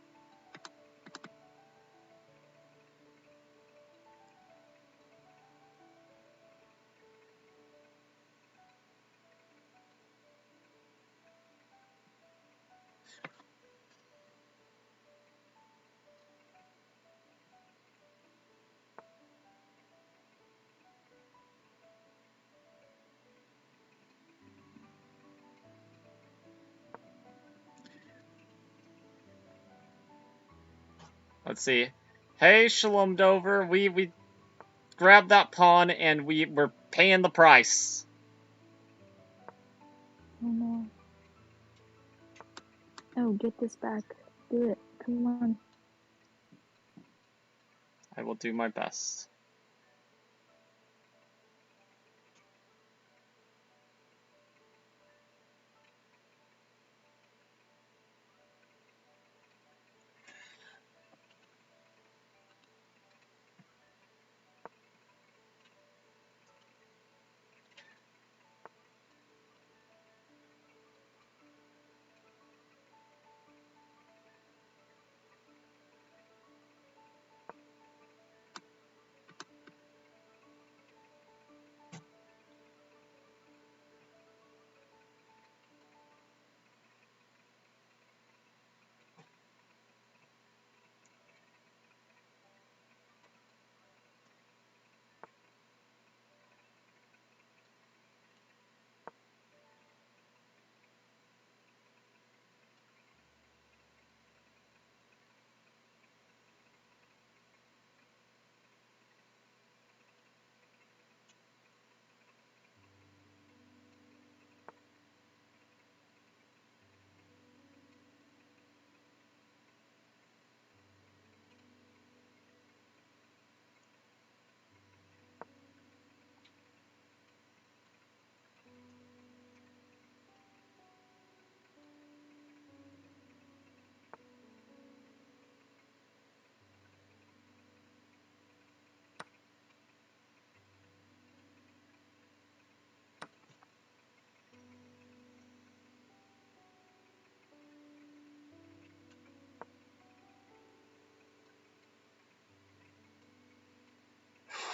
Let's see. Hey, Shalom Dover, we grabbed that pawn and we're paying the price. Oh no. Oh, get this back. Do it. Come on. I will do my best.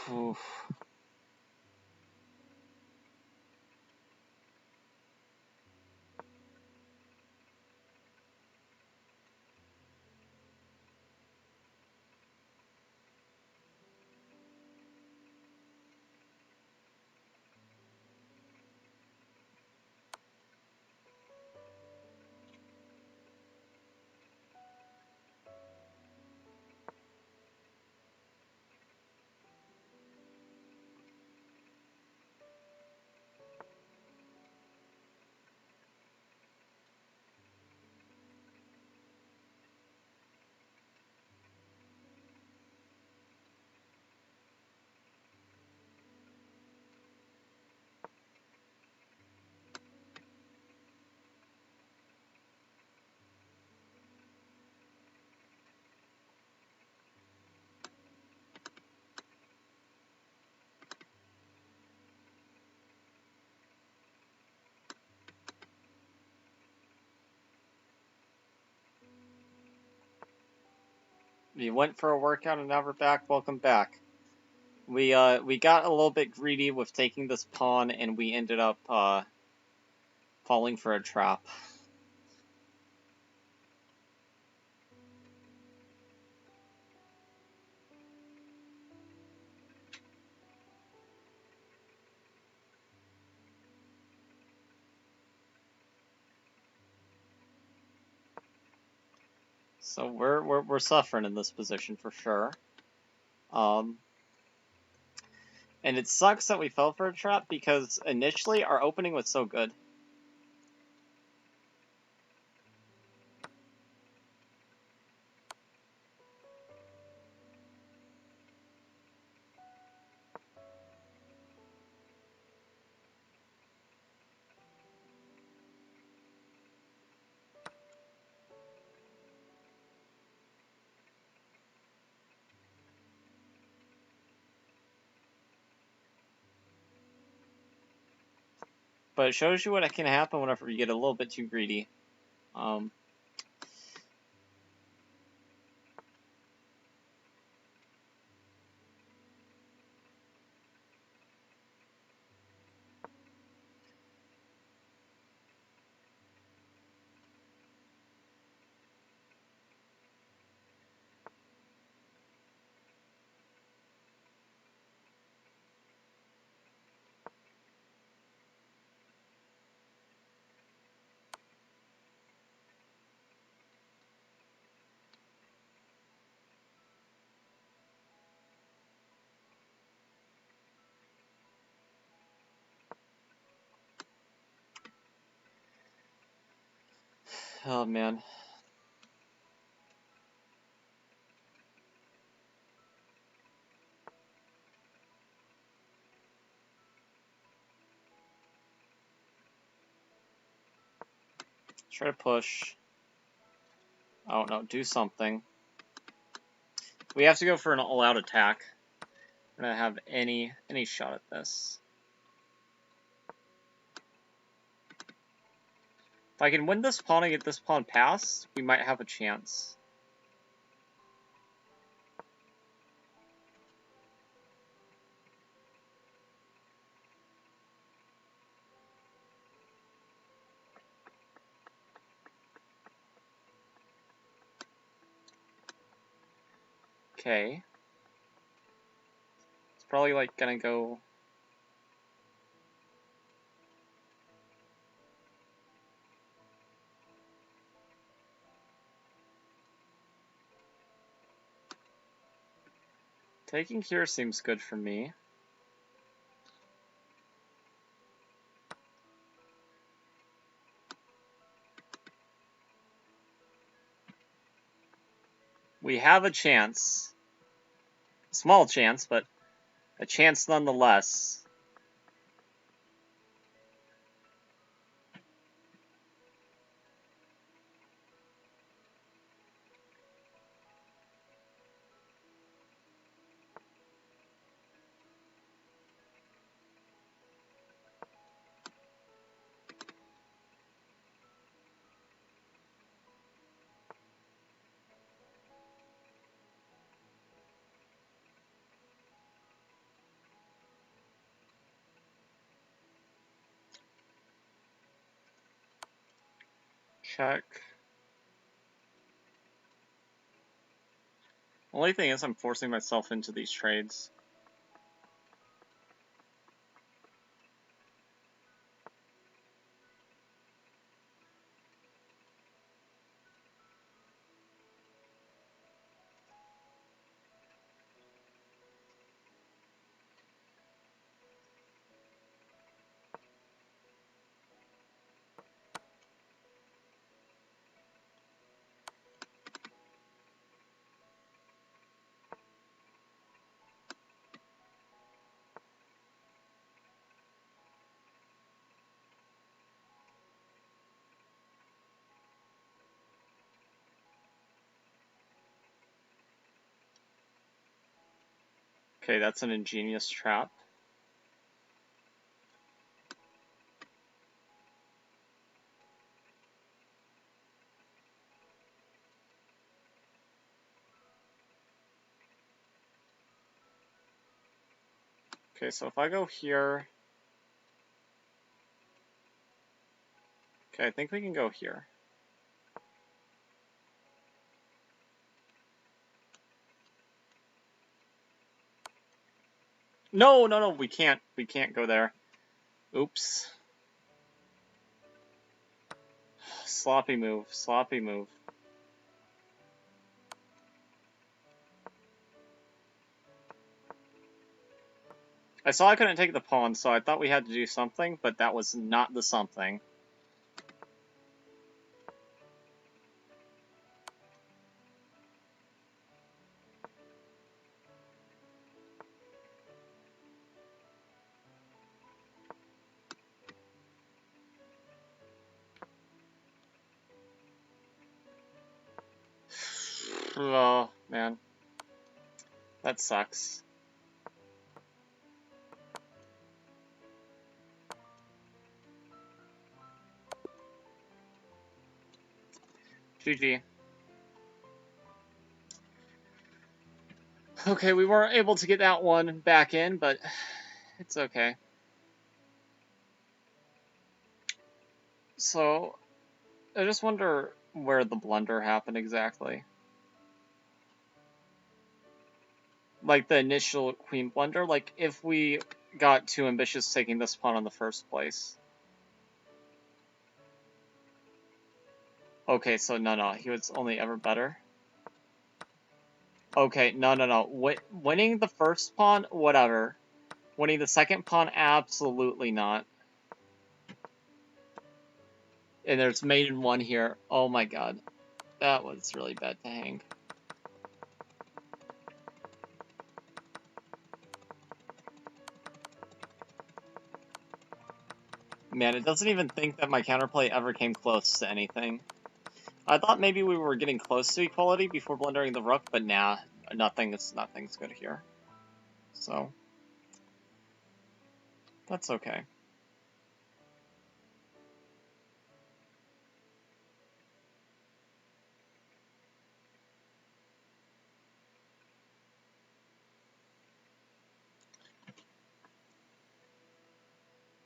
Oof. We went for a workout and now we're back. Welcome back. We got a little bit greedy with taking this pawn, and we ended up falling for a trap. So we're suffering in this position for sure. And it sucks that we fell for a trap because initially our opening was so good. But it shows you what can happen whenever you get a little bit too greedy. Oh man. Try to push. Oh no, do something. We have to go for an all-out attack. We're gonna have any shot at this. If I can win this pawn and get this pawn passed, we might have a chance. Okay. It's probably like gonna go. Taking here seems good for me. We have a chance. A small chance, but a chance nonetheless. Check. Only thing is I'm forcing myself into these trades. Okay, that's an ingenious trap. Okay, so if I go here... Okay, I think we can go here. No, no, no, we can't. We can't go there. Oops. Sloppy move, sloppy move. I saw I couldn't take the pawn, so I thought we had to do something, but that was not the something. Oh, man. That sucks. GG. Okay, we weren't able to get that one back in, but it's okay. So, I just wonder where the blunder happened exactly. Like the initial queen blunder, like if we got too ambitious taking this pawn in the first place. Okay, so no, he was only ever better. Okay, no. Winning the first pawn, whatever. Winning the second pawn, absolutely not. And there's mate in one here. Oh my god. That was really bad to hang. Man, it doesn't even think that my counterplay ever came close to anything. I thought maybe we were getting close to equality before blundering the rook, but nah, nothing's good here. So, that's okay.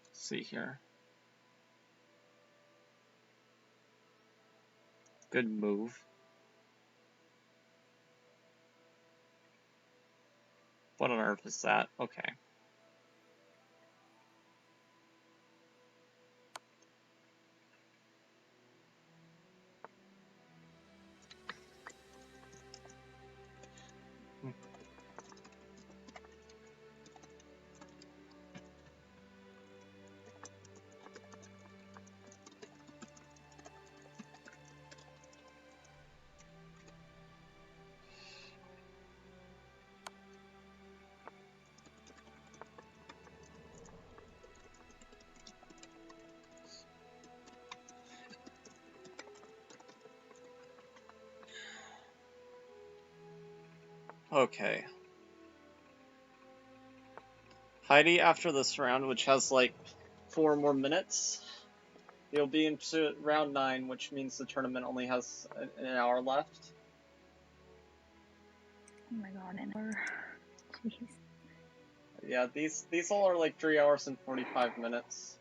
Let's see here. Good move. What on earth is that? Okay. Okay. Heidi, after this round, which has like 4 more minutes, you'll be into round 9, which means the tournament only has an hour left. Oh my god, an hour. Jeez. Yeah, these all are like 3 hours and 45 minutes.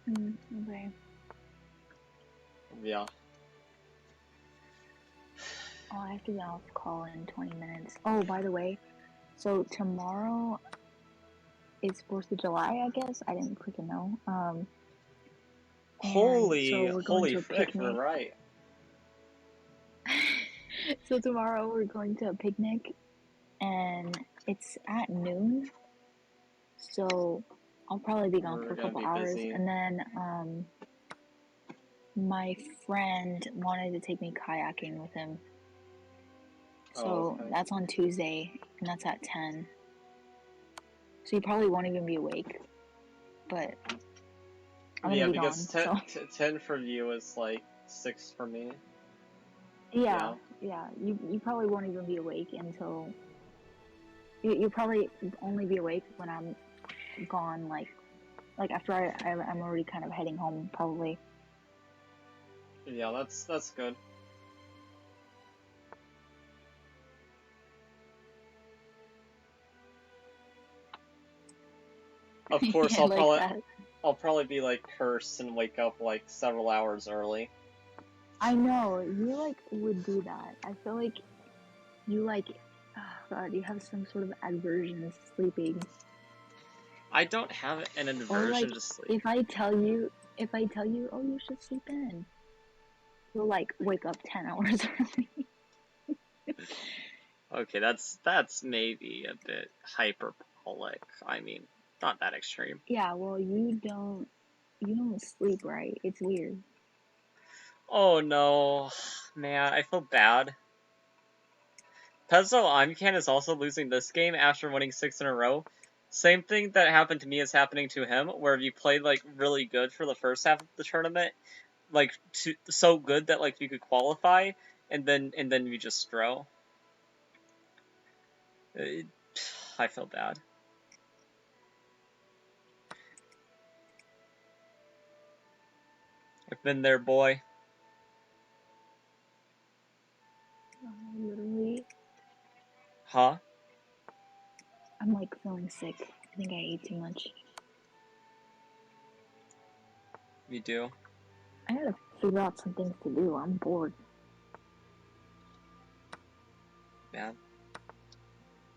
Okay. Yeah. Oh, I have to get off call in 20 minutes. Oh, by the way, so tomorrow is 4th of July, I guess. I didn't freaking know. Holy to a frick, picnic. we're right. So tomorrow we're going to a picnic, and it's at noon. So I'll probably be gone for a couple hours, busy. and then my friend wanted to take me kayaking with him. So okay. that's on Tuesday, and that's at 10. So you probably won't even be awake, but I'm gonna be gone. Because 10 for you is like 6 for me. Yeah. You probably won't even be awake until you probably only be awake when I'm gone. Like after I'm already kind of heading home, probably. Yeah, that's good. Of course, Yeah, like that. I'll probably be like cursed and wake up like several hours early. I know, you like would do that. I feel like you like, oh god, you have some sort of aversion to sleeping. I don't have an Or like, aversion to sleep. if I tell you, oh, you should sleep in, you'll like wake up 10 hours early. Okay, that's maybe a bit hyperbolic. I mean, not that extreme. Yeah, well, you don't sleep right. It's weird. Oh no, man, I feel bad. Pezzo Imcan is also losing this game after winning 6 in a row. Same thing that happened to me is happening to him, where you played like really good for the first half of the tournament, like so good that like you could qualify, and then you just throw. I feel bad. I've been there, boy. Literally, Huh? I'm like feeling sick. I think I ate too much. You do. I gotta figure out some things to do. I'm bored. Man.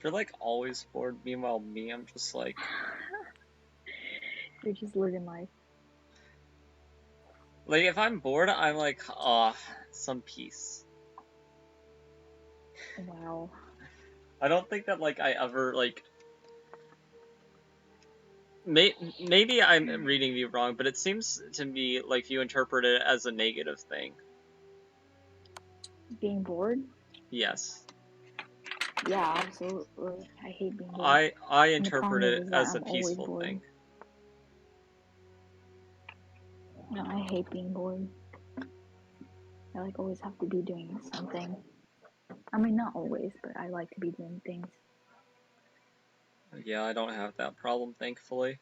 You're like always bored. Meanwhile, me, I'm just like. You're just living life. Like, if I'm bored, I'm like, some peace. Wow. I don't think that, like, I ever, like. Maybe I'm reading you wrong, but it seems to me like you interpret it as a negative thing. Being bored? Yes. Yeah, absolutely. I hate being bored. I And the interpret problem it is that as a I'm always peaceful bored. thing. No, I hate being bored. I like always have to be doing something. I mean, not always, but I like to be doing things. Yeah, I don't have that problem, thankfully.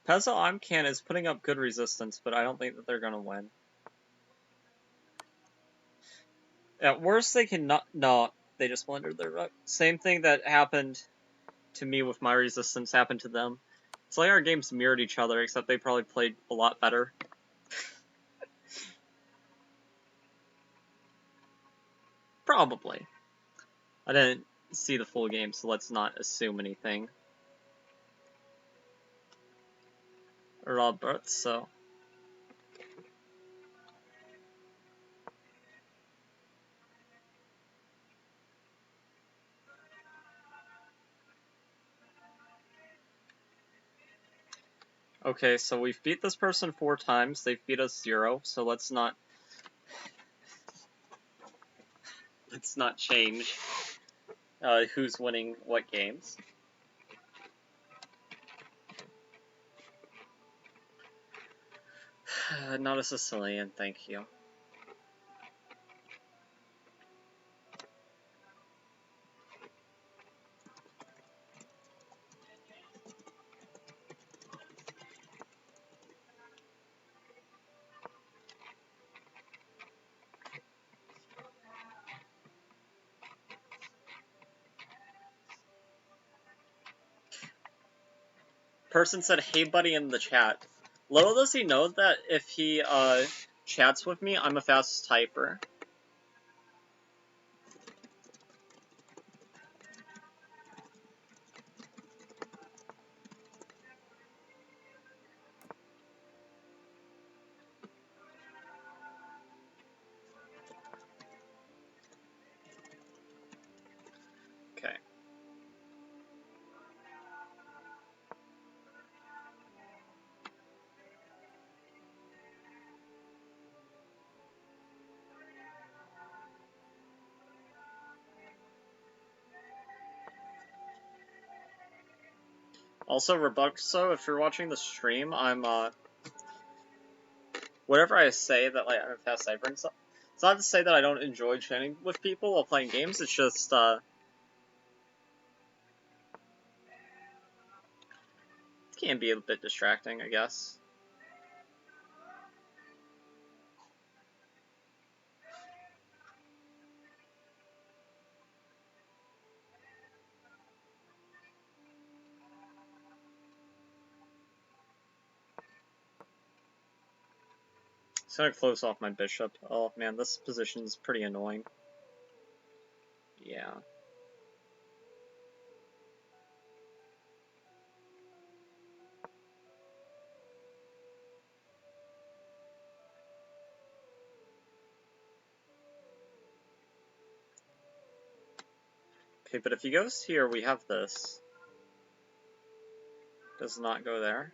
Pezzo Imcan is putting up good resistance, but I don't think that they're gonna win. At worst, they can not. No, they just blundered their ruck. Same thing that happened to me with my resistance happened to them. It's like our games mirrored each other, except they probably played a lot better. Probably. I didn't see the full game, so let's not assume anything. Robert, so. Okay, so we've beat this person 4 times, they've beat us 0, so let's not change who's winning what games. Not a Sicilian, thank you. Person said, "Hey buddy," in the chat. Little does he know that if he chats with me, I'm a fast typer. Okay. Also, Robuxo, if you're watching the stream, I'm whatever I say that like I'm a fast typer and stuff. It's not to say that I don't enjoy chatting with people while playing games. It's just can be a bit distracting, I guess. So I close off my bishop. Oh man, this position's pretty annoying. Yeah. Okay, but if he goes here, we have this. Does not go there.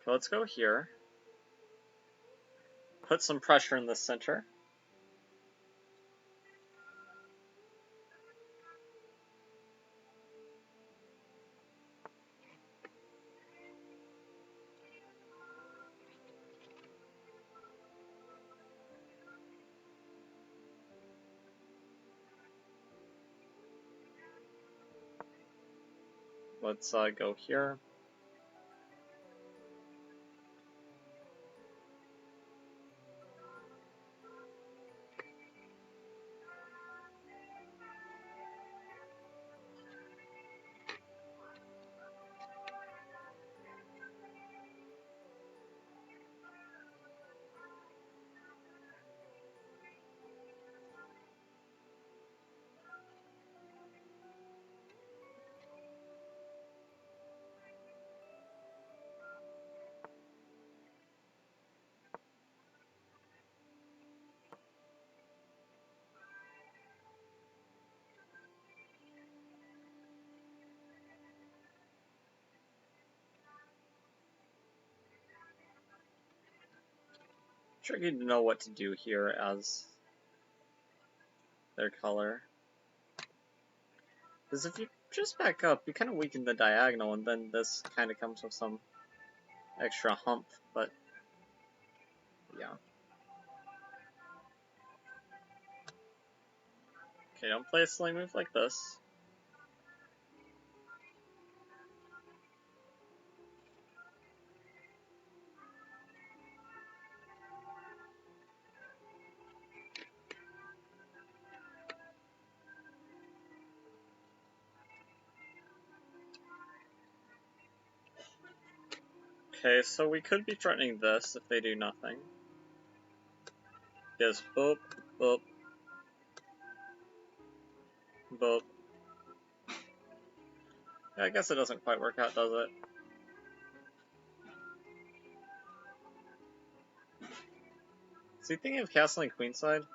Okay, let's go here. Put some pressure in the center. Let's go here. Tricky to know what to do here as their color. Because if you just back up, you kind of weaken the diagonal, and then this kind of comes with some extra hump, but yeah. Okay, don't play a silly move like this. Okay, so we could be threatening this if they do nothing. Yes, boop, boop, boop. Yeah, I guess it doesn't quite work out, does it? Is he thinking of castling queenside?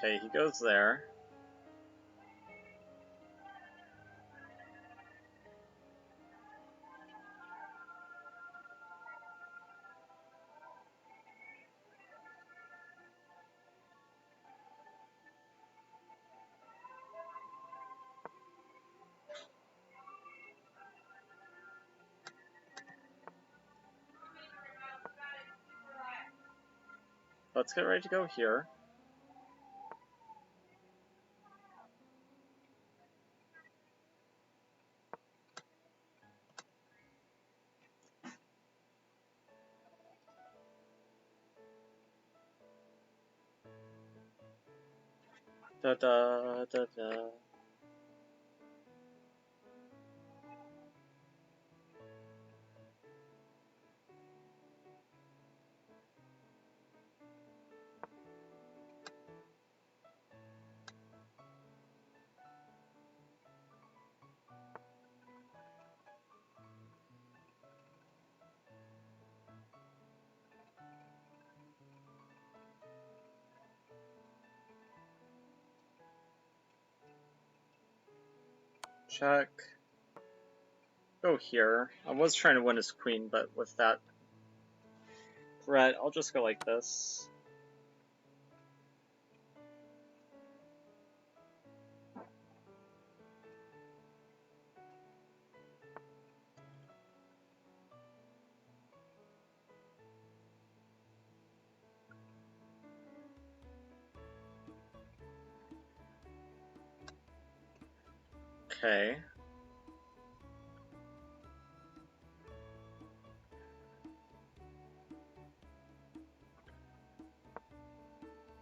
Okay, he goes there. Let's get ready to go here. Da da da da. check. Go here. I was trying to win his queen, but with that threat, I'll just go like this. Okay.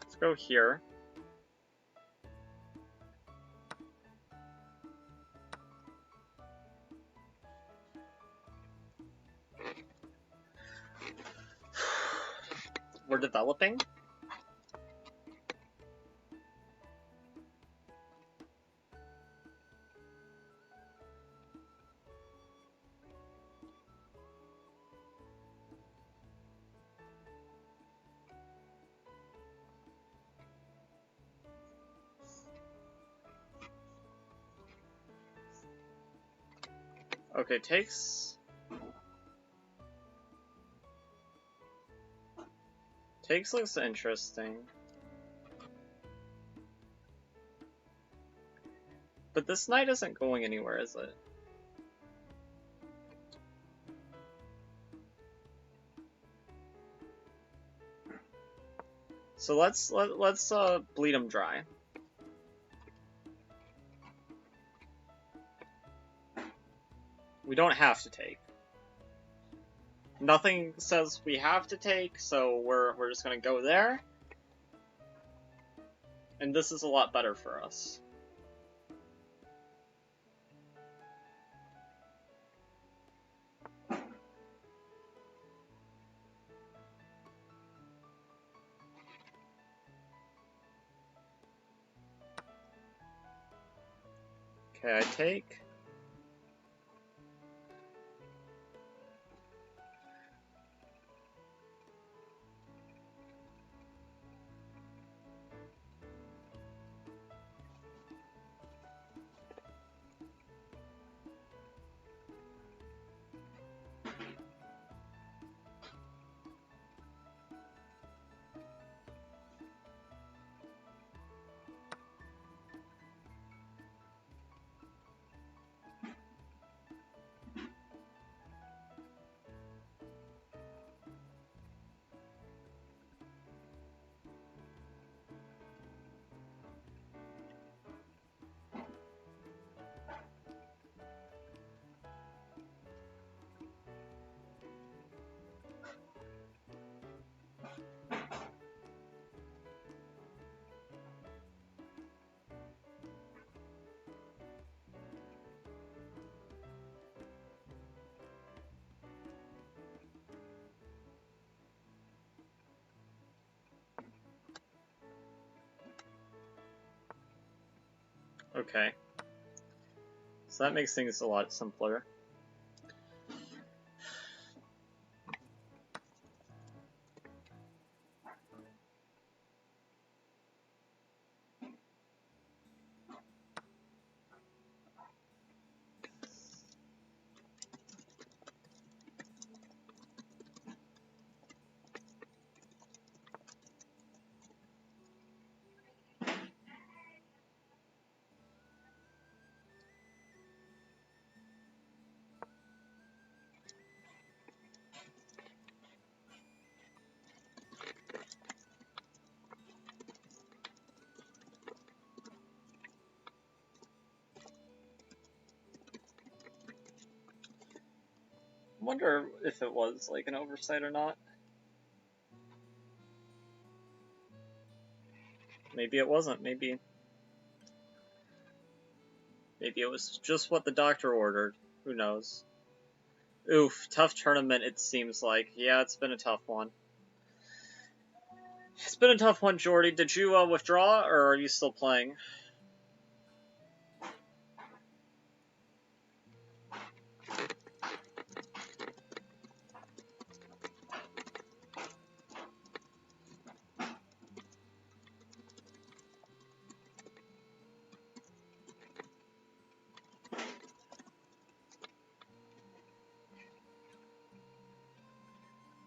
Let's go here. We're developing. Okay, takes. Takes looks interesting. But this knight isn't going anywhere, is it? So let's bleed him dry. We don't have to take. Nothing says we have to take, so we're just gonna go there. And this is a lot better for us. Okay, I take. Okay. So that makes things a lot simpler. I wonder if it was like an oversight or not. Maybe it wasn't. Maybe it was just what the doctor ordered. Who knows? Oof, tough tournament it seems like. Yeah, it's been a tough one. It's been a tough one, Jordy. Did you withdraw, or are you still playing?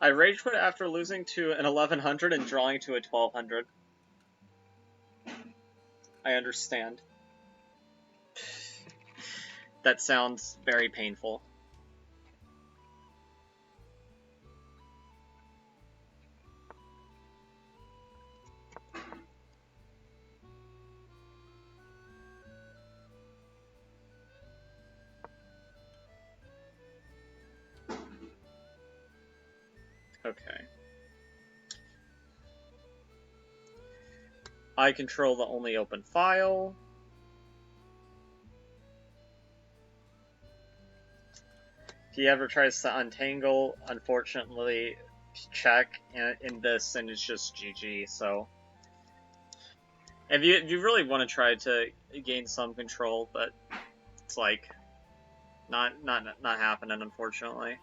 I rage quit after losing to an 1100 and drawing to a 1200. I understand. That sounds very painful. Okay. I control the only open file. If he ever tries to untangle, unfortunately, check in this, and it's just GG. So, if you really want to try to gain some control, but it's like not happening, unfortunately.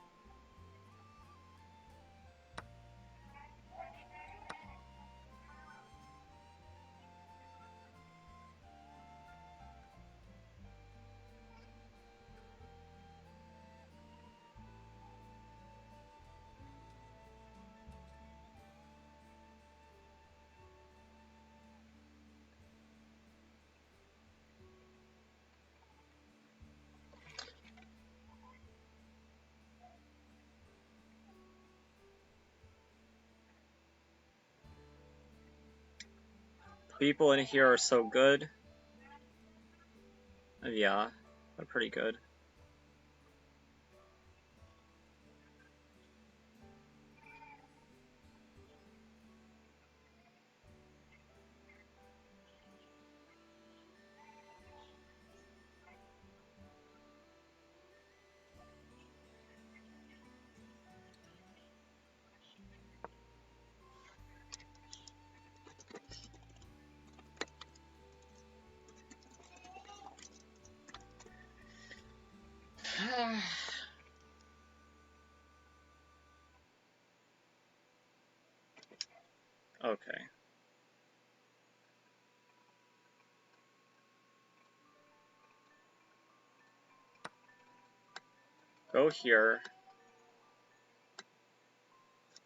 People in here are so good. Yeah, they're pretty good. Okay. Go here.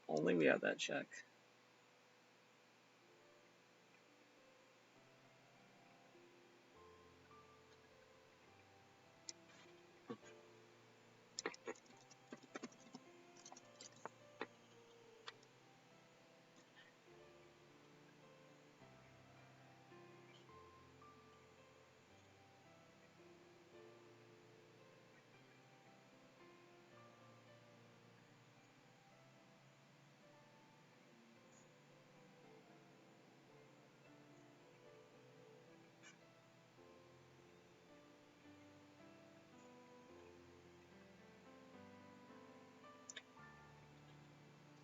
Only we have that check.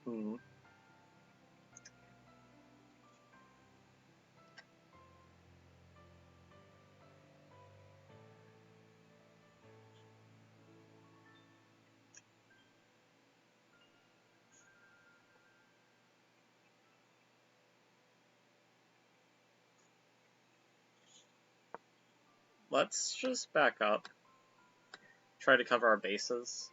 Hmm. Let's just back up. Try to cover our bases.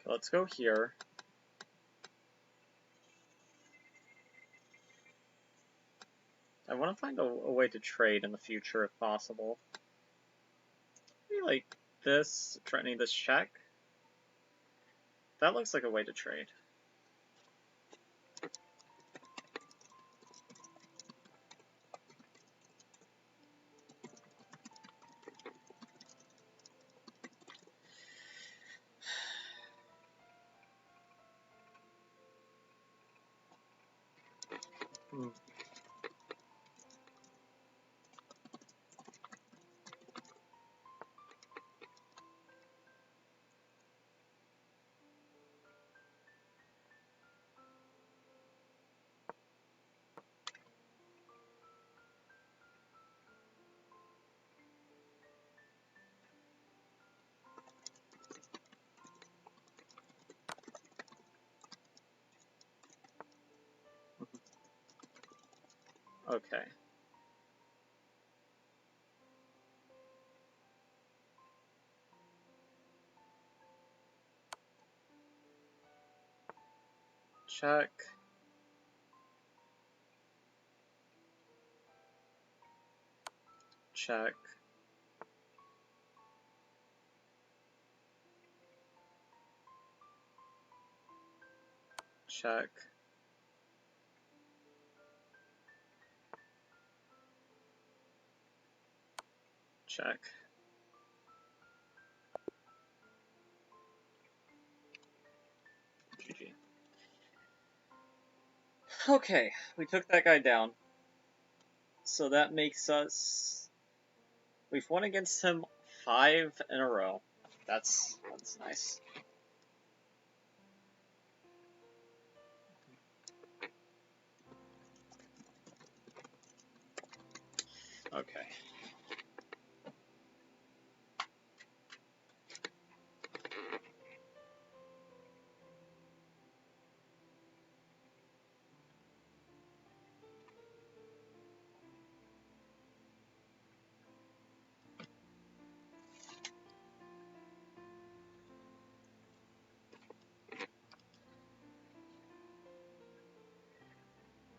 Okay, let's go here. I want to find a way to trade in the future if possible. Maybe like this, threatening this check. That looks like a way to trade. Hmm. Okay. Check. Check. Check. Check. GG. Okay, we took that guy down. So that makes us... We've won against him 5 in a row. That's nice. Okay.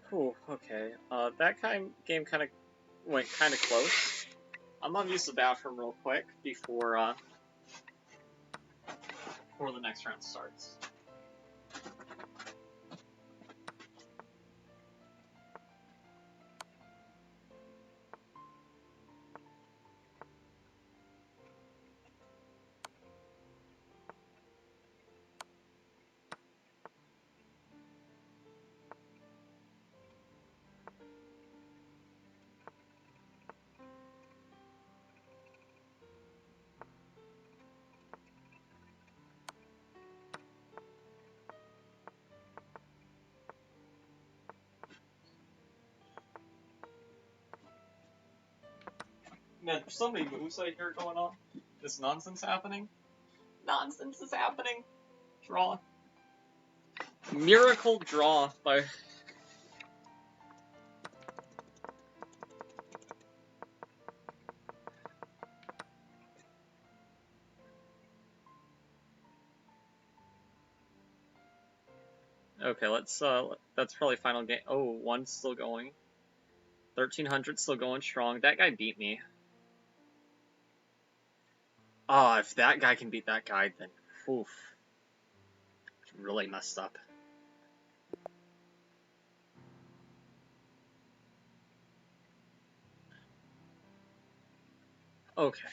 Whew, okay. That game kind of went kind of close. I'm gonna use the bathroom real quick before the next round starts. Man, there's so many moves I hear going on. This nonsense happening. Nonsense is happening. Draw. Miracle draw by... Okay, that's probably final game. Oh, one's still going. 1300 still going strong. That guy beat me. Ah, if that guy can beat that guy, then oof. It's really messed up. Okay.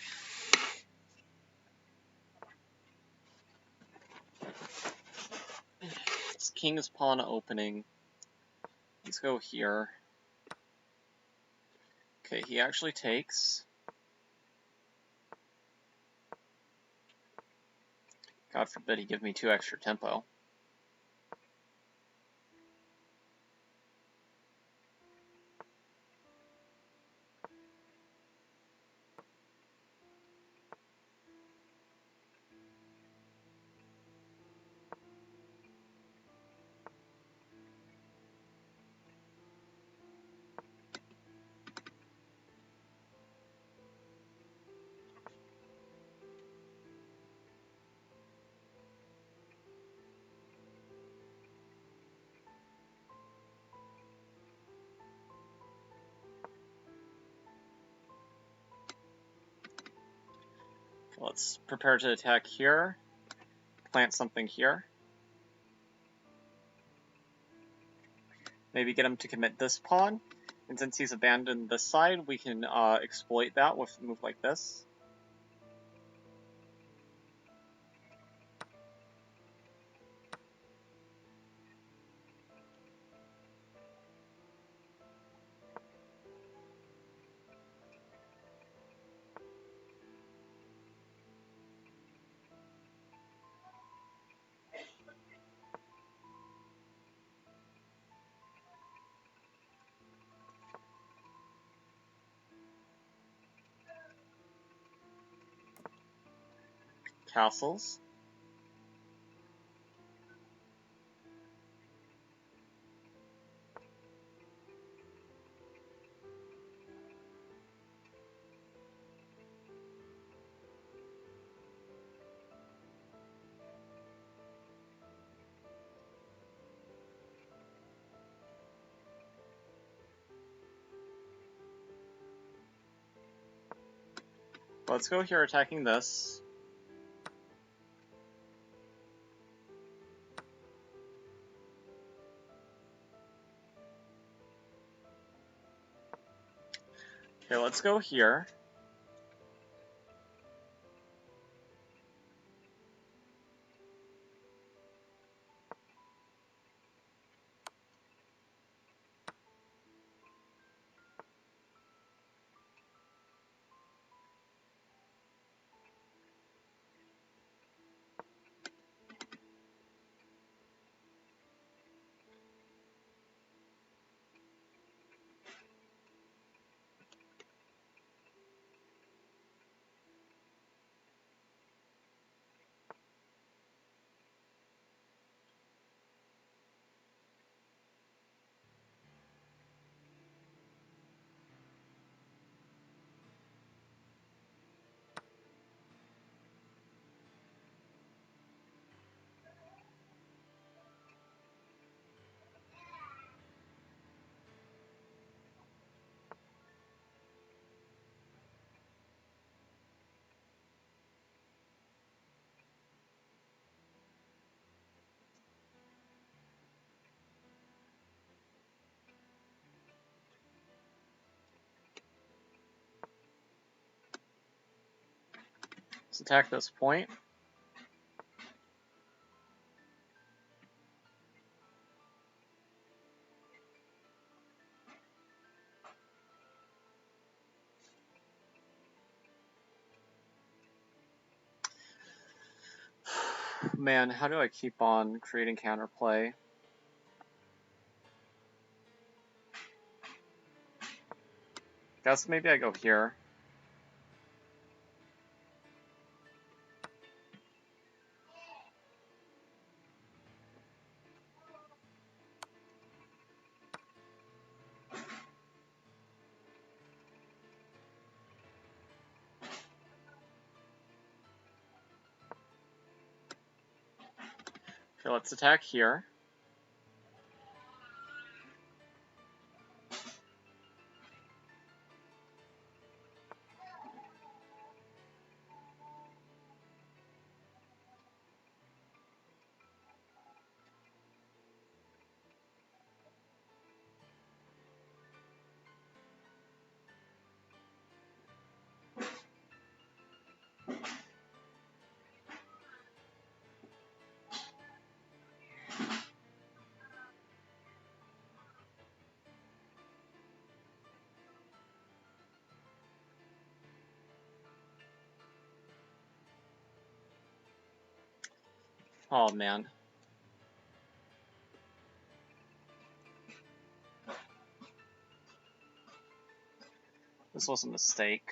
It's King's Pawn opening. Let's go here. Okay, he actually takes. God forbid he give me 2 extra tempo. Let's prepare to attack here. Plant something here. Maybe get him to commit this pawn. And since he's abandoned this side, we can exploit that with a move like this. castles. Let's go here attacking this. Okay, let's go here. Let's attack this point. Man, how do I keep on creating counterplay? Guess maybe I go here. Okay, let's attack here. Oh man. This was a mistake.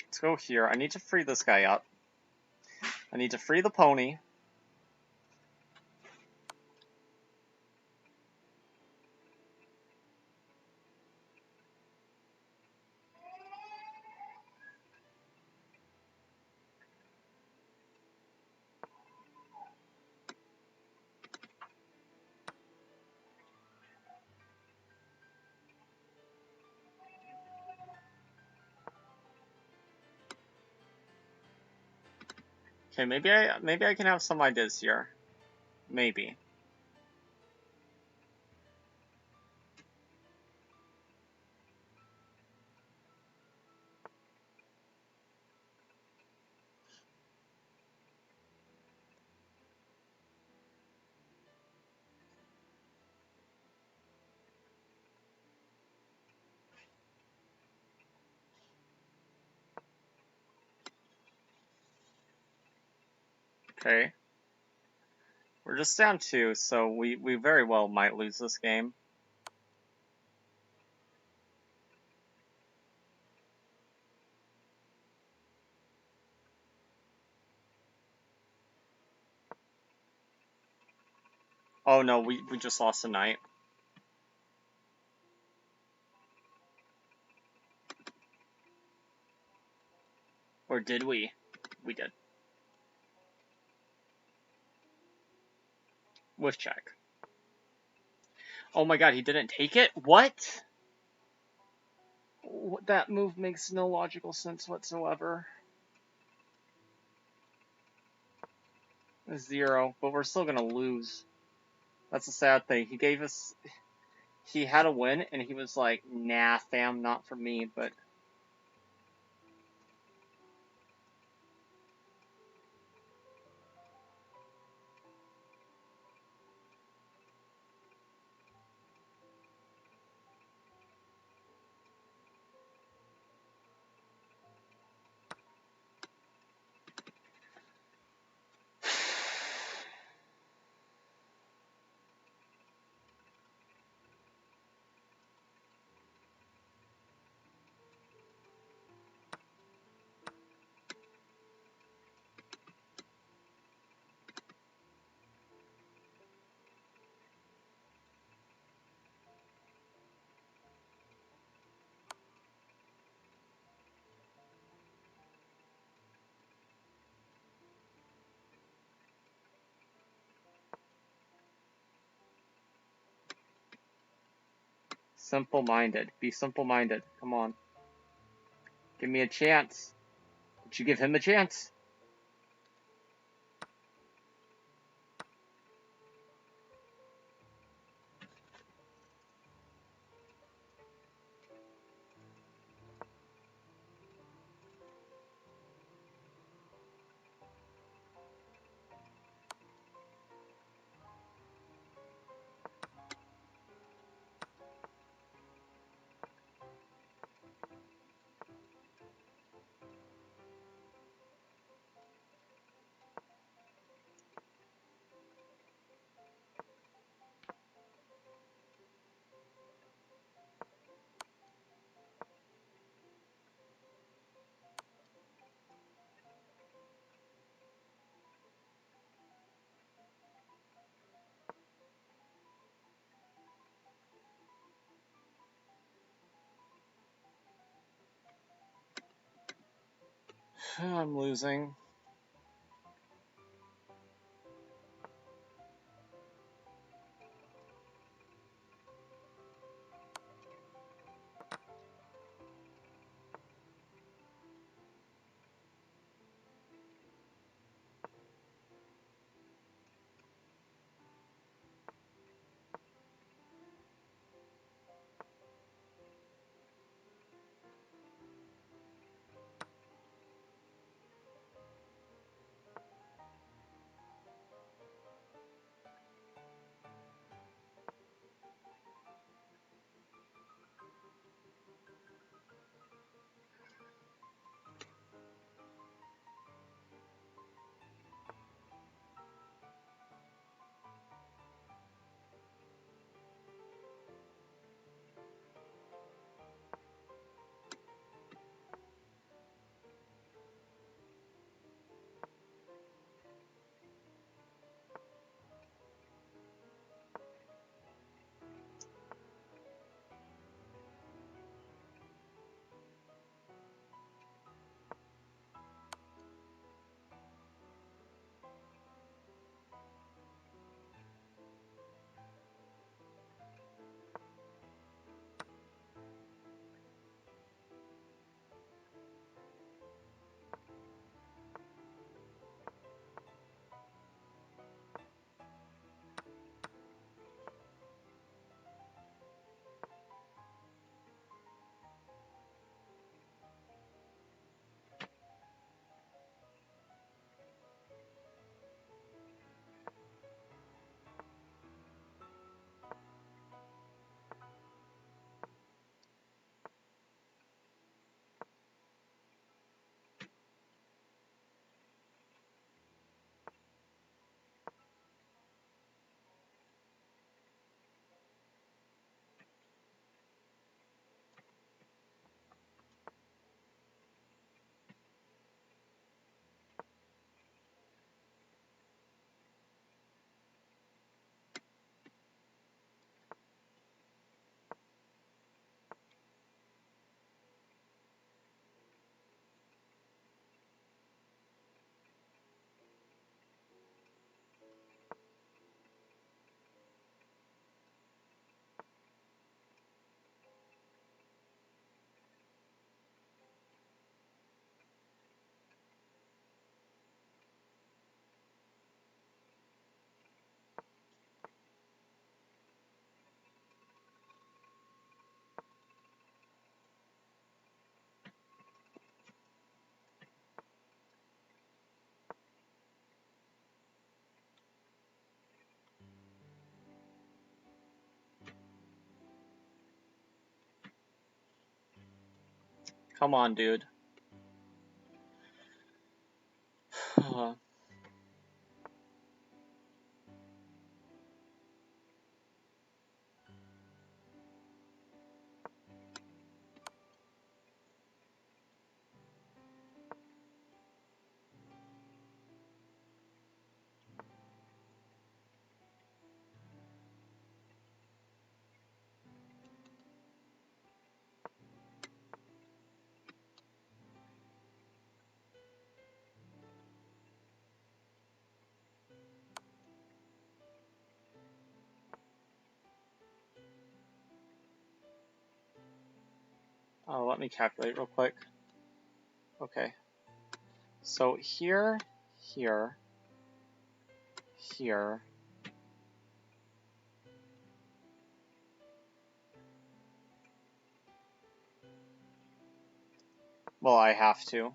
Let's go here. I need to free this guy up. I need to free the pony. Okay, maybe I can have some ideas here. Maybe. Okay. We're just down 2, so we very well might lose this game. Oh no, we just lost a knight. Or did we? We did. With check. Oh my god, he didn't take it? What? That move makes no logical sense whatsoever. 0, but we're still gonna lose. That's the sad thing. He gave us... He had a win, and he was like, nah, fam, not for me, but... Simple-minded. Be simple-minded. Come on. Give me a chance. Did you give him a chance? I'm losing. Come on, dude. Oh, let me calculate real quick. Okay. So here, here, here. Well, I have to.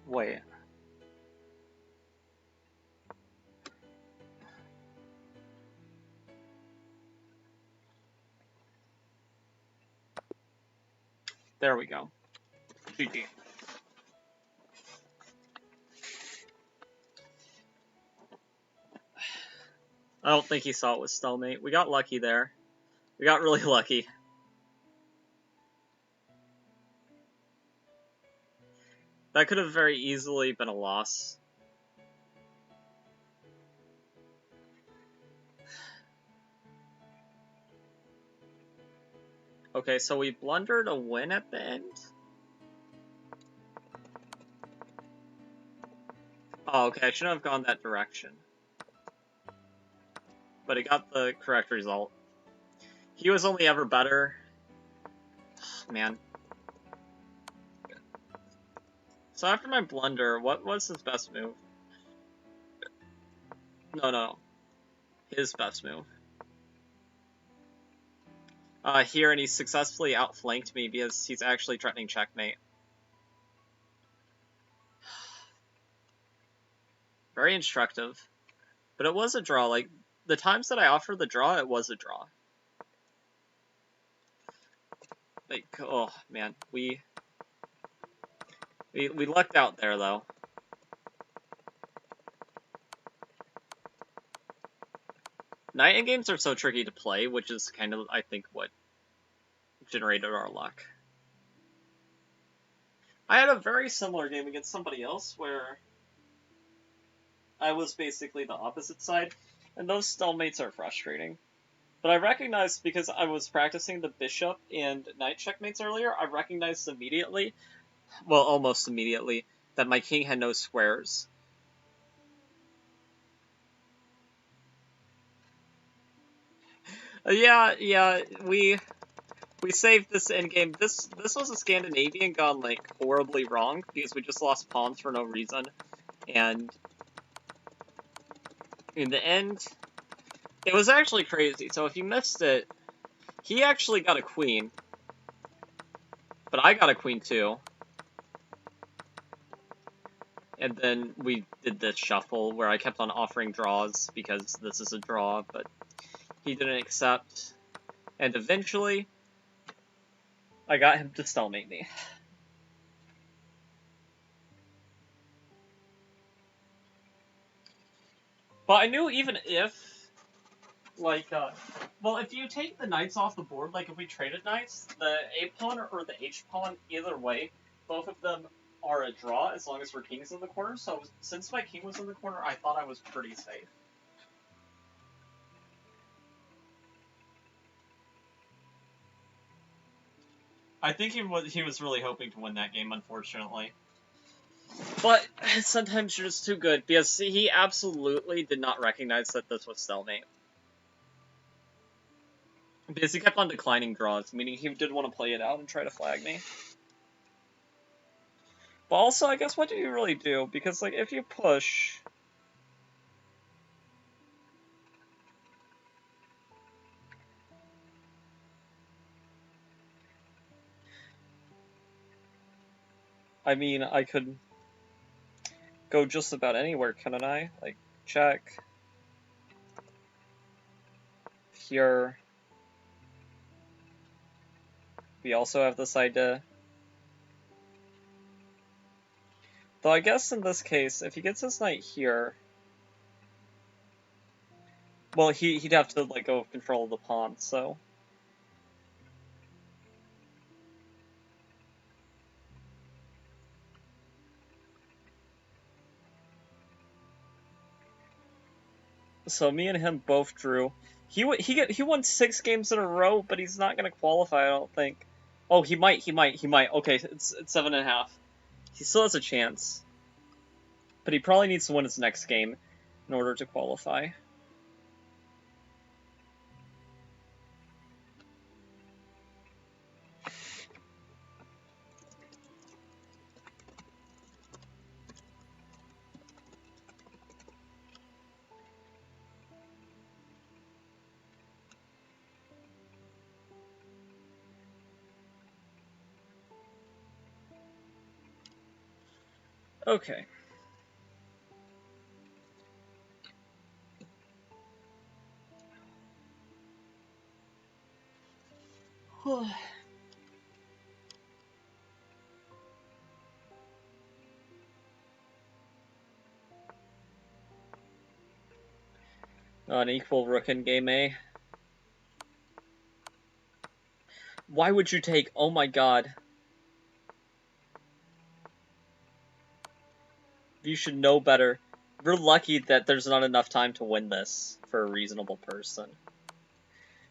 Wait. There we go. GG. I don't think he saw it was stalemate. We got lucky there. We got really lucky. That could have very easily been a loss. Okay, so we blundered a win at the end? Oh, okay, I shouldn't have gone that direction. But he got the correct result. He was only ever better. Man. So after my blunder, what was his best move? No. His best move. Here, and he successfully outflanked me because he's actually threatening checkmate. Very instructive. But it was a draw. Like, the times that I offered the draw, it was a draw. Like, oh, man. We lucked out there, though. Night end games are so tricky to play, which is kind of, I think, what generated our luck. I had a very similar game against somebody else where I was basically the opposite side, and those stalemates are frustrating. But I recognized, because I was practicing the bishop and knight checkmates earlier, I recognized immediately, well, almost immediately, that my king had no squares. Yeah, we saved this endgame. This was a Scandinavian gone, like, horribly wrong, because we just lost pawns for no reason. And in the end, it was actually crazy. So if you missed it, he actually got a queen. But I got a queen too. And then we did this shuffle where I kept on offering draws because this is a draw, but he didn't accept. And eventually, I got him to stalemate me. But I knew even if, like, well, if you take the knights off the board, like if we traded knights, the A pawn or the H pawn, either way, both of them are a draw as long as our king's in the corner. So since my king was in the corner, I thought I was pretty safe. I think he was really hoping to win that game, unfortunately. But sometimes you're just too good, because he absolutely did not recognize that this was stalemate. Because he kept on declining draws, meaning he did want to play it out and try to flag me. But also, I guess, what do you really do? Because, like, if you push... I mean, I could go just about anywhere, couldn't I? Like, check. Here. We also have this idea. Though I guess in this case, if he gets his knight here... Well, he'd have to let go of control of the pawn, so... So me and him both drew. He won 6 games in a row, but he's not gonna qualify, I don't think. Oh, he might. Okay, it's 7.5. He still has a chance. But he probably needs to win his next game in order to qualify. Okay. An equal rook in game A. Why would you take? Oh my god. You should know better. We're lucky that there's not enough time to win this for a reasonable person.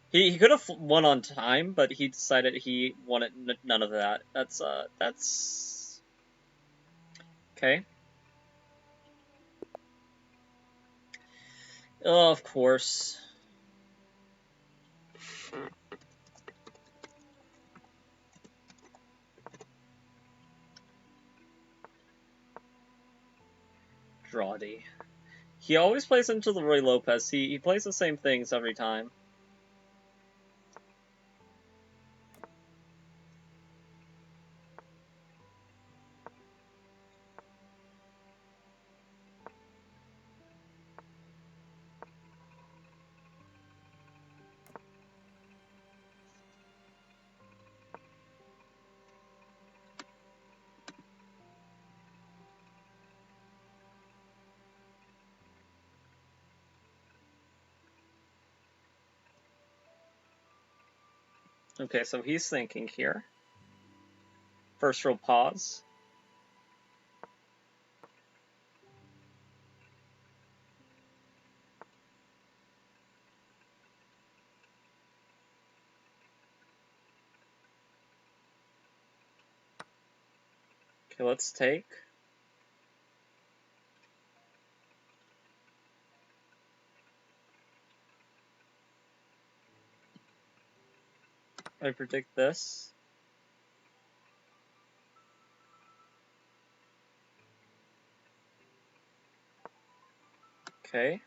He could have won on time, but he decided he wanted none of that. That's... Okay. Oh, of course. Drawdy. He always plays into the Roy Lopez. He plays the same things every time. Okay, so he's thinking here. First row pause. Okay, let's take. I predict this. Okay.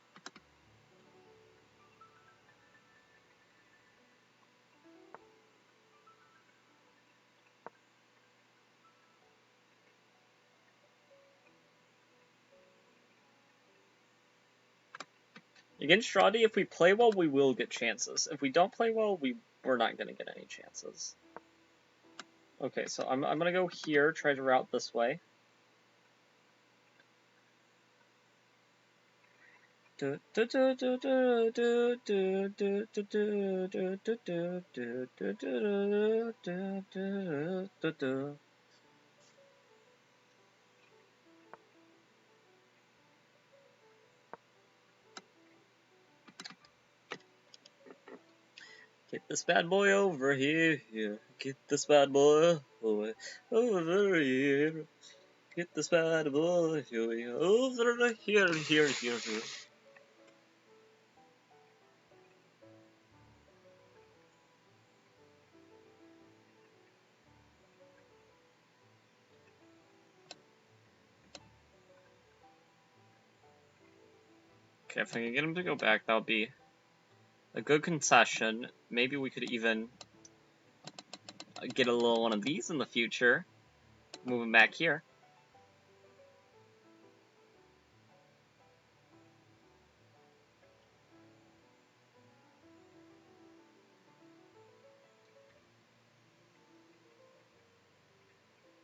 Against Stradi, if we play well, we will get chances. If we don't play well, we're not going to get any chances. Okay, so I'm going to go here, try to route this way. Get this bad boy over here. Get this bad boy over here. Get this bad boy over here. Okay, if I can get him to go back, that would be a good concession. Maybe we could even get a little one of these in the future. Move him back here.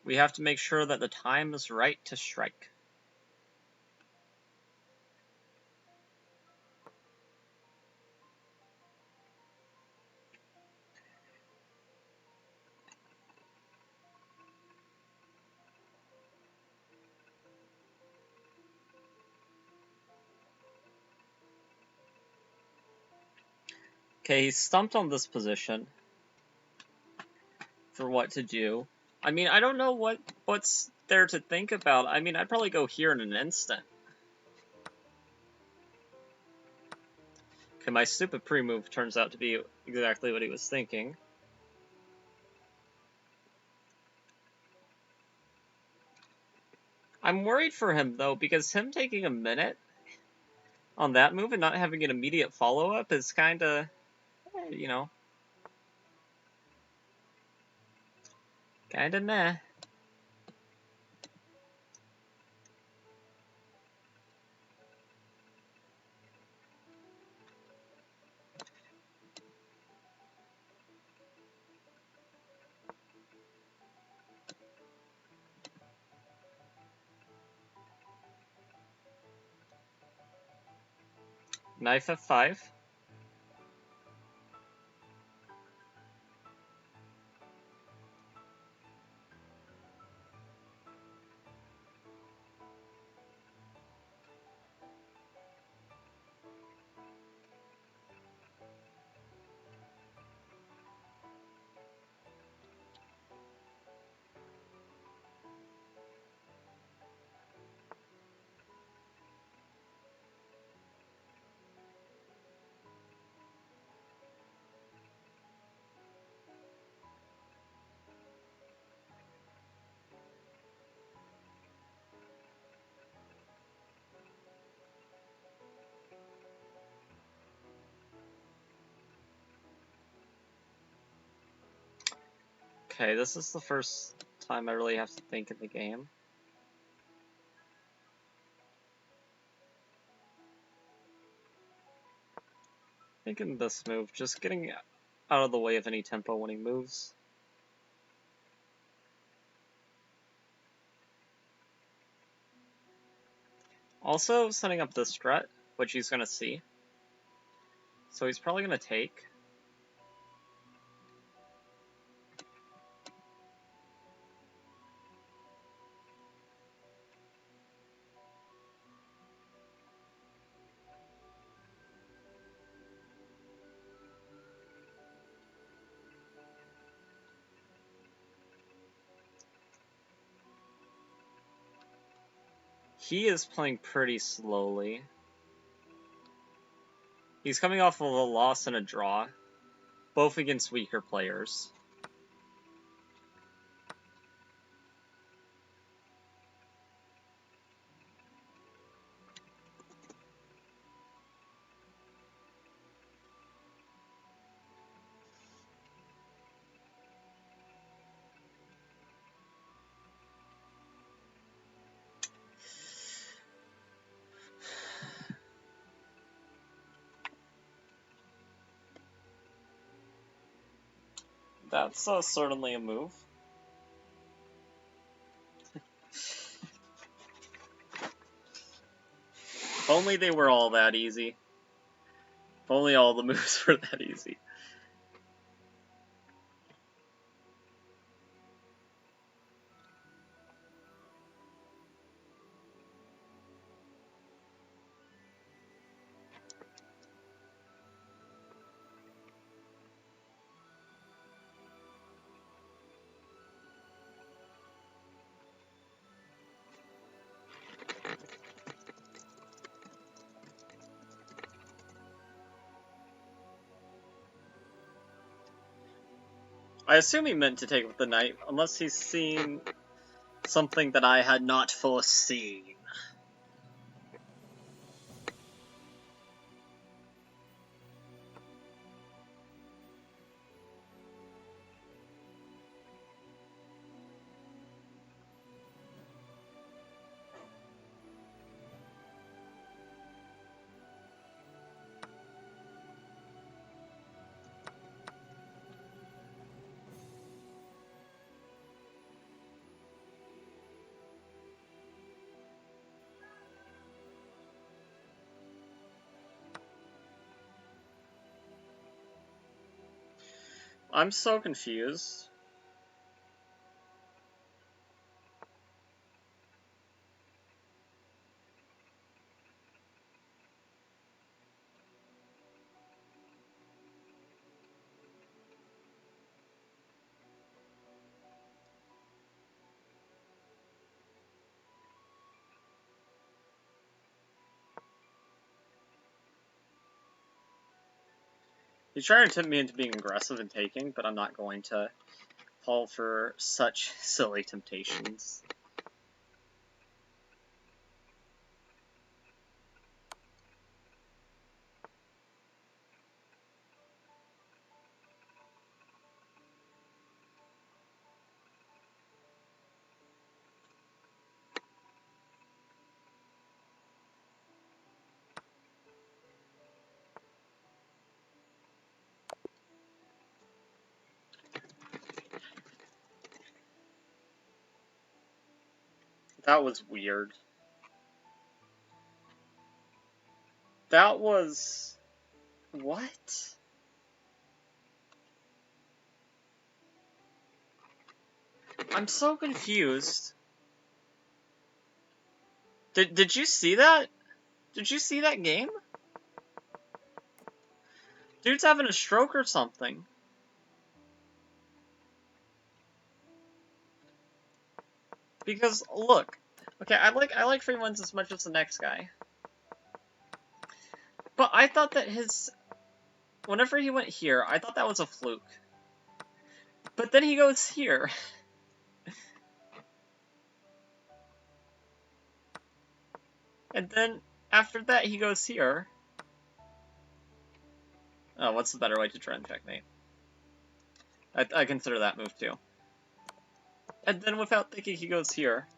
We have to make sure that the time is right to strike. Okay, he's stumped on this position for what to do. I mean, I don't know what's there to think about. I mean, I'd probably go here in an instant. Okay, my stupid pre-move turns out to be exactly what he was thinking. I'm worried for him, though, because him taking a minute on that move and not having an immediate follow-up is kinda, you know, kinda meh. Knife F5. Okay, this is the first time I really have to think in the game. Thinking this move, just getting out of the way of any tempo when he moves. Also, setting up this threat, which he's gonna see. So he's probably gonna take. He is playing pretty slowly. He's coming off of a loss and a draw, both against weaker players. That's certainly a move. If only they were all that easy. If only all the moves were that easy. I assume he meant to take with the knight, unless he's seen something that I had not foreseen. I'm so confused. He's trying to tempt me into being aggressive and taking, but I'm not going to fall for such silly temptations. That was weird. That was... what? I'm so confused. Did you see that? Did you see that game? Dude's having a stroke or something. Because look, okay, I like free ones as much as the next guy. But I thought that whenever he went here, I thought that was a fluke. But then he goes here. And then after that he goes here. Oh, what's the better way to try and checkmate? I consider that move too. And then without thinking he goes here.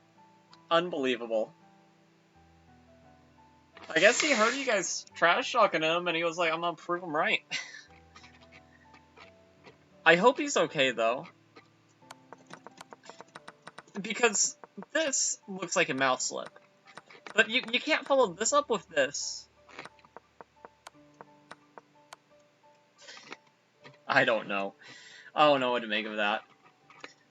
Unbelievable. I guess he heard you guys trash talking him and he was like, I'm gonna prove him right. I hope he's okay though. Because this looks like a mouse slip. But you can't follow this up with this. I don't know. I don't know what to make of that.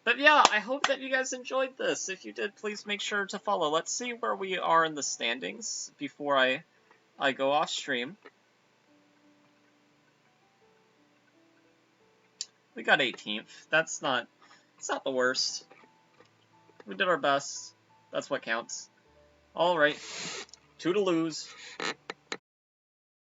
But yeah, I hope that you guys enjoyed this. If you did, please make sure to follow. Let's see where we are in the standings before I go off stream. We got 18th. It's not the worst. We did our best. That's what counts. Alright. Toodaloos.